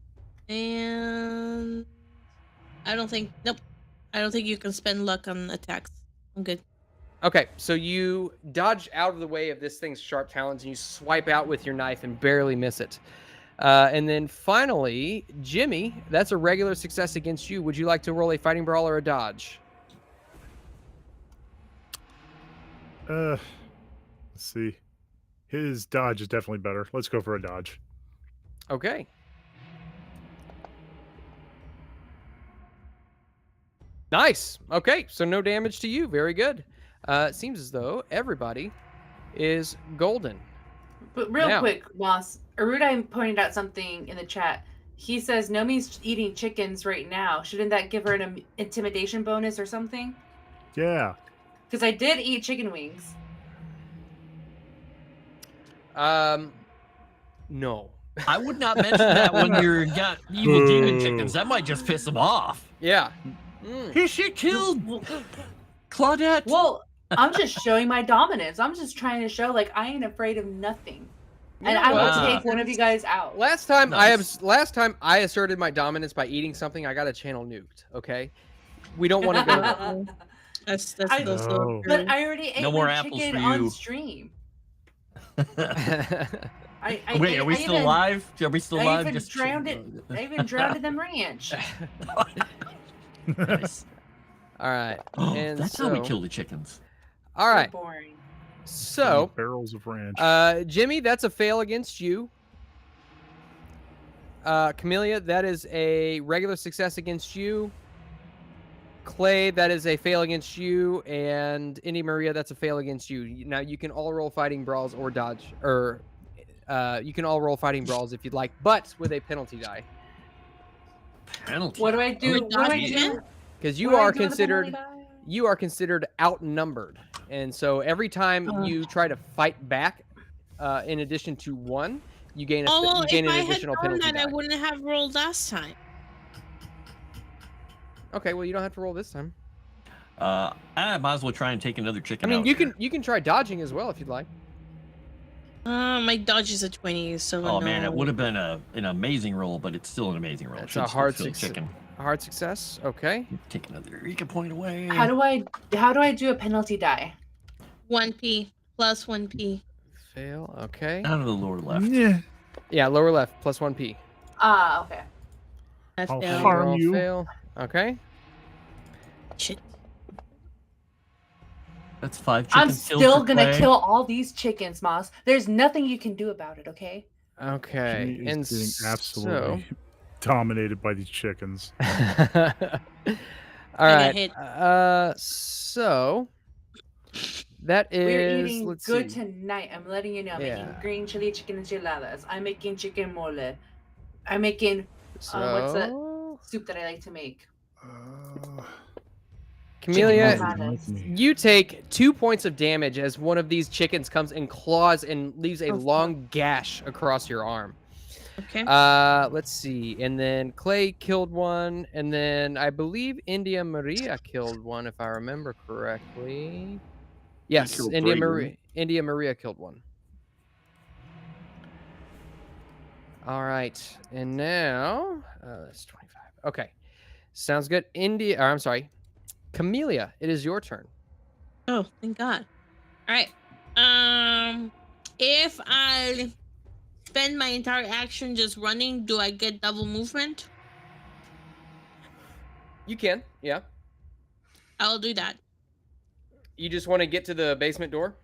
And I don't think you can spend luck on attacks. I'm good. Okay, so you dodge out of the way of this thing's sharp talons and you swipe out with your knife and barely miss it. And then finally, Jimmy, that's a regular success against you. Would you like to roll a fighting brawl or a dodge? Let's see. His dodge is definitely better. Let's go for a dodge. Okay. Nice. Okay, so no damage to you. Very good. It seems as though everybody is golden. But real Now- quick, boss, Arudai pointed out something in the chat. He says Nomi's eating chickens right now. Shouldn't that give her an intimidation bonus or something? Yeah. Because I did eat chicken wings. No. I would not mention that when you're got evil demon chickens. That might just piss them off. Yeah. She killed Claudette. Well, I'm just showing my dominance. I'm just trying to show, like, I ain't afraid of nothing. And I will Wow. take one of you guys out. Last time Nice. I asserted my dominance by eating something. I got a channel nuked. Okay, we don't want to go there. That's I- also No. true. But I already ate No more my apples chicken for on you. stream. Wait, are we still live? Are we still I live? even drowned it. I even drowned in the ranch. Nice. All right, and That's how we so- kill the chickens. all So right. boring. So, barrels of ranch. Jimmy, that's a fail against you. Camellia, that is a regular success against you. Clay, that is a fail against you, and Indy Maria, that's a fail against you. Now you can all roll fighting brawls or dodge, or you can all roll fighting brawls if you'd like, but with a penalty die, Penalty. What do I do? What do I do? because What do I do on the penalty you are considered outnumbered, and so every time you try to fight back, in addition to one, you gain Oh well, you gain if an I had additional known penalty that, die. I wouldn't have rolled last time. Okay, well you don't have to roll this time. I might as well try and take another I chicken. mean, out you here. can try dodging as well if you'd like. My dodge is a 20, so Oh no. man, it would have been an amazing roll, but it's still an amazing roll. That's Should a still hard kill the success. chicken. A hard success. Okay. Take another Eureka point away. How do I do a penalty die? 1p plus 1p. Fail. Okay. Out of the lower left. Yeah. Yeah, lower left plus 1p. Ah, okay. I I'll failed. harm Roll you. Fail. Okay. Shit. That's 5 chickens. I'm killed still for gonna Clay. kill all these chickens, Moss. There's nothing you can do about it, okay? Okay. Jimmy And is being absolutely dominated by these chickens. so. All I got right. hit. So that We're is. eating Let's good see. tonight. I'm letting you know. I'm Yeah. making green chili chicken enchiladas. I'm making chicken mole. I'm making what's that So, soup that I like to make? Camellia, Chicken you take 2 points of damage as one of these chickens comes and claws and leaves a Oh, long gash across your arm. Okay. Let's see. And then Clay killed one, and then I believe India Maria killed one, if I remember correctly. Yes, killed India 3, Maria. didn't India Maria killed one. All right, and now that's 25. Okay, sounds good. I'm sorry, Camellia. It is your turn. Oh, thank God. All right. If I spend my entire action just running, do I get double movement? You can, yeah. I'll do that. You just want to get to the basement door?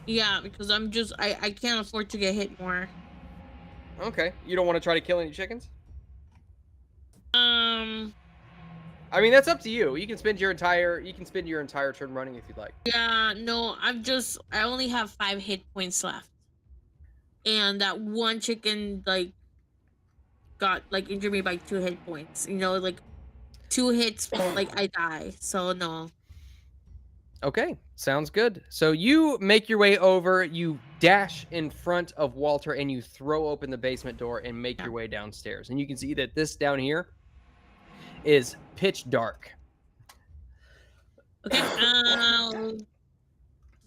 Yeah, because I can't afford to get hit more. Okay. You don't want to try to kill any chickens? I I mean, that's up to you. You can spend your entire turn running if you'd like. Yeah, no, I only have 5 hit points left. And that one chicken got injured me by 2 hit points. 2 hits I die. So no. Okay, sounds good. So you make your way over, you dash in front of Walter, and you throw open the basement door and make your way downstairs. And you can see that this down here is pitch dark. Okay, let's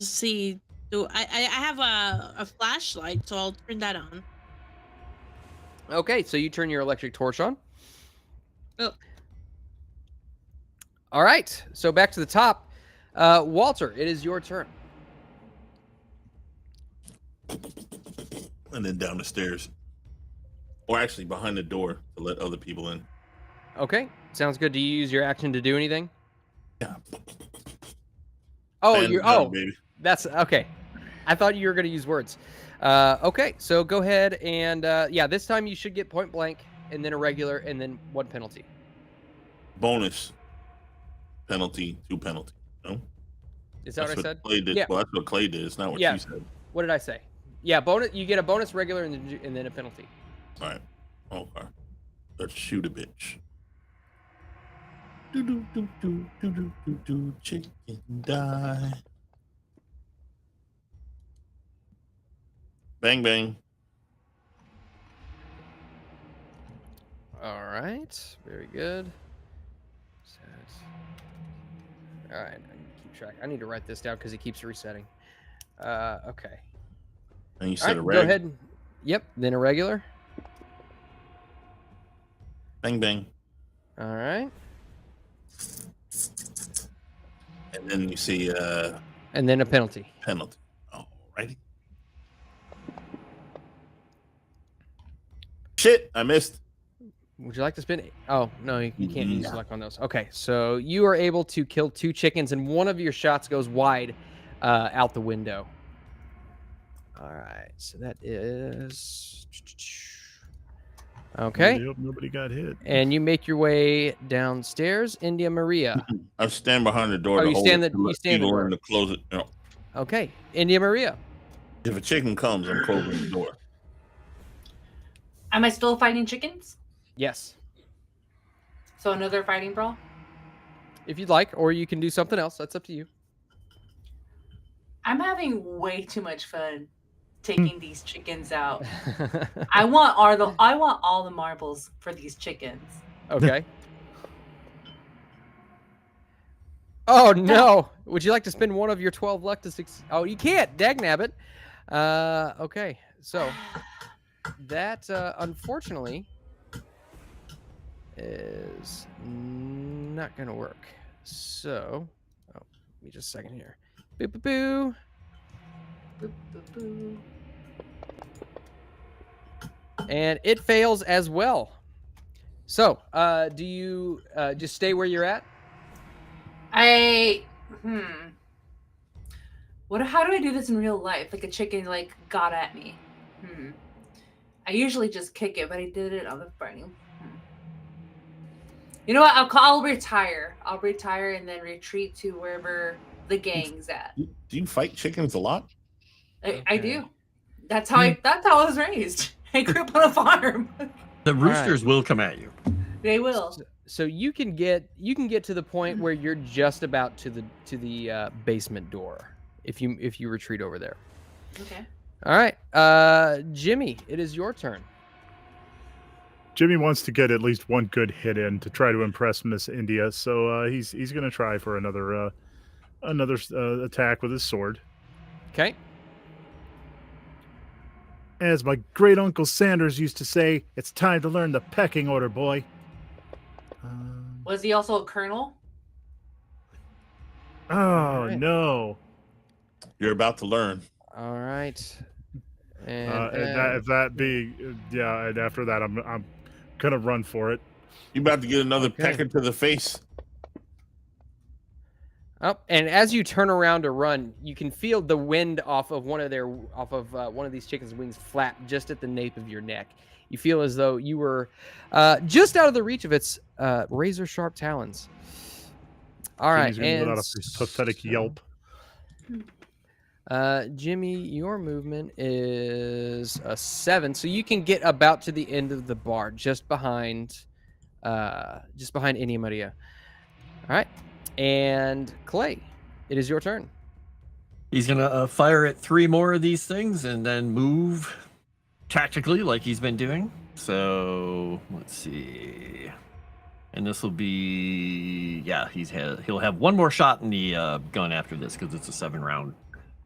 see. I have a flashlight, so I'll turn that on. Okay, so you turn your electric torch on. Oh. All right, so back to the top. Walter, it is your turn. And then down the stairs. Or actually behind the door to let other people in. Okay, sounds good. Do you use your action to do anything? Yeah. Oh, Fan you're gun, baby. that's okay. I thought you were going to use words. Okay, so go ahead and this time you should get point blank, and then a regular, and then 1 penalty. Bonus penalty, 2 penalty. No? Is that That's what I said? Clay did. Yeah. Well, that's what Clay did. It's not what Yeah. you said. What did I say? Yeah, bonus. You get a bonus regular and then a penalty. All right. Okay. Let's shoot a bitch. Do do do do do do do do. Chicken die. Bang bang. All right, very good. All right, I need to keep track. I need to write this down because it keeps resetting. Okay. And you All said a right, reg. go ahead. Yep. Then a regular. Bang, bang. All right. And then you see And then a penalty. penalty. Alrighty. Shit, I missed. Would you like to spin? Oh no, you can't use luck on those. Okay, so you are able to kill 2 chickens, and one of your shots goes wide out the window. All right, so that is okay. I hope nobody got hit. And you make your way downstairs, India Maria. I stand behind the door. Oh, to you hold stand it, the- to you let stand the people door. in to close it. No. Okay, India Maria. If a chicken comes, I'm closing the door. Am I still fighting chickens? Yes, So another fighting brawl? if you'd like, or you can do something else. That's up to you. I'm having way too much fun taking these chickens out. I want all the marbles for these chickens. Okay. Oh no! Would you like to spend one of your 12 luck to 6? Oh, you can't. Dagnabbit. Okay. So that unfortunately is not gonna work. So, oh, give me just a second here. Boo boo boo. Boop, boop, boop. And it fails as well. So, do you just stay where you're at? How do I do this in real life? Like a chicken like got at me. I usually just kick it, but I did it on the fighting. You know what? I'll retire. I'll retire and then retreat to wherever the gang's at. Do you fight chickens a lot? I do. That's how I was raised. I grew up on a farm. The roosters will come at you. They will. So you can get to the point where you're just about to the basement door if you retreat over there. Okay. Uh, All right, Jimmy, it is your turn. Jimmy wants to get at least one good hit in to try to impress Miss India, so he's going to try for another attack with his sword. Okay. As my great uncle Sanders used to say, it's time to learn the pecking order, boy. Was he also a colonel? Oh right. no! You're about to learn. All right. And And after that, I'm gonna run for it. You about to get another Okay. pecker to the face. oh, and as you turn around to run, you can feel the wind off of one of these chickens' wings flap just at the nape of your neck. You feel as though you were just out of the reach of its razor sharp talons. All right, Jimmy's gonna let and out a pathetic yelp. Jimmy, your movement is a 7, so you can get about to the end of the bar, just behind India Maria. All right, and Clay, it is your turn. He's gonna fire at 3 more of these things and then move tactically like he's been doing. So let's see, and this will be he'll have 1 more shot in the gun after this because it's a 7-round.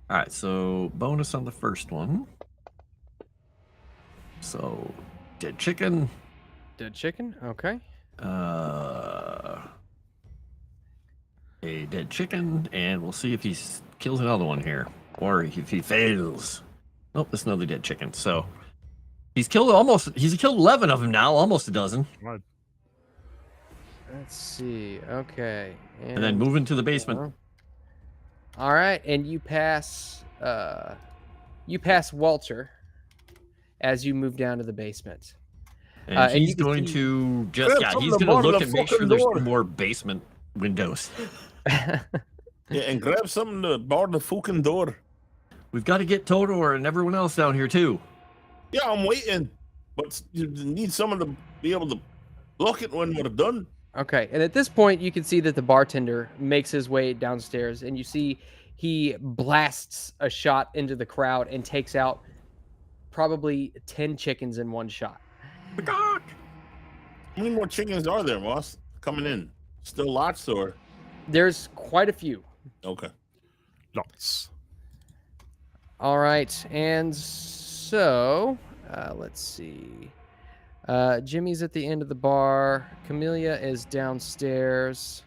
All right, so bonus on the first one. So dead chicken. Dead chicken. Okay. A dead chicken, and we'll see if he kills another one here, or if he fails. Oh, there's another dead chicken. So he's killed 11 of them now, almost a dozen. Let's see. Okay. And then move into the basement. All right, and you pass Walter as you move down to the basement. And and he's you can going see- to just Grab he's from the going to bottom look of and the make sure fucking there's door. more basement windows. Yeah, and grab something to bar the fucking door. We've got to get Todor and everyone else down here too. Yeah, I'm waiting, but you need someone to be able to block it when we're done. Okay, and at this point, you can see that the bartender makes his way downstairs, and you see he blasts a shot into the crowd and takes out probably 10 chickens in one shot. How many more chickens are there, Moss? Coming in? Still lots, or? There's quite a few. Okay. Lots. All right, and so let's see. Jimmy's at the end of the bar. Camellia is downstairs.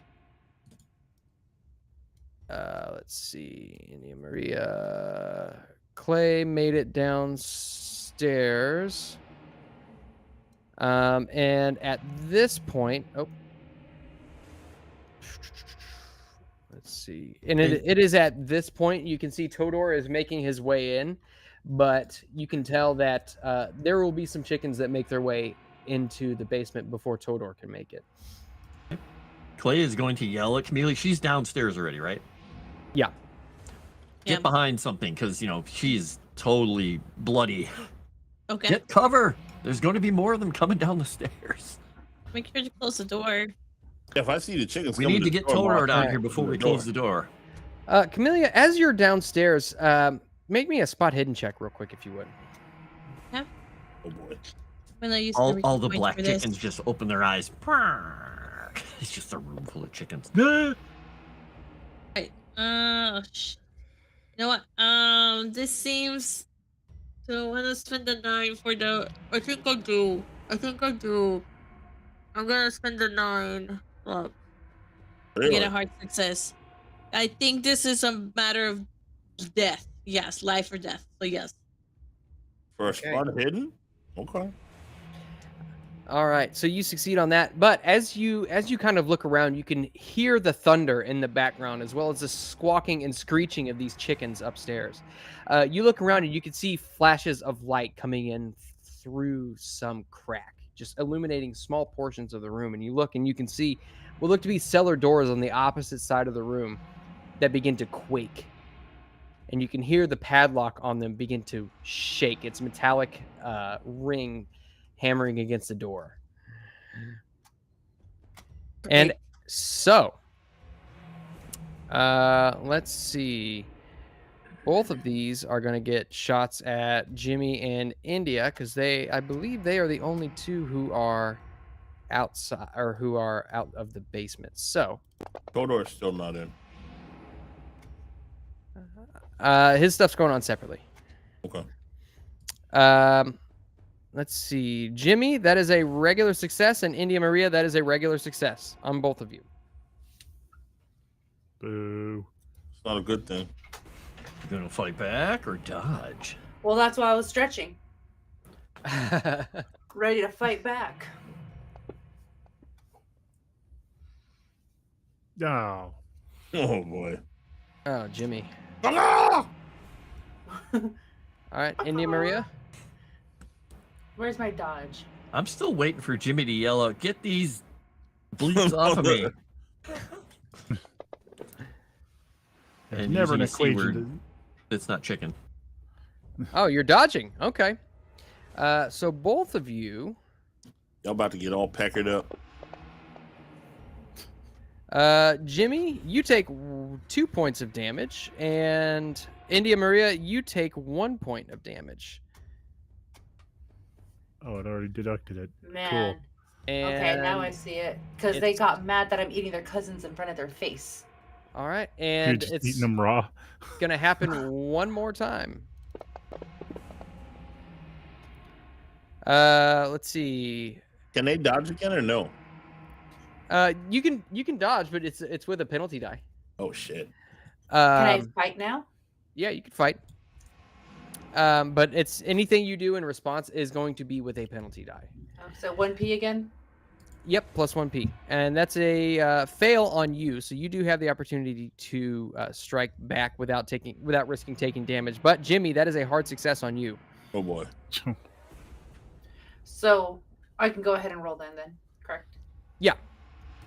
Let's see. India Maria. Clay made it downstairs. And at this point, let's see. And it is at this point you can see Todor is making his way in, but you can tell that there will be some chickens that make their way into the basement before Todor can make it. Clay is going to yell at Camellia. She's downstairs already, right? Yeah. Get behind something, because, she's totally bloody. Okay. Get cover. There's going to be more of them coming down the stairs. Make sure to close the door. If I see the chickens, We need to get Todor down here before we close the door. Camellia, as you're downstairs, make me a spot hidden check real quick, if you would. Yeah. Oh boy. All the black chickens just open their eyes. It's just a room full of chickens. Right. You know what? This seems. So I want to spend the 9 for the. I think I do. I'm gonna spend the 9. Look. Really? Get a hard success. I think this is a matter of death. Yes, life or death. So yes. For a spot hidden? Okay. All right, so you succeed on that, but as you kind of look around, you can hear the thunder in the background, as well as the squawking and screeching of these chickens upstairs. You look around and you can see flashes of light coming in through some crack, just illuminating small portions of the room. And you look and you can see what look to be cellar doors on the opposite side of the room that begin to quake. And you can hear the padlock on them begin to shake. Its metallic ring hammering against the door. And so, let's see. Both of these are going to get shots at Jimmy and India, because I believe they are the only two who are outside, or who are out of the basement. So, Todor's still not in. his stuff's going on separately. Okay. Let's see. Jimmy, that is a regular success, and India Maria, that is a regular success on both of you. Boo. It's not a good thing. You gonna fight back or dodge? Well, that's why I was stretching. Ready to fight back. Oh. Oh boy. Oh, Jimmy. Ah! All right, India Maria. Where's my dodge? I'm still waiting for Jimmy to yell out, "Get these bleeps off of me!" And Never an using a C word equation. that's not chicken. Oh, you're dodging. Okay. So both of you. Y'all about to get all peckered up. Jimmy, you take 2 points of damage, and India Maria, you take 1 point of damage. Oh, it already deducted it. Man. Cool. And Okay, now I see it. Because they got mad that I'm eating their cousins in front of their face. All right, You're and just it's eating them raw. gonna happen one more time. Let's see. Can they dodge again or no? You can dodge, but it's with a penalty die. Oh shit. Can I fight now? Yeah, you can fight. But it's anything you do in response is going to be with a penalty die. Oh, so 1p again? Yep, plus 1p, and that's a fail on you. So you do have the opportunity to strike back without risking taking damage. But Jimmy, that is a hard success on you. Oh boy. So I can go ahead and roll then, correct? Yeah.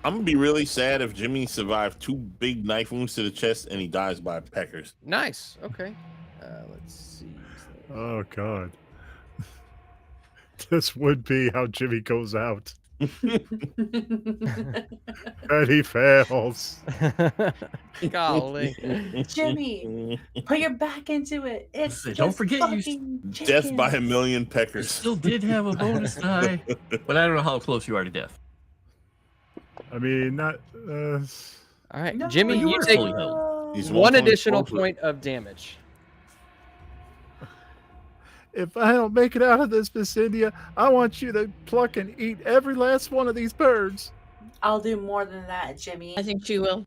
I'm gonna be really sad if Jimmy survived 2 big knife wounds to the chest and he dies by peckers. Nice. Okay. Let's see. Oh, God. This would be how Jimmy goes out. And he fails. Golly. Jimmy, put your back into it. It's Don't just forget you- fucking Death by a chickens. million I peckers. still did have a bonus die, but I don't know how close you are to death. I mean, not. All right, No, Jimmy, you you were take fully healed. He's one 1.4 additional foot. point of damage. if I don't make it out of this vicinity, I want you to pluck and eat every last one of these birds. I'll do more than that, Jimmy. I think she will.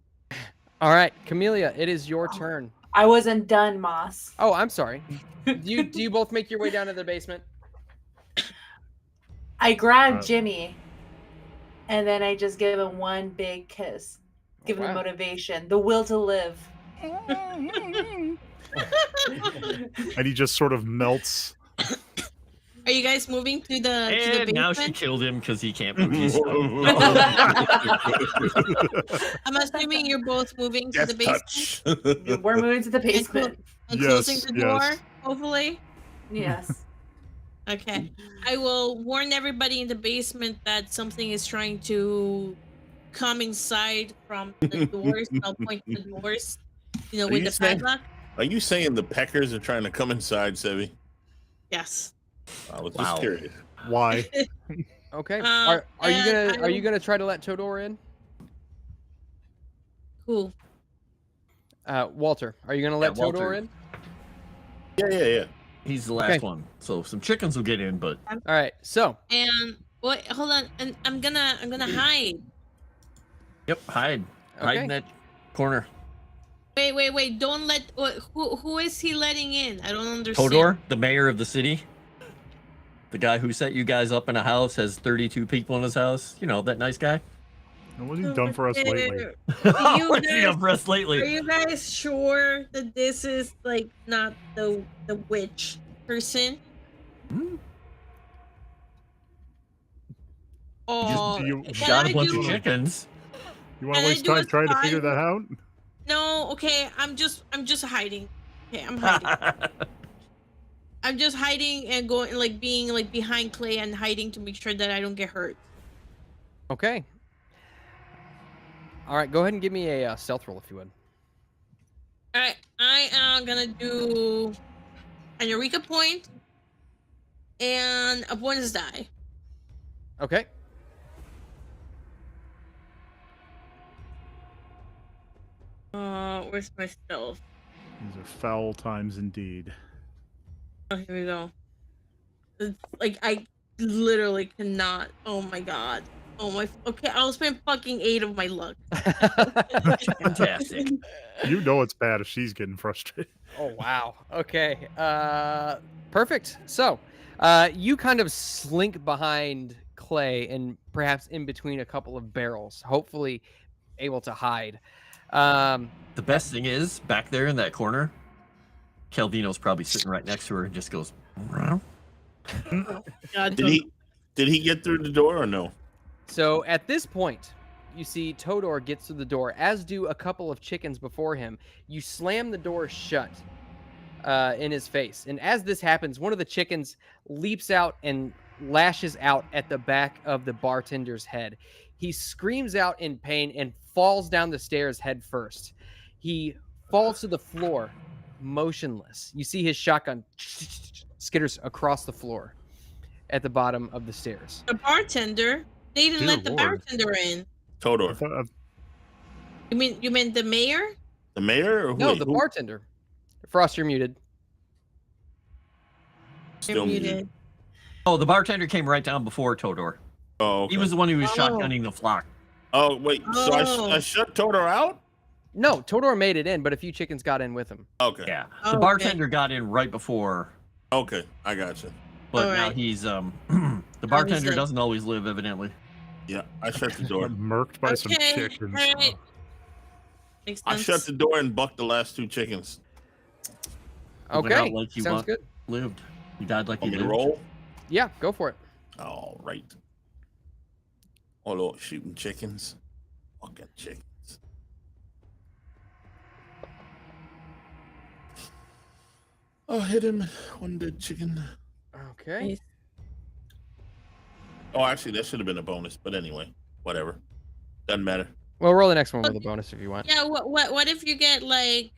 All right, Camellia, it is your turn. I wasn't done, Moss. Oh, I'm sorry. Do you both make your way down to the basement? I grab Jimmy, and then I just give him one big kiss. Give him wow. motivation, the will to live. And he just sort of melts. Are you guys moving to the And basement? now she killed him because he can't move his I'm assuming you're both moving to the basement. Touch. We're moving to the basement. And Yes, closing the door, yes. hopefully. Yes. Okay. I will warn everybody in the basement that something is trying to come inside from the doors. I'll point to the doors, with you the saying- padlock. Are you saying the peckers are trying to come inside, Sevvy? Yes. I was Wow. just curious. Why? Okay. Uh, Are you and gonna I will- try to let Todor in? Cool. Walter, are you gonna let Walter. Todor in? Yeah. He's the last Okay. one. So some chickens will get in, but All right. So And wait, hold on. And I'm gonna hide. yep, hide Okay. in that corner. Wait. Don't let. Who is he letting in? I don't understand. Todor, the mayor of the city, the guy who set you guys up in a house, has 32 people in his house. You know, that nice guy. And what have you done for us lately? What's he guys- done for us Are lately? you guys sure that this is like not the witch person? Hmm? Oh, do you- can Shot I a bunch do- of chickens. You want Can to I waste do a time trying to figure spy? that out? No, okay. I'm just hiding. Okay, I'm hiding. I'm just hiding and going being behind Clay and hiding to make sure that I don't get hurt. okay. All right. Go ahead and give me a stealth roll if you would. All right, I am gonna do an Eureka point and a bonus die. Okay. Where's my stealth? These are foul times indeed. Oh, here we go. It's I literally cannot. Oh my god. Oh my. Okay, I'll spend fucking 8 of my luck. Fantastic. You know it's bad if she's getting frustrated. Oh wow. Okay. Perfect. So, you kind of slink behind Clay and perhaps in between a couple of barrels, hopefully able to hide. The best thing is, back there in that corner, Calvino's probably sitting right next to her and just goes, "Meow." God, Did he get through the door or no? So at this point, you see Todor gets through the door, as do a couple of chickens before him. You slam the door shut in his face. And as this happens, one of the chickens leaps out and lashes out at the back of the bartender's head. He screams out in pain and falls down the stairs head first. He falls to the floor, motionless. You see his shotgun skitters across the floor at the bottom of the stairs. The bartender. They didn't Dear let the Lord. bartender in. I Todor. thought- You mean the mayor? The mayor or who? No, the who- bartender. Frost, you're muted. Still You're muted. Oh, the bartender came right down before Todor. Oh, okay. He was the one who was Oh. shotgunning the flock. Oh, wait. So Oh. I shut Todor out? No, Todor made it in, but a few chickens got in with him. Okay. Yeah, Oh, the okay. bartender got in right before, Okay. I got you. but now Alright. he's the bartender Obviously. doesn't always live, evidently. Yeah. I shut the Got door. murked by some Okay, chickens. alright. Makes I sense. shut the door and bucked the last 2 chickens. He went out Okay, like he sounds want- good. Lived. He died like he Want me to lived. roll? Yeah, go for it. All right. Oh, Lord, shooting chickens. Fucking chickens. Oh, hit him. One dead chicken. Okay. Nice. Oh, actually, that should have been a bonus. But anyway, whatever. Doesn't matter. Well, roll the next one with a bonus if you want. Yeah. What if you get like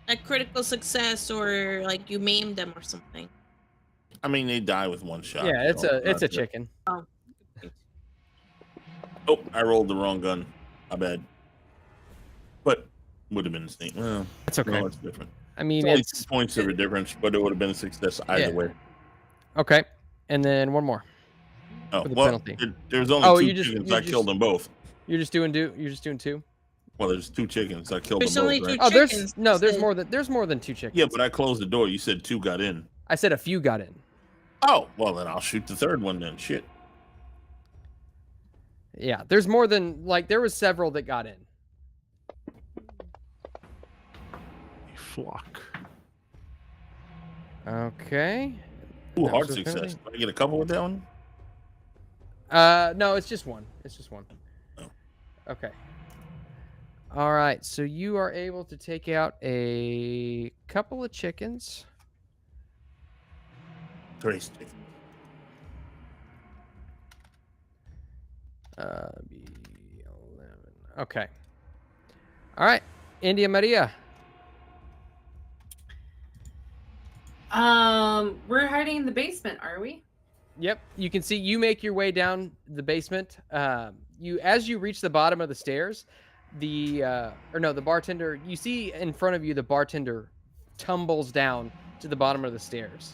a critical success or like you maim them or something? I mean, they die with 1 shot. Yeah, it's so a not good. chicken. Oh, I rolled the wrong gun. My bad. But would have been the same. Well, That's okay. no, it's different. I mean, It's only it's 2 points of a difference, but it would have been a success either Yeah. way. Okay. And then one more. Oh, With a well, penalty. there was only you two chickens. I killed them both. You're just doing two? Well, there's 2 chickens. I killed There's them only both. two Right? Oh, chickens. there's more than 2 chickens. Yeah, but I closed the door. You said 2 got in. I said a few got in. Oh, well, then I'll shoot the 3rd one then. Shit. Yeah, there's more than there was several that got in. Flock. Okay. Ooh, That hard was a success. penalty. Did I get a couple with that one? No, it's just one. Oh. Okay. All right, so you are able to take out a couple of chickens. 3 chickens. B11. Okay. All right, India Maria. We're hiding in the basement, are we? Yep, you can see you make your way down the basement. As you reach the bottom of the stairs, the bartender. You see in front of you the bartender tumbles down to the bottom of the stairs,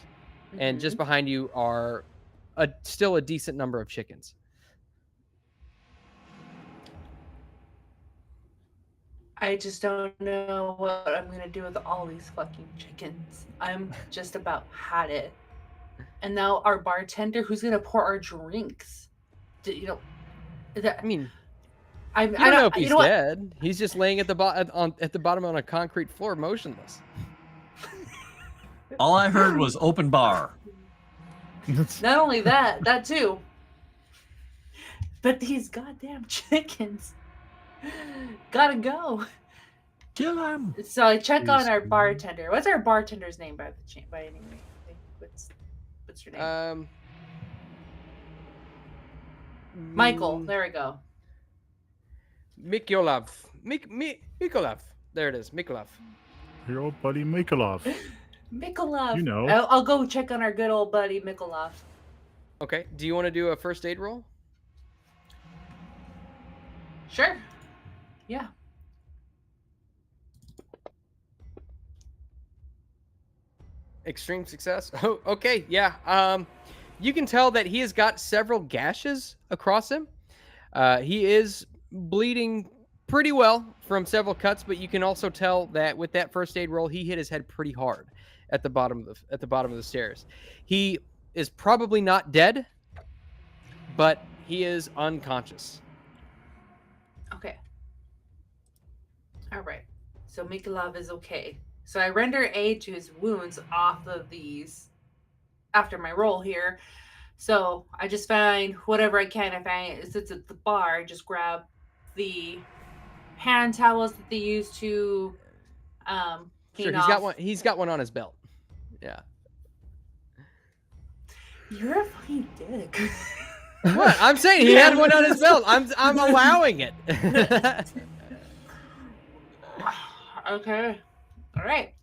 and just behind you are still a decent number of chickens. I just don't know what I'm gonna do with all these fucking chickens. I'm just about had it. And now our bartender, who's gonna pour our drinks? I mean, I you don't know if you he's know what? dead. He's just laying at the bottom on a concrete floor, motionless. All I heard was open bar. Not only that too. But these goddamn chickens gotta go. Kill him. So I check on Please. our bartender. What's our bartender's name by any way? What's your name? Michael. There we go. Mikolov. Mikolov. There it is. Mikolov. Your old buddy Mikolov. Mikolov. You know. I'll go check on our good old buddy Mikolov. Okay. Do you want to do a first aid roll? Sure. Yeah. Extreme success. Oh, okay. Yeah. You can tell that he has got several gashes across him. He is bleeding pretty well from several cuts, but you can also tell that with that first aid roll, he hit his head pretty hard at the bottom of the stairs. He is probably not dead, but he is unconscious. Okay. All right. So Mikolov is okay. So I render aid to his wounds off of these after my roll here. So I just find whatever I can. If it's at the bar, I just grab the hand towels that they use to Sure, clean he's got off. one. He's got one on his belt. Yeah. You're a fucking dick. What? I'm saying he had one on his belt. I'm allowing it. Okay. All right.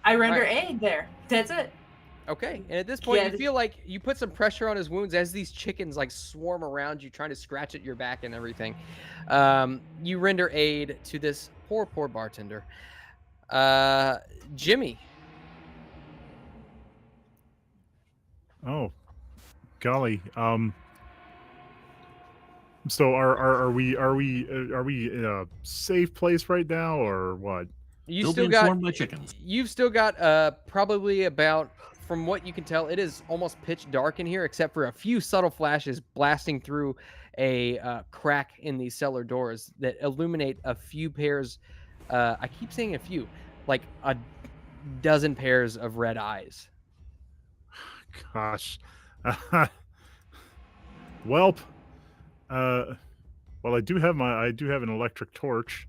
I render aid there. That's it. Okay, and at this point, Yeah, you feel like you put some pressure on his wounds as these chickens swarm around you, trying to scratch at your back and everything. You render aid to this poor bartender. Jimmy. Oh, golly. So are we in a safe place right now or what? You Still still being got swarmed by chickens. You've still got probably about, from what you can tell, it is almost pitch dark in here, except for a few subtle flashes blasting through a crack in these cellar doors that illuminate a few pairs. I keep saying a few, like a dozen pairs of red eyes. Gosh. Welp. Well, I do have an electric torch.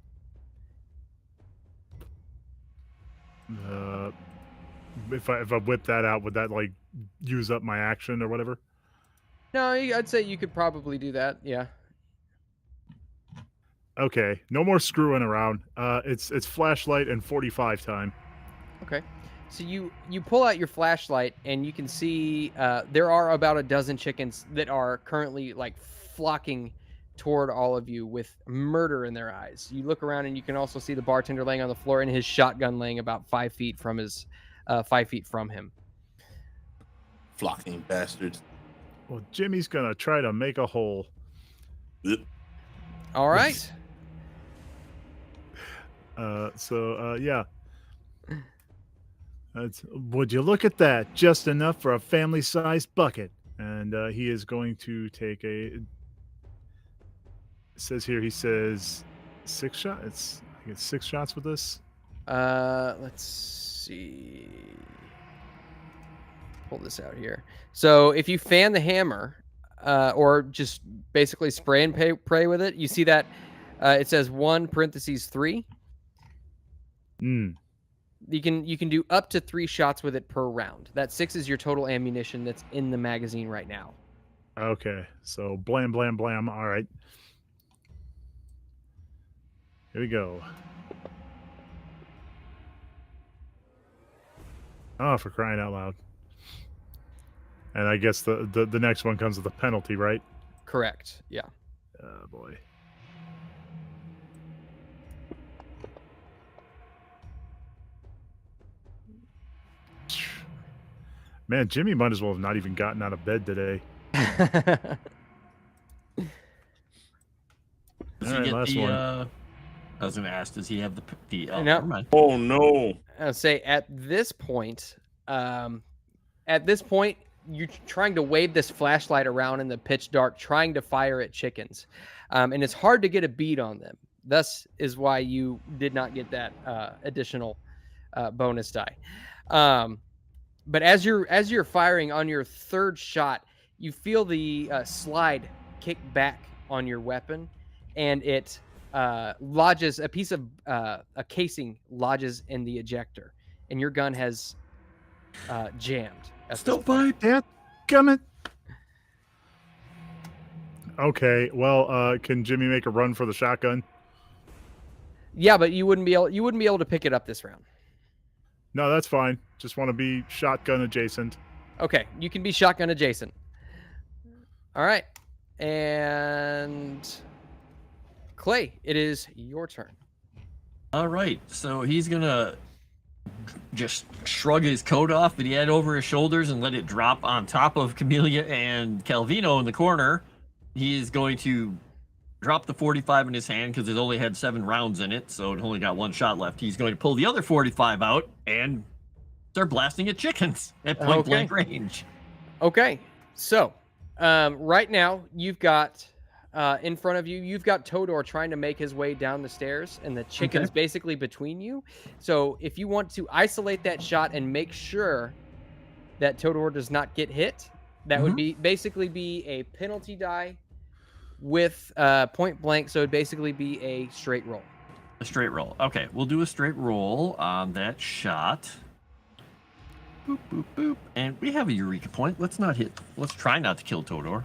If I whip that out, would that use up my action or whatever? No, I'd say you could probably do that. Yeah. Okay, no more screwing around. It's flashlight and 45 time. Okay. So you pull out your flashlight and you can see there are about a dozen chickens that are currently flocking toward all of you with murder in their eyes. You look around and you can also see the bartender laying on the floor and his shotgun laying about 5 feet from him. flocking bastards. Well, Jimmy's gonna try to make a hole. Ugh. All right. Yeah. Would you look at that? Just enough for a family-sized bucket. And he is going to take a. It says here. He says 6 shots. I get 6 shots with this. Let's see. Pull this out here. So if you fan the hammer, or just basically spray and pray with it, you see that it says 1(3). You can do up to 3 shots with it per round. That 6 is your total ammunition that's in the magazine right now. Okay, so blam, blam, blam. All right. Here we go. Oh, for crying out loud. And I guess the next one comes with a penalty, right? Correct. Yeah. Oh, boy. Man, Jimmy might as well have not even gotten out of bed today. Does All right, he get last the? one. I was going to ask. Does he have the? No. Never mind. Oh no! I'll say at this point, you're trying to wave this flashlight around in the pitch dark, trying to fire at chickens, and it's hard to get a bead on them. Thus is why you did not get that additional bonus die. But as you're firing on your 3rd shot, you feel the slide kick back on your weapon, and it lodges a piece of a casing lodges in the ejector, and your gun has jammed. Still fine. Dad, gummit. Okay, well, can Jimmy make a run for the shotgun? Yeah, but you wouldn't be able to pick it up this round. No, that's fine. Just want to be shotgun adjacent. Okay, you can be shotgun adjacent. All right, and Clay, it is your turn. All right, so he's gonna just shrug his coat off that he had over his shoulders and let it drop on top of Camellia and Calvino in the corner. He is going to drop the 45 in his hand because it only had 7 rounds in it, so it only got 1 shot left. He's going to pull the other 45 out and start blasting at chickens at point blank range. Okay, so right now you've got in front of you, you've got Todor trying to make his way down the stairs, and the chicken's basically between you. So if you want to isolate that shot and make sure that Todor does not get hit, that would be basically be a penalty die with point blank. So it'd basically be a straight roll. A straight roll. Okay, we'll do a straight roll on that shot. Boop, boop, boop. And we have a Eureka point. Let's try not to kill Todor.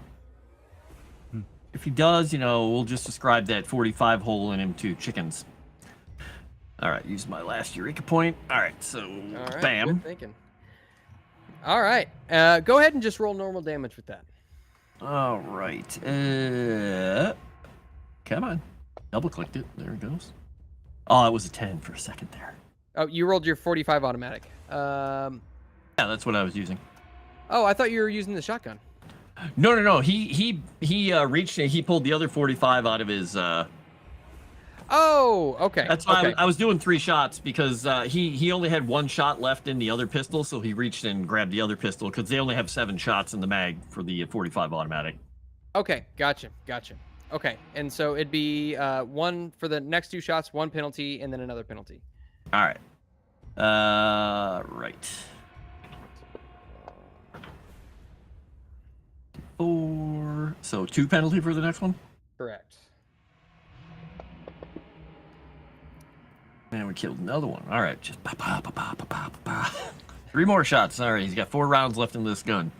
If he does, we'll just ascribe that 45 hole in him to chickens. All right, use my last Eureka point. All right, so bam. Good thinking. All right, go ahead and just roll normal damage with that. All right. Come on. Double clicked it. There it goes. Oh, it was a 10 for a second there. Oh, you rolled your 45 automatic. Yeah, that's what I was using. Oh, I thought you were using the shotgun. No. He reached and he pulled the other 45 out of his. Oh, okay. That's why okay. I was doing 3 shots because he only had 1 shot left in the other pistol, so he reached and grabbed the other pistol because they only have 7 shots in the mag for the 45 automatic. Okay, gotcha. Okay, and so it'd be 1 for the next 2 shots, 1 penalty, and then another penalty. All right. Right. 4. So 2 penalty for the next one? Correct. And we killed another one. All right, just 3 more shots. All right, he's got 4 rounds left in this gun.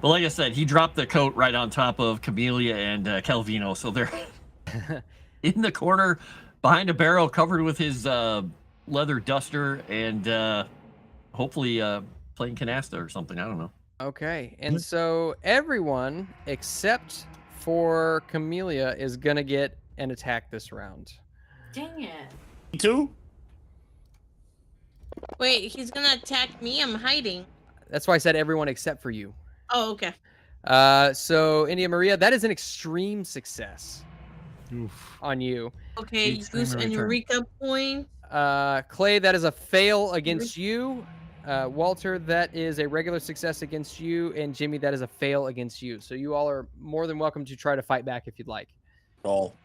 But like I said, he dropped the coat right on top of Camellia and Calvino, so they're in the corner behind a barrel covered with his leather duster and hopefully playing canasta or something. I don't know. Okay, and so everyone except for Camellia is gonna get an attack this round. Dang it. Two? Wait, he's gonna attack me? I'm hiding. That's why I said everyone except for you. Oh, okay. So India Maria, that is an extreme success Oof. on you. Okay, Beats use Dreamer an return. Eureka point. Clay, that is a fail against you. Walter, that is a regular success against you. And Jimmy, that is a fail against you. So you all are more than welcome to try to fight back if you'd like. All.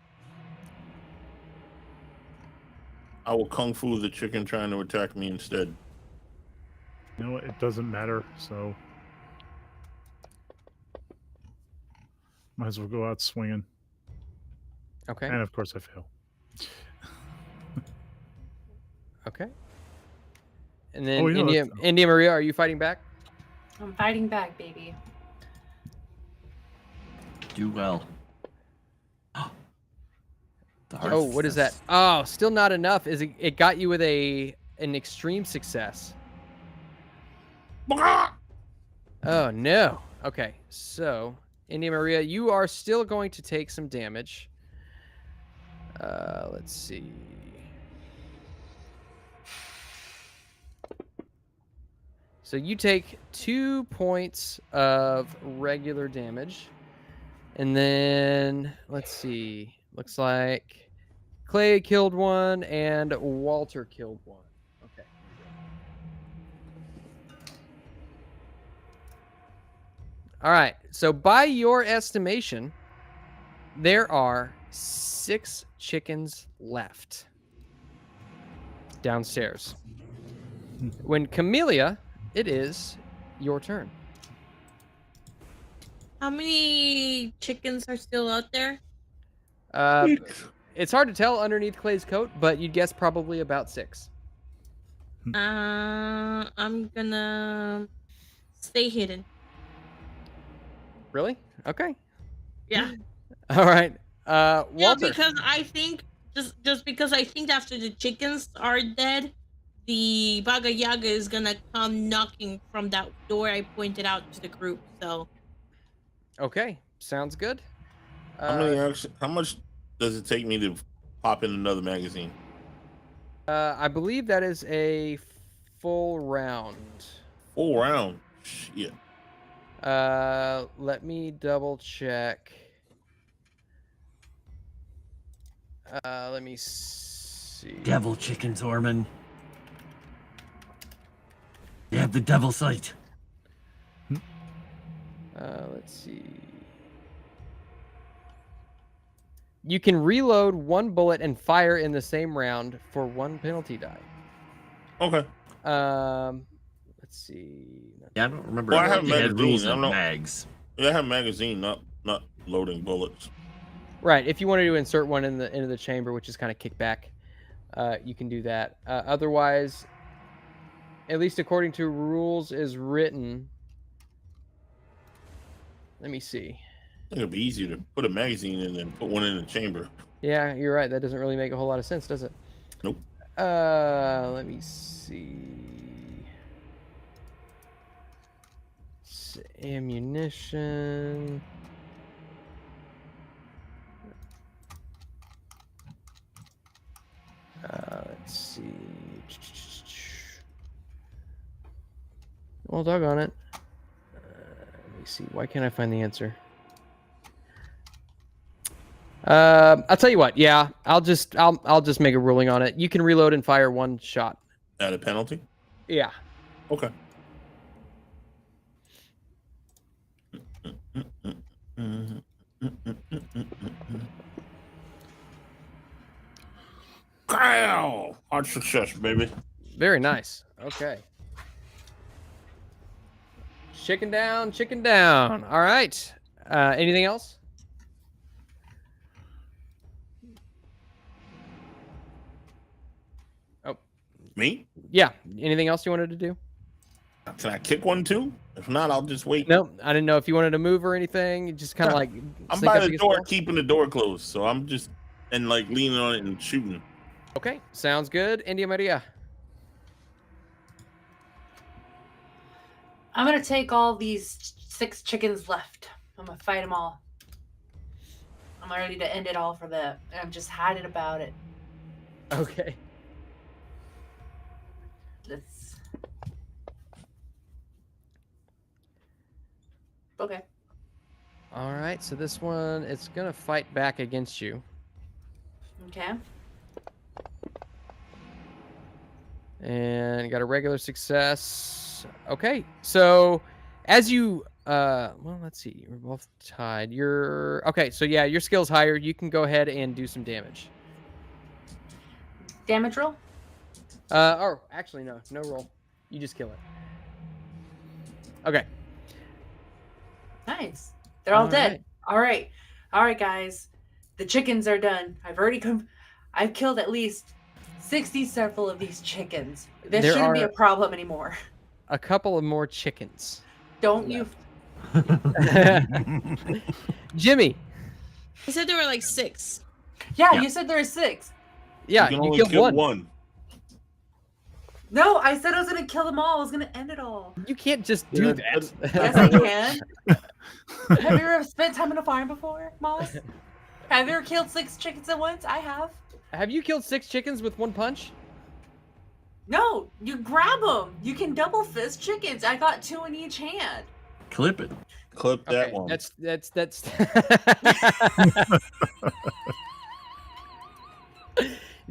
I will kung fu the chicken trying to attack me instead. You know what? It doesn't matter, so might as well go out swinging. Okay. And of course I fail. Okay. And then Oh, yeah, India, that's- India Maria, are you fighting back? I'm fighting back, baby. Do well. Oh, what is that? Oh, still not enough. Is it got you with an extreme success? Oh no. Okay, so India Maria, you are still going to take some damage. Let's see. So you take 2 points of regular damage. And then, let's see. Looks like Clay killed one and Walter killed one. Okay. All right. So by your estimation, there are 6 chickens left downstairs. When Camellia, it is your turn. How many chickens are still out there? It's hard to tell underneath Clay's coat, but you'd guess probably about 6. I'm gonna stay hidden. Really? Okay. Yeah. All right. Yeah, Walter. because I think just because I think after the chickens are dead, the Baba Yaga is gonna come knocking from that door I pointed out to the group. So Okay. Sounds good. How much does it take me to pop in another magazine? I believe that is a full round. Full round. Shit. Let me double check. Let me see. Devil chickens, Orman. You have the devil sight. Let's see. You can reload 1 bullet and fire in the same round for 1 penalty die. Okay. Let's see. Yeah, I don't remember. Well, I have they had magazine, rules I don't of know. mags. Yeah, I have magazine, not loading bullets. Right. If you wanted to insert one into the chamber, which is kind of kickback, you can do that. Otherwise, at least according to rules is written. Let me see. I think it'd be easier to put a magazine in than put one in the chamber. Yeah, you're right. That doesn't really make a whole lot of sense, does it? Nope. Let me see. Ammunition. Let's see. Well, doggone it. Let me see. Why can't I find the answer? I'll tell you what. Yeah, I'll just make a ruling on it. You can reload and fire 1 shot. At a penalty? Yeah. Okay. Wow! Hard success, baby. Very nice. Okay. Chicken down, chicken down. All right. Anything else? Oh, Me? yeah. Anything else you wanted to do? Can I kick one too? If not, I'll just wait. No, I didn't know if you wanted to move or anything. You just kind of like. I'm sneak by up the against door, wall? keeping the door closed, so I'm just like leaning on it and shooting. Okay, sounds good. India Maria. I'm gonna take all these 6 chickens left. I'm gonna fight them all. I'm ready to end it all for them. And I'm just hiding about it. Okay. Let's... Okay. All right, so this one, it's gonna fight back against you. Okay. And got a regular success. Okay, so as you well, let's see, you're both tied. Okay, so yeah, your skill's higher. You can go ahead and do some damage. Damage roll? Oh, actually no roll. You just kill it. Okay. Nice. They're all dead. right. All right, guys. The chickens are done. I've killed at least 60 several of these chickens. This There shouldn't be are- a problem anymore. A couple of more chickens. Don't you? Jimmy. I said there were like 6. Yeah, Yeah. you said there are 6. Yeah, can you only killed kill one. No, I said I was gonna kill them all. I was gonna end it all. You can't just do Yeah, that. Yes, I can. Have you ever spent time in a farm before, Moss? Have you ever killed 6 chickens at once? I have. Have you killed 6 chickens with one punch? No, you grab them. You can double fist chickens. I got 2 in each hand. Clip it. Clip that Okay, one. that's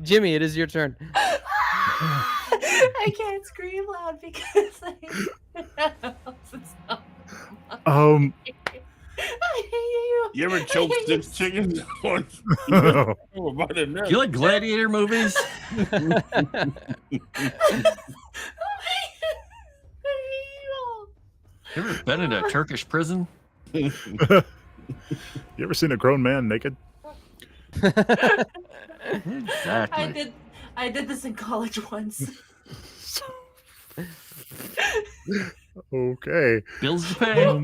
Jimmy, it is your turn. I can't scream loud because Um, I hate you. You ever choke 6 chickens? Do you like gladiator movies? You ever been in a Turkish prison? you ever seen a grown man naked? Exactly. I did this in college once. Okay. Bills to pay.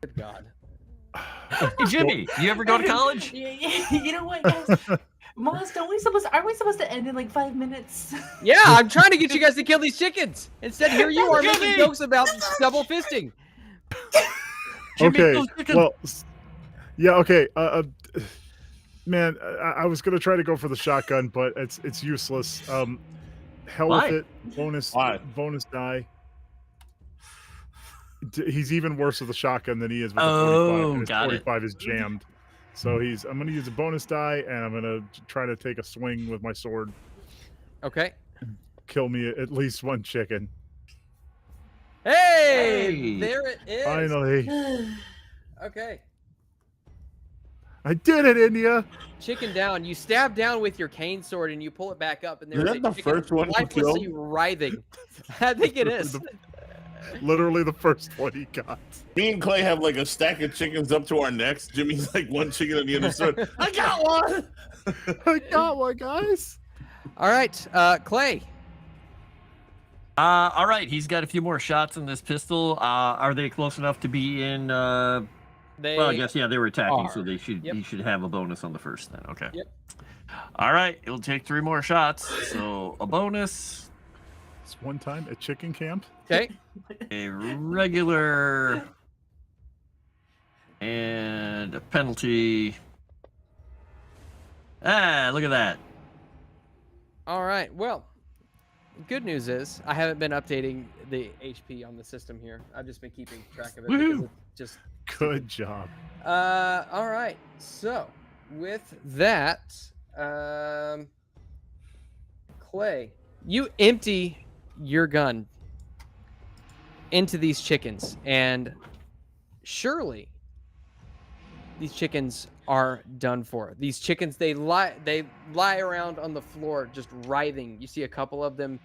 Good God. Hey, Jimmy, you ever go to college? You know what, guys? Moss, aren't we supposed to end in like 5 minutes? Yeah, I'm trying to get you guys to kill these chickens. Instead, here you are making Jimmy! jokes about double fisting. Jimmy, Okay. those chickens- Well, yeah. Okay. Man, I was gonna try to go for the shotgun, but it's useless. Hell Why? with it. Bonus die. He's even worse with the shotgun than he is with the 45. And his got it. 45 is jammed. So I'm gonna use a bonus die, and I'm gonna try to take a swing with my sword. Okay. Kill me at least one chicken. Hey, Hey! there it is. Finally, Okay. I did it, India. Chicken down. You stab down with your cane sword and you pull it back up, and Is there's that a the chicken first one you lifelessly killed? writhing. I think it is. Literally the first one he got. Me and Clay have like a stack of chickens up to our necks. Jimmy's like one chicken on the other side. I got one. I got one, guys. All right, Clay. All right, he's got a few more shots in this pistol. Are they close enough to be in? Well, I guess yeah, they were attacking, so they should. Yep. He should have a bonus on the first then. Okay. Yep. All right, it'll take 3 more shots, so a bonus, It's one time at chicken camp. Okay. a regular, and a penalty. Ah, look at that. All right. Well, good news is I haven't been updating the HP on the system here. I've just been keeping track of it. Because Woohoo. it's just Good job. all right. So with that, Clay, you empty your gun into these chickens, and surely these chickens are done for. These chickens, they lie around on the floor just writhing. You see a couple of them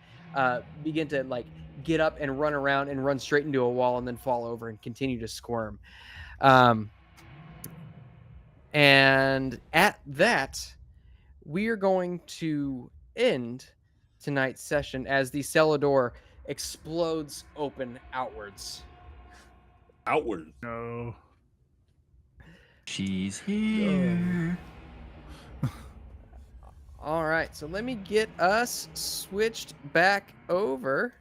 begin to like get up and run around and run straight into a wall and then fall over and continue to squirm. And at that, we are going to end tonight's session as the cellar door explodes open outwards. Outward. No. She's here. All right, so let me get us switched back over.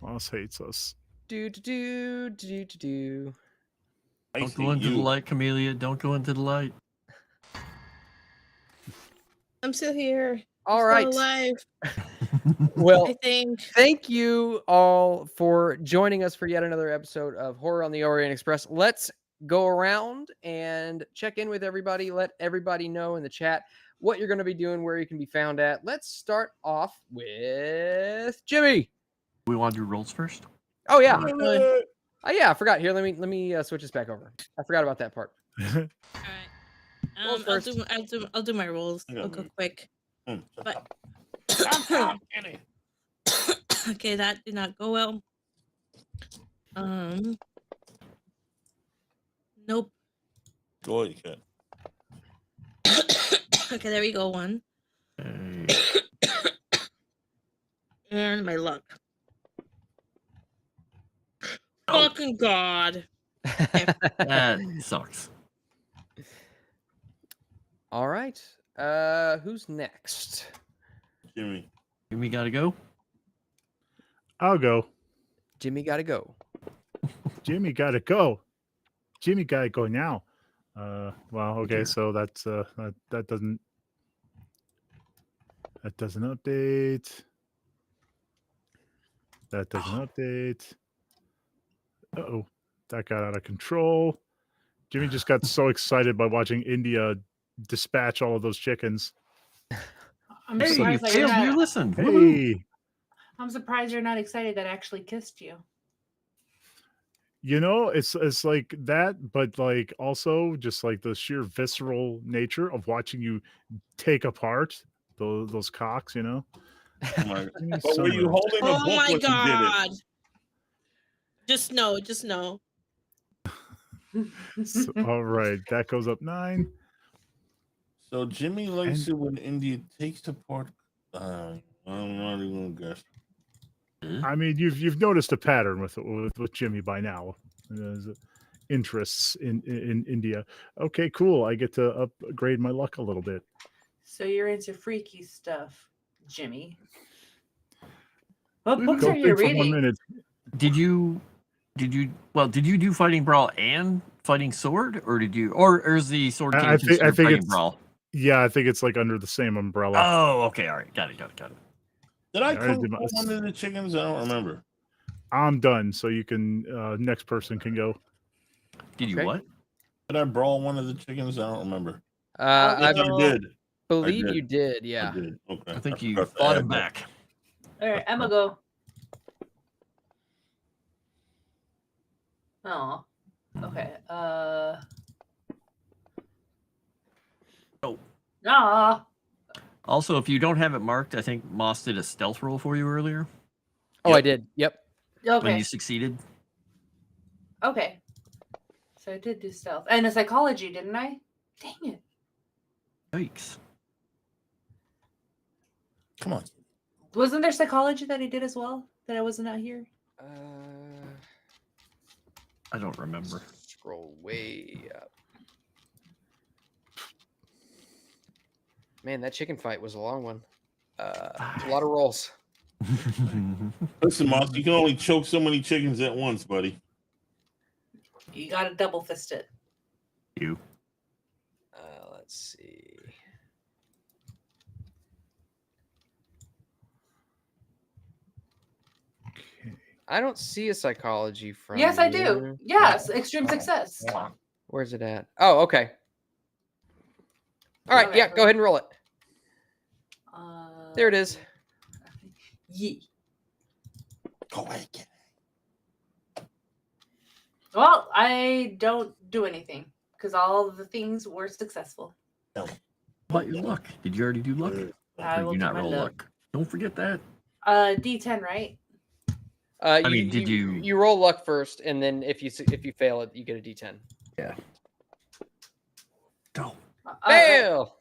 Moss hates us. Do. I Don't see go into the you. light, Camellia. Don't go into the light. I'm still here. All Still right. alive. Well, I think thank you all for joining us for yet another episode of Horror on the Orient Express. Let's go around and check in with everybody. Let everybody know in the chat what you're going to be doing, where you can be found at. Let's start off with Jimmy. We want to do rolls first? Oh yeah. Alright. Oh yeah, I forgot. Here, let me switch this back over. I forgot about that part. Alright. Rolls first. I'll do my rolls. Yeah. I'll go quick. But Annie. okay, that did not go well. Nope. Go ahead, cat. Okay, there we go. One. And my luck. Fucking God. That sucks. All right. Who's next? Jimmy. We gotta go. I'll go. Jimmy got to go. Jimmy gotta go. Jimmy gotta go now. Well, okay, Dear. so that's that doesn't update. That doesn't update. Uh-oh. That got out of control. Jimmy just got so excited by watching India dispatch all of those chickens. I'm Hey, you surprised that you're failed. You not, listened. Woohoo. Hey, I'm surprised you're not excited that I actually kissed you. you know, it's like that, but like also just like the sheer visceral nature of watching you take apart those cocks, you know. Oh my- Jimmy But were you Summer. holding a Oh book my when you did God. it? Just no. So, all right, that goes up 9. So Jimmy likes And- it when India takes apart. I'm not even gonna guess. I mean, you've noticed a pattern with Jimmy by now. There's interests in India. Okay, cool. I get to upgrade my luck a little bit. So you're into freaky stuff, Jimmy. What We books Go are you think for 1 reading? minute. Did you do fighting brawl and fighting sword, or is the sword I king think- I considered think fighting it's- brawl? Yeah, I think it's like under the same umbrella. Oh, okay, all right, got it. Did I Yeah, I come did my- from one of the chickens? I don't remember. I'm done, so you can next person can go. Did you Okay. what? Did I brawl one of the chickens? I don't remember. I Yes, I did. believe did. you did. I Yeah. did. Okay. I think I you forgot to fought add him that. back. All right, I'm gonna go. Oh, okay. Oh. Ah. Also, if you don't have it marked, I think Moss did a stealth roll for you earlier Oh, I did. Yep. when Okay. you succeeded. Okay. So I did do stealth and a psychology, didn't I? Dang it. Yikes! Come on. Wasn't there psychology that I did as well? That I wasn't out here? I don't remember. Scroll way up. Man, that chicken fight was a long one. A lot of rolls. Listen, Moss, you can only choke so many chickens at once, buddy. You gotta double fist it. You. Let's see. Okay. I don't see a psychology from. Yes, I do. you. Yes, extreme success. Where's it at? Oh, okay. All right. Okay. Yeah, go ahead and roll it. Uh, There it is. Yee. Go away, kid. Well, I don't do anything because all of the things were successful. How about your luck? Did you already do luck? I Or will did you do not my roll luck. luck? Don't forget that. D10, right? You, did you roll luck first, and then if you fail it, you get a D10. Go. Fail.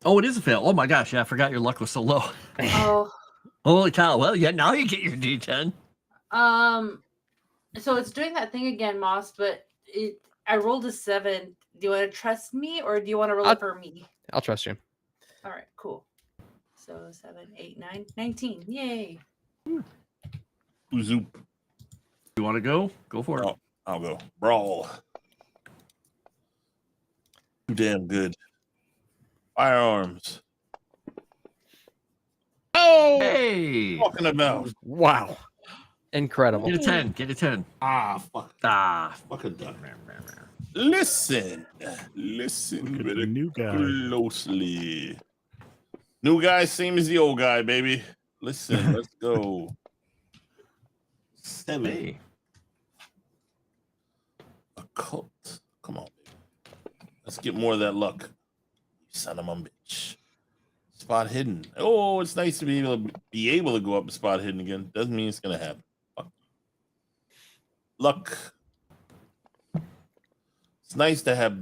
Oh, it is a fail. Oh my gosh, yeah, I forgot your luck was so low. Oh, Holy cow. Well, yeah, now you get your D10. so it's doing that thing again, Moss. But I rolled a 7. Do you want to trust me, or do you want to roll it for me? I'll trust you. All right, cool. So 7, 8, 9, 19. Yay! Zoop. You want to go? Go for it. Oh, I'll go. Brawl. Too damn good. Firearms. Oh, Hey, talking about. Wow. Incredible. get a 10. Get a 10. Fuck. Ah, Fucking done. Listen Look at the very new guy. closely. New guy, same as the old guy, baby. Listen, let's go. Sevvy. hey. Occult. Come on, baby. Let's get more of that luck. You son of a bitch. Spot hidden. Oh, it's nice to be able to go up and spot hidden again. Doesn't mean it's gonna happen. Fuck. Luck. It's nice to have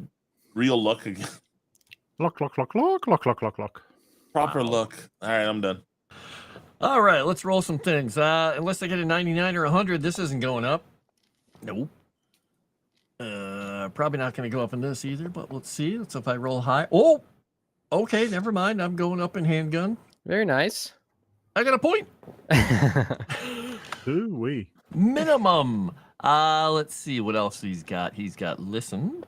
real luck again. Luck. Proper luck. All right, I'm done. All right, let's roll some things. Unless I get a 99 or 100, this isn't going up. Nope. Probably not going to go up in this either, but let's see. Let's see if I roll high. Oh, okay, never mind. I'm going up in handgun. Very nice. I got a point. Ooh-wee. Minimum. Let's see what else he's got. He's got listen.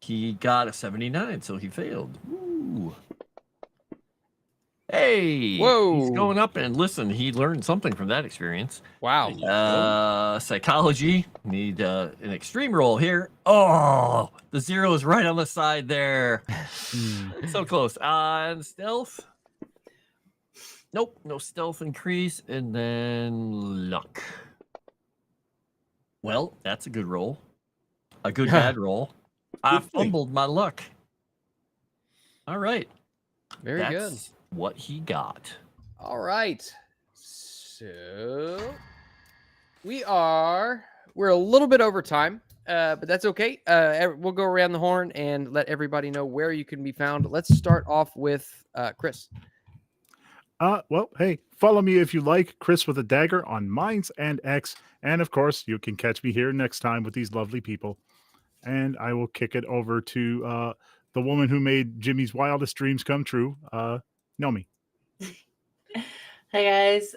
He got a 79, so he failed. Ooh. Hey. Whoa. He's going up and listen. He learned something from that experience. Wow. Psychology. Need an extreme roll here. Oh, the 0 is right on the side there. So close. And stealth. Nope, no stealth increase. And then luck. Well, that's a good roll. A good bad roll. I fumbled my luck. All right. Very good. That's what he got. All right. So we're a little bit over time, but that's okay. We'll go around the horn and let everybody know where you can be found. Let's start off with Chris. Well, hey, follow me if you like, KrisWithADagger on Minds and X. And of course, you can catch me here next time with these lovely people. And I will kick it over to the woman who made Jimmy's wildest dreams come true, Nomi. Hi guys.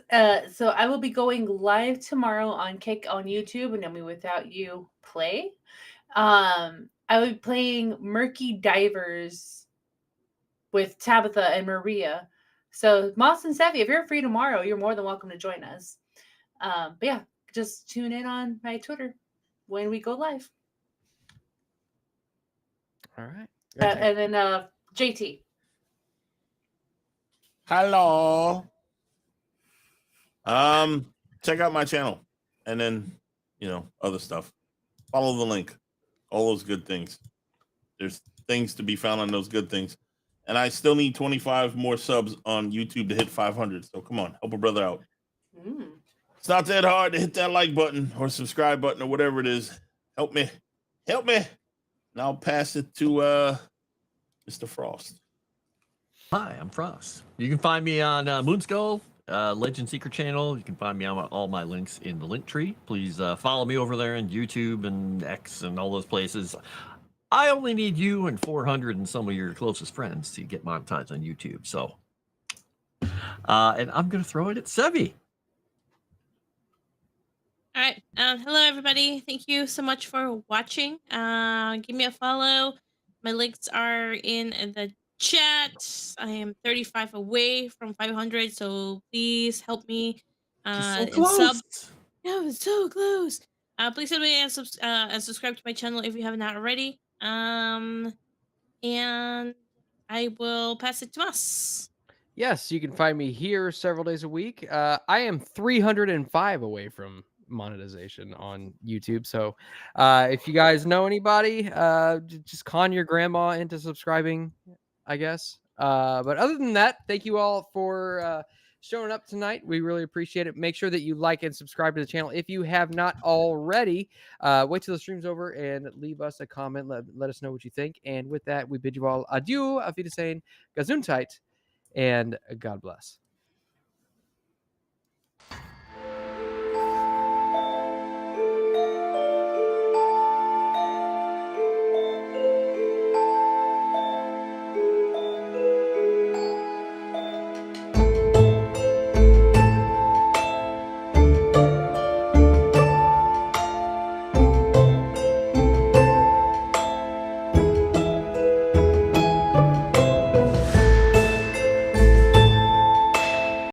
So I will be going live tomorrow on Kick on YouTube and Nomi Without You play. I will be playing Murky Divers with Tabitha and Maria. So Moss and Sevvy, if you're free tomorrow, you're more than welcome to join us. But yeah, just tune in on my Twitter when we go live. All right. And then JT. Hello. Check out my channel and then, other stuff. Follow the link. All those good things. There's things to be found on those good things. And I still need 25 more subs on YouTube to hit 500. So come on, help a brother out. It's not that hard to hit that like button or subscribe button or whatever it is. Help me. And I'll pass it to Mr. Froste. Hi, I'm Frost. You can find me on Moonskull, Legend Seeker channel. You can find me on all my links in the link tree. Please follow me over there on YouTube and X and all those places. I only need you and 400 and some of your closest friends to get monetized on YouTube. So, and I'm going to throw it at Sevvy. All right. Hello, everybody. Thank you so much for watching. Give me a follow. My links are in the chat. I am 35 away from 500, so please help me. So close. Sub. No, it's so close. Please help me and subscribe to my channel if you have not already. And I will pass it to us. Yes, you can find me here several days a week. I am 305 away from monetization on YouTube. So if you guys know anybody, just con your grandma into subscribing, I guess. But other than that, thank you all for showing up tonight. We really appreciate it. Make sure that you like and subscribe to the channel if you have not already. Wait till the stream's over and leave us a comment. Let us know what you think. And with that, we bid you all adieu, auf Wiedersehen, Gesundheit, and God bless.